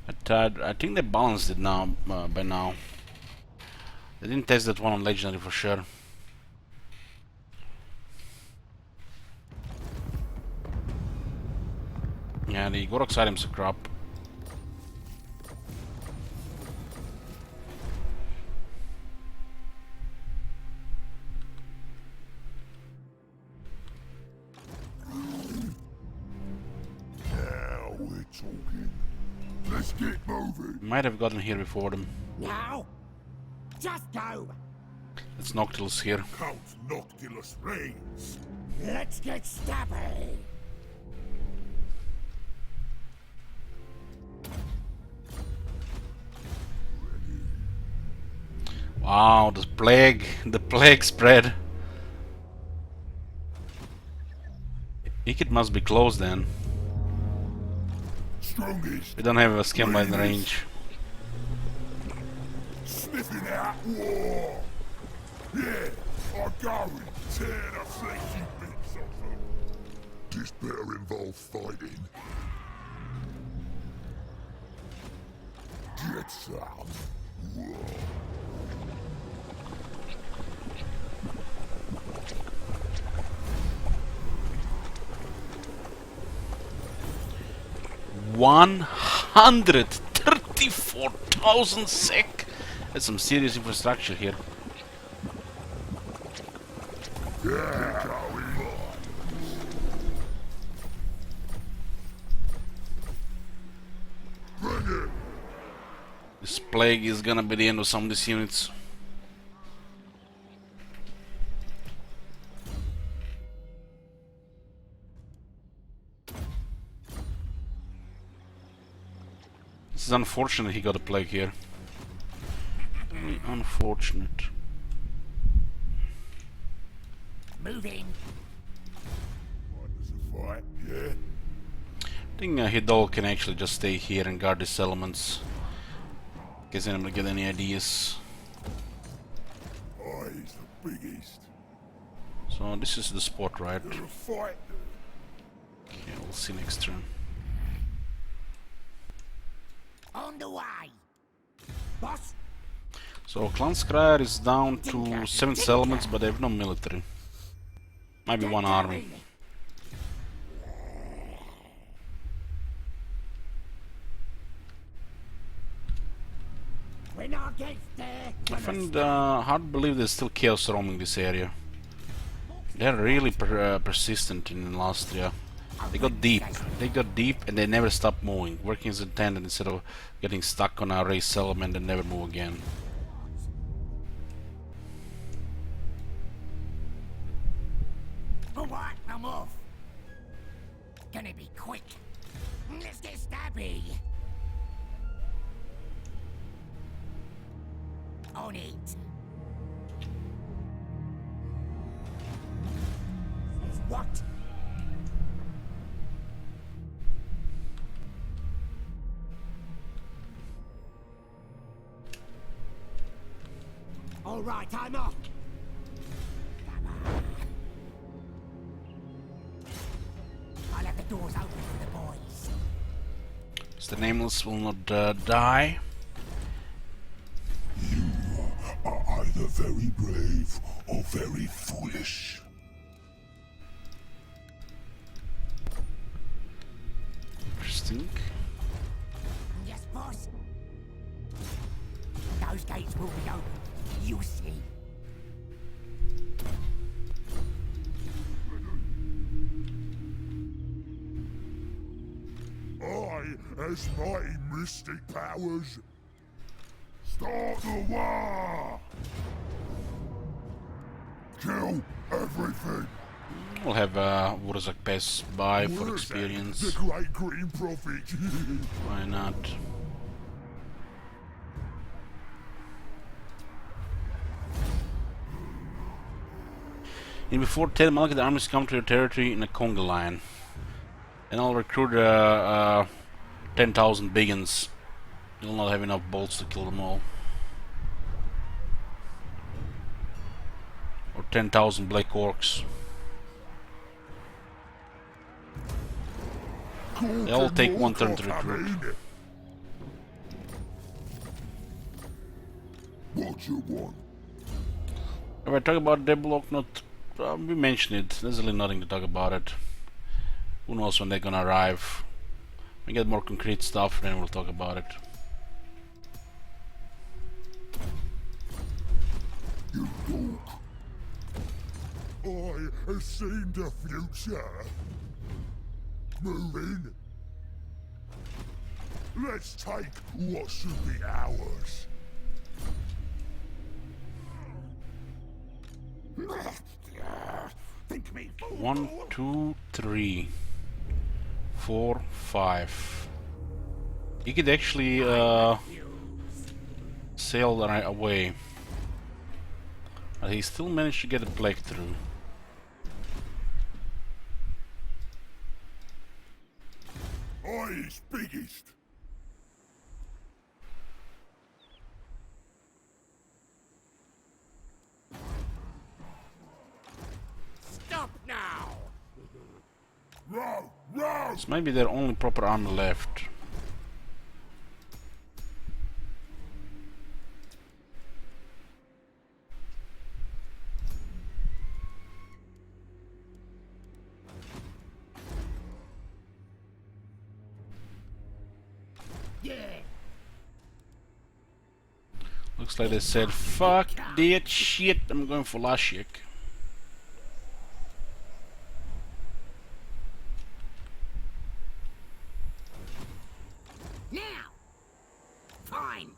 But I think they balanced it now by now. They didn't test that one on Legendary for sure. actually. Gorok's items are crap. Now we're talking. Let's get moving. Might have gotten here before them. Now, just go. It's Noctilus here. Count Noctilus reigns. Let's get stabby. Wow, the plague spread. It must be close then. Strongest. We don't have a skin by the range. Sniffing out war. Yeah, I'll go and tear the fleshy bits off them. This better involve fighting. Get some. Whoa. 134,000 sec. That's some serious infrastructure here. Yeah, going on. Bring it. This plague is gonna be the end of some of these units. This is unfortunate he got a plague here. Very unfortunate. Moving. What is a fight, yeah? I think Hidol can actually just stay here and guard these settlements. In case anyone get any ideas. Oh, he's the biggest. So this is the spot, right? You're a fight. Okay, we'll see next turn. On the way. Boss. So Klanskrier is down to 7 settlements, but they have no military. Maybe one army. When I get there, I find hard to believe there's still chaos roaming this area. They're really persistent in Lastria. They got deep, and they never stop moving, working as intended instead of getting stuck on a race settlement and never move again. Alright, I'm off. Gonna be quick. Let's get stabby. On it. What? All right, I'm off. I'll have the doors open for the boys. So the Nameless will not die. You are either very brave or very foolish. Interesting. Yes, boss. Those gates will be open. You see. I, as mighty mystic powers, start the war! Kill everything! We'll have Wurzak pass by for Wurzak, experience. the great green prophet. Why not? In before 10 Malekith armies come to your territory in a conga line. And I'll recruit 10,000 biggins. You'll not have enough bolts to kill them all. Or 10,000 black orcs. They all take one turn to recruit. What you want? If I talk about Deadblock, not we mentioned it. There's really nothing to talk about it. Who knows when they're gonna arrive? we get more concrete stuff, then we'll talk about it. You look. I have seen the future. Move in. Let's take what should be ours. Think me fool. 1, 2, 3, 4, 5. He could actually sail right away, but he still managed to get a plague through. I is biggest. Stop now! Row, row. This might be their only proper armor left. Yeah! Looks like they said, fuck that shit, I'm going for Lashik. Now! Fine!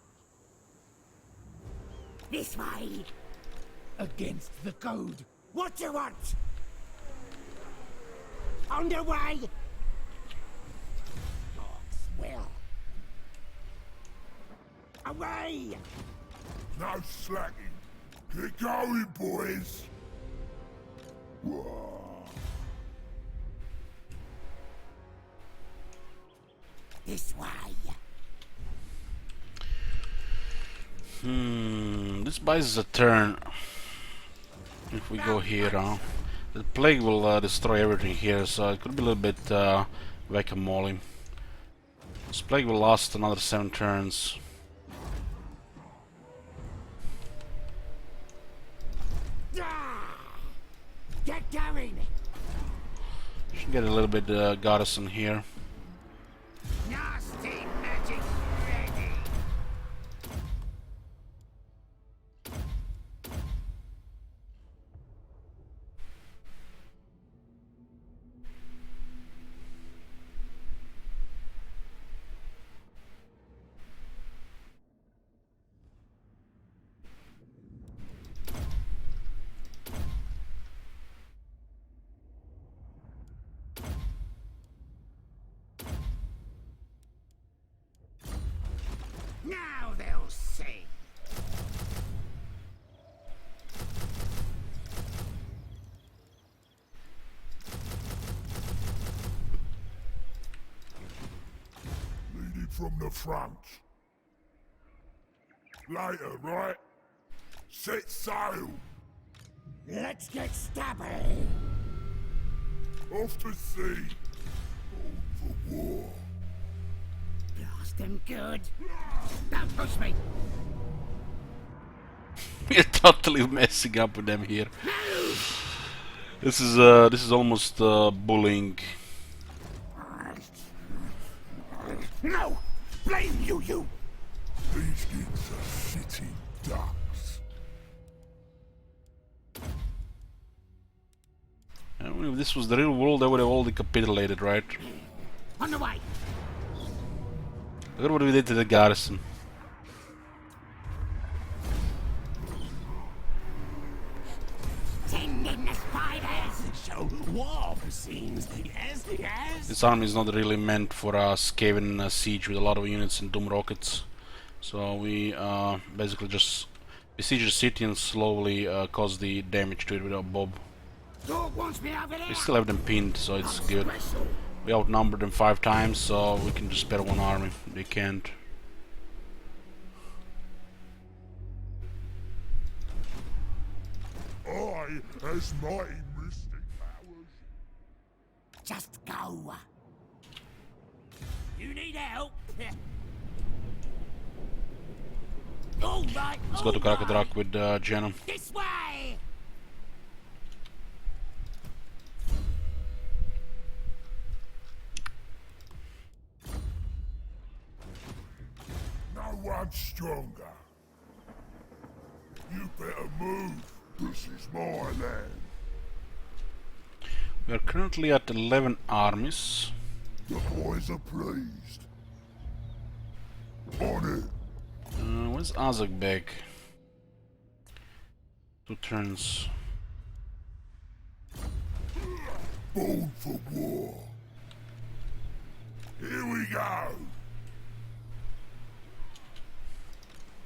This way! Against the code. What do you want? On the way! Dogs will. Away! No slacking. Get going, boys. Whoa. This way! This buys us a turn. If we go here, the plague will destroy everything here, so it could be a little bit whack-a-mole. This plague will last another 7 turns. Get going! Should get a little bit garrison here. Nasty magic ready! Now they'll see. Lead it from the front. Later, right? Set sail. Let's get stubborn. Off to sea. On for war. Blast them good. Don't push me. We're totally messing up with them here. This is almost bullying. No! Blame you, you! These gigs are sitting ducks. I mean, if this was the real world, they would have all decapitated, right? On the way. Look at what we did to the garrison. Send in the spiders. So warm seems. Yes, yes. This army is not really meant for a Skaven siege with a lot of units and Doom rockets. So we basically just besiege the city and slowly cause the damage to it with our bob. Dog wants me over there. We still have them pinned, so it's good. We outnumbered them 5 times, so we can just spare one army. They can't. I has mighty mystic powers. Just go. You need help. All right. Let's go to Krakadrak with Jenna. This way. one stronger. You better move. This is my land. We are currently at 11 armies. The boys are pleased. On it. Where's Azakbek? 2 turns. Born for war. Here we go.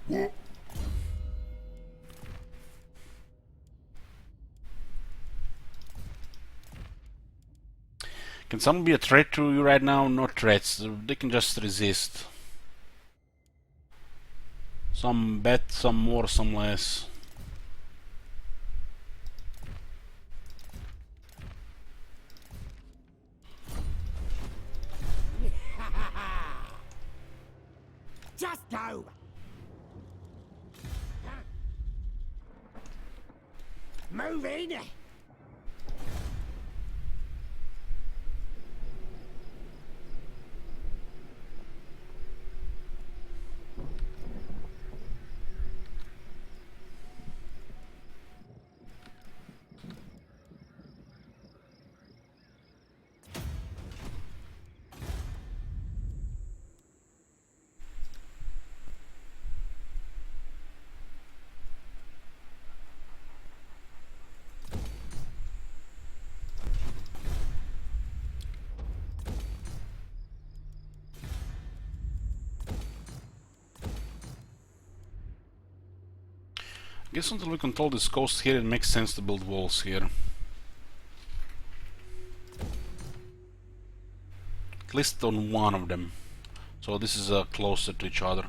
What? Can someone be a threat to you right now? No threats. They can just resist. Some bet, some more, some less. Just go! Move in! I guess until we control this coast here, it makes sense to build walls here. At least on one of them. So this is closer to each other.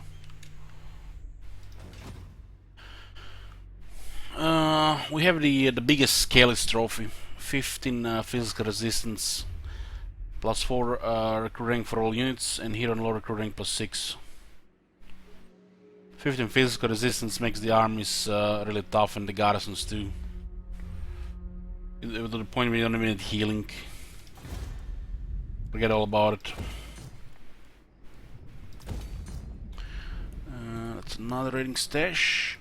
We have the biggest Scalis trophy. 15 physical resistance. Plus 4 recruiting for all units. And here on low recruiting plus 6. 15 physical resistance makes the armies really tough and the garrisons too. To the point where you don't even need healing. Forget all about it. That's another raiding stash.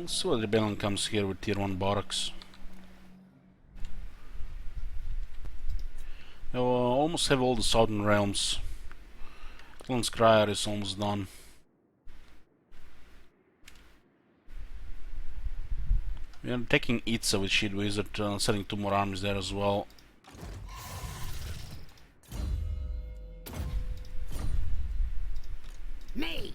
So the rebellion comes here with tier 1 barracks. We almost have all the southern realms. Klanskrier is almost done. We are taking Itza with Shield Wizard, sending 2 more armies there as well. Me!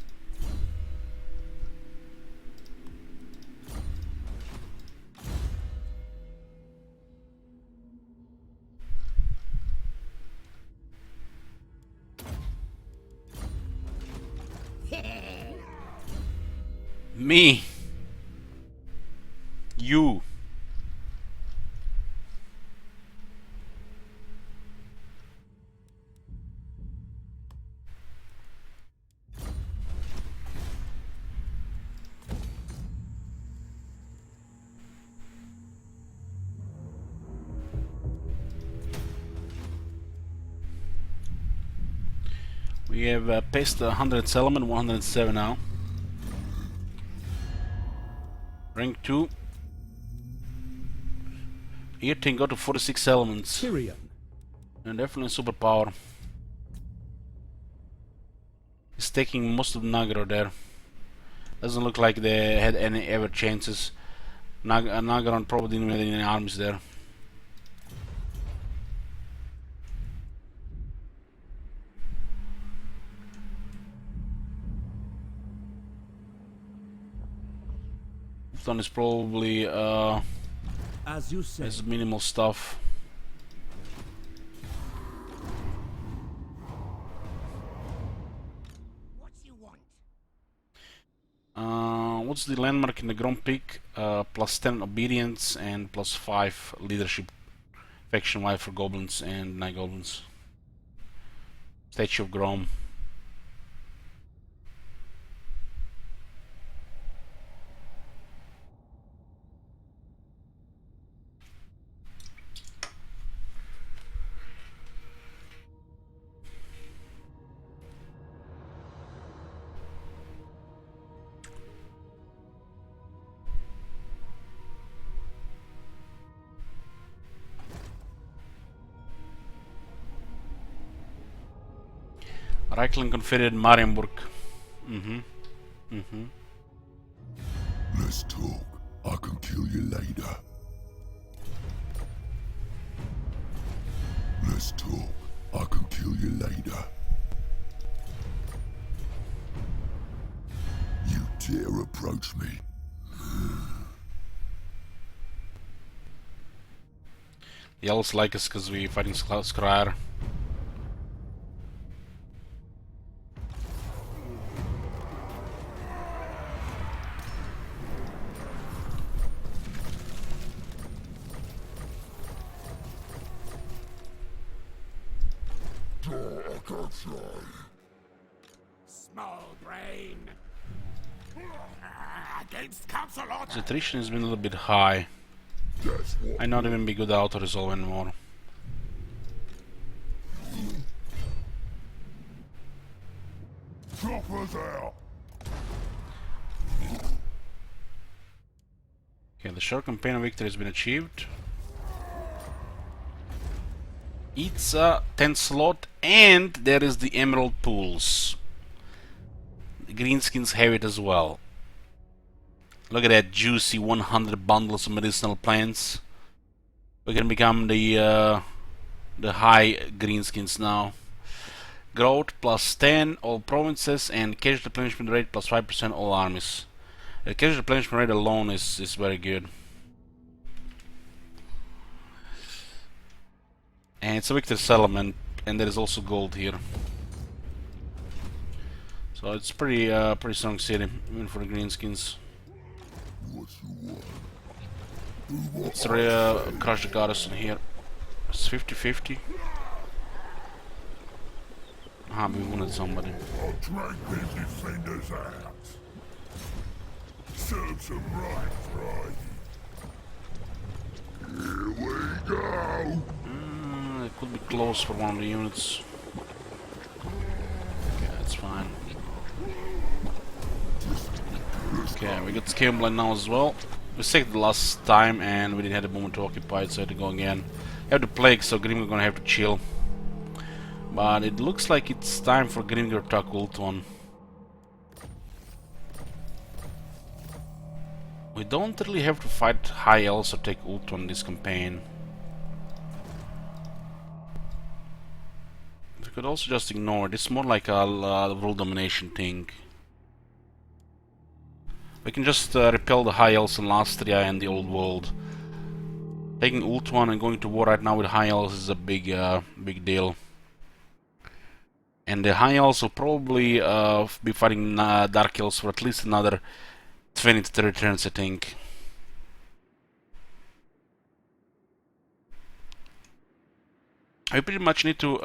Me! You! We have past 100 settlement, 107 now. Rank 2. Here can go to 46 elements. Tyrion. And definitely superpower. He's taking most of Nagaro there. Doesn't look like they had any ever chances. Nagaron probably didn't have any armies there. Is probably As you say. has minimal stuff. what's the landmark in the Grom Peak? Plus 10 obedience and plus 5 leadership. Faction wide for goblins and night goblins. Statue of Grom. Reichland confided Marienburg. Let's talk. I can kill you later. Let's talk. I can kill you later. You dare approach me? The elves like us because we're fighting Scryer. Small brain. Against council order. The attrition has been a little bit high. I not even be good auto resolve anymore. Choppers out. Okay, the short campaign victory has been achieved. It's a 10 slot, and there is the emerald pools. The greenskins have it as well. Look at that juicy 100 bundles of medicinal plants. We can become the high greenskins now. Growth plus 10 all provinces and cash replenishment rate plus 5% all armies. The cash replenishment rate alone is very good. And it's a victor settlement, and there is also gold here. So it's pretty strong city, even for the greenskins. Let's crush the garrison here. It's 50-50. Ah, we wanted somebody. I'll drag these defenders out. Serve some right, Friday. Here we go. It could be close for one of the units. Okay, that's fine. Okay, we got Scambler now as well. We saved the last time and we didn't have the moment to occupy it, so I had to go again. I have the plague, so Grimgor gonna have to chill. But it looks like it's time for Grimgor to attack ult one. We don't really have to fight high elves or take ult on this campaign. We could also just ignore it. It's more like a world domination thing. We can just repel the high elves in Lastria and the old world. Taking ult one and going to war right now with high elves is a big deal. And the high elves will probably be fighting dark elves for at least another 20 to 30 turns, I think. I pretty much need to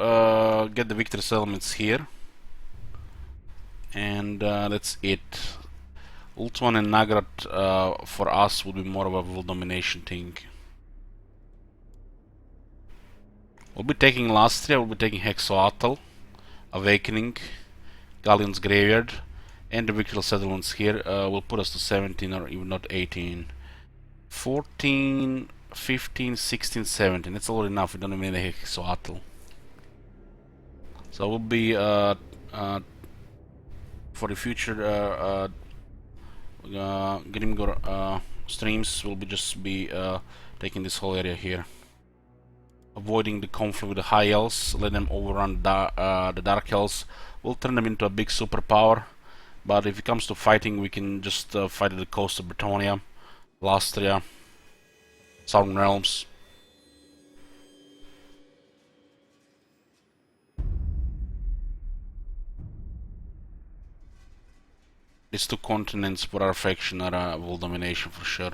get the victor settlements here. And that's it. Ult 1 and Nagrad for us would be more of a world domination thing. We'll be taking Lastria, we'll be taking Hexoatl, Awakening, Galleon's Graveyard, and the victory settlements here will put us to 17 or even not 18. 14, 15, 16, 17. That's already enough, we don't even need a Hexoatl. So we'll be for the future Grimgor streams, we'll just be taking this whole area here. Avoiding the conflict with the high elves, let them overrun the dark elves. We'll turn them into a big superpower. But if it comes to fighting, we can just fight at the coast of Bretonia, Lastria, Southern Realms. these two continents for our faction are world domination for sure.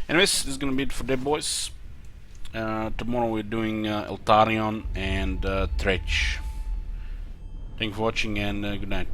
Anyways, this is gonna be it for Ardboyz. Tomorrow we're doing Eltarion and Tretch. Thank you for watching and good night.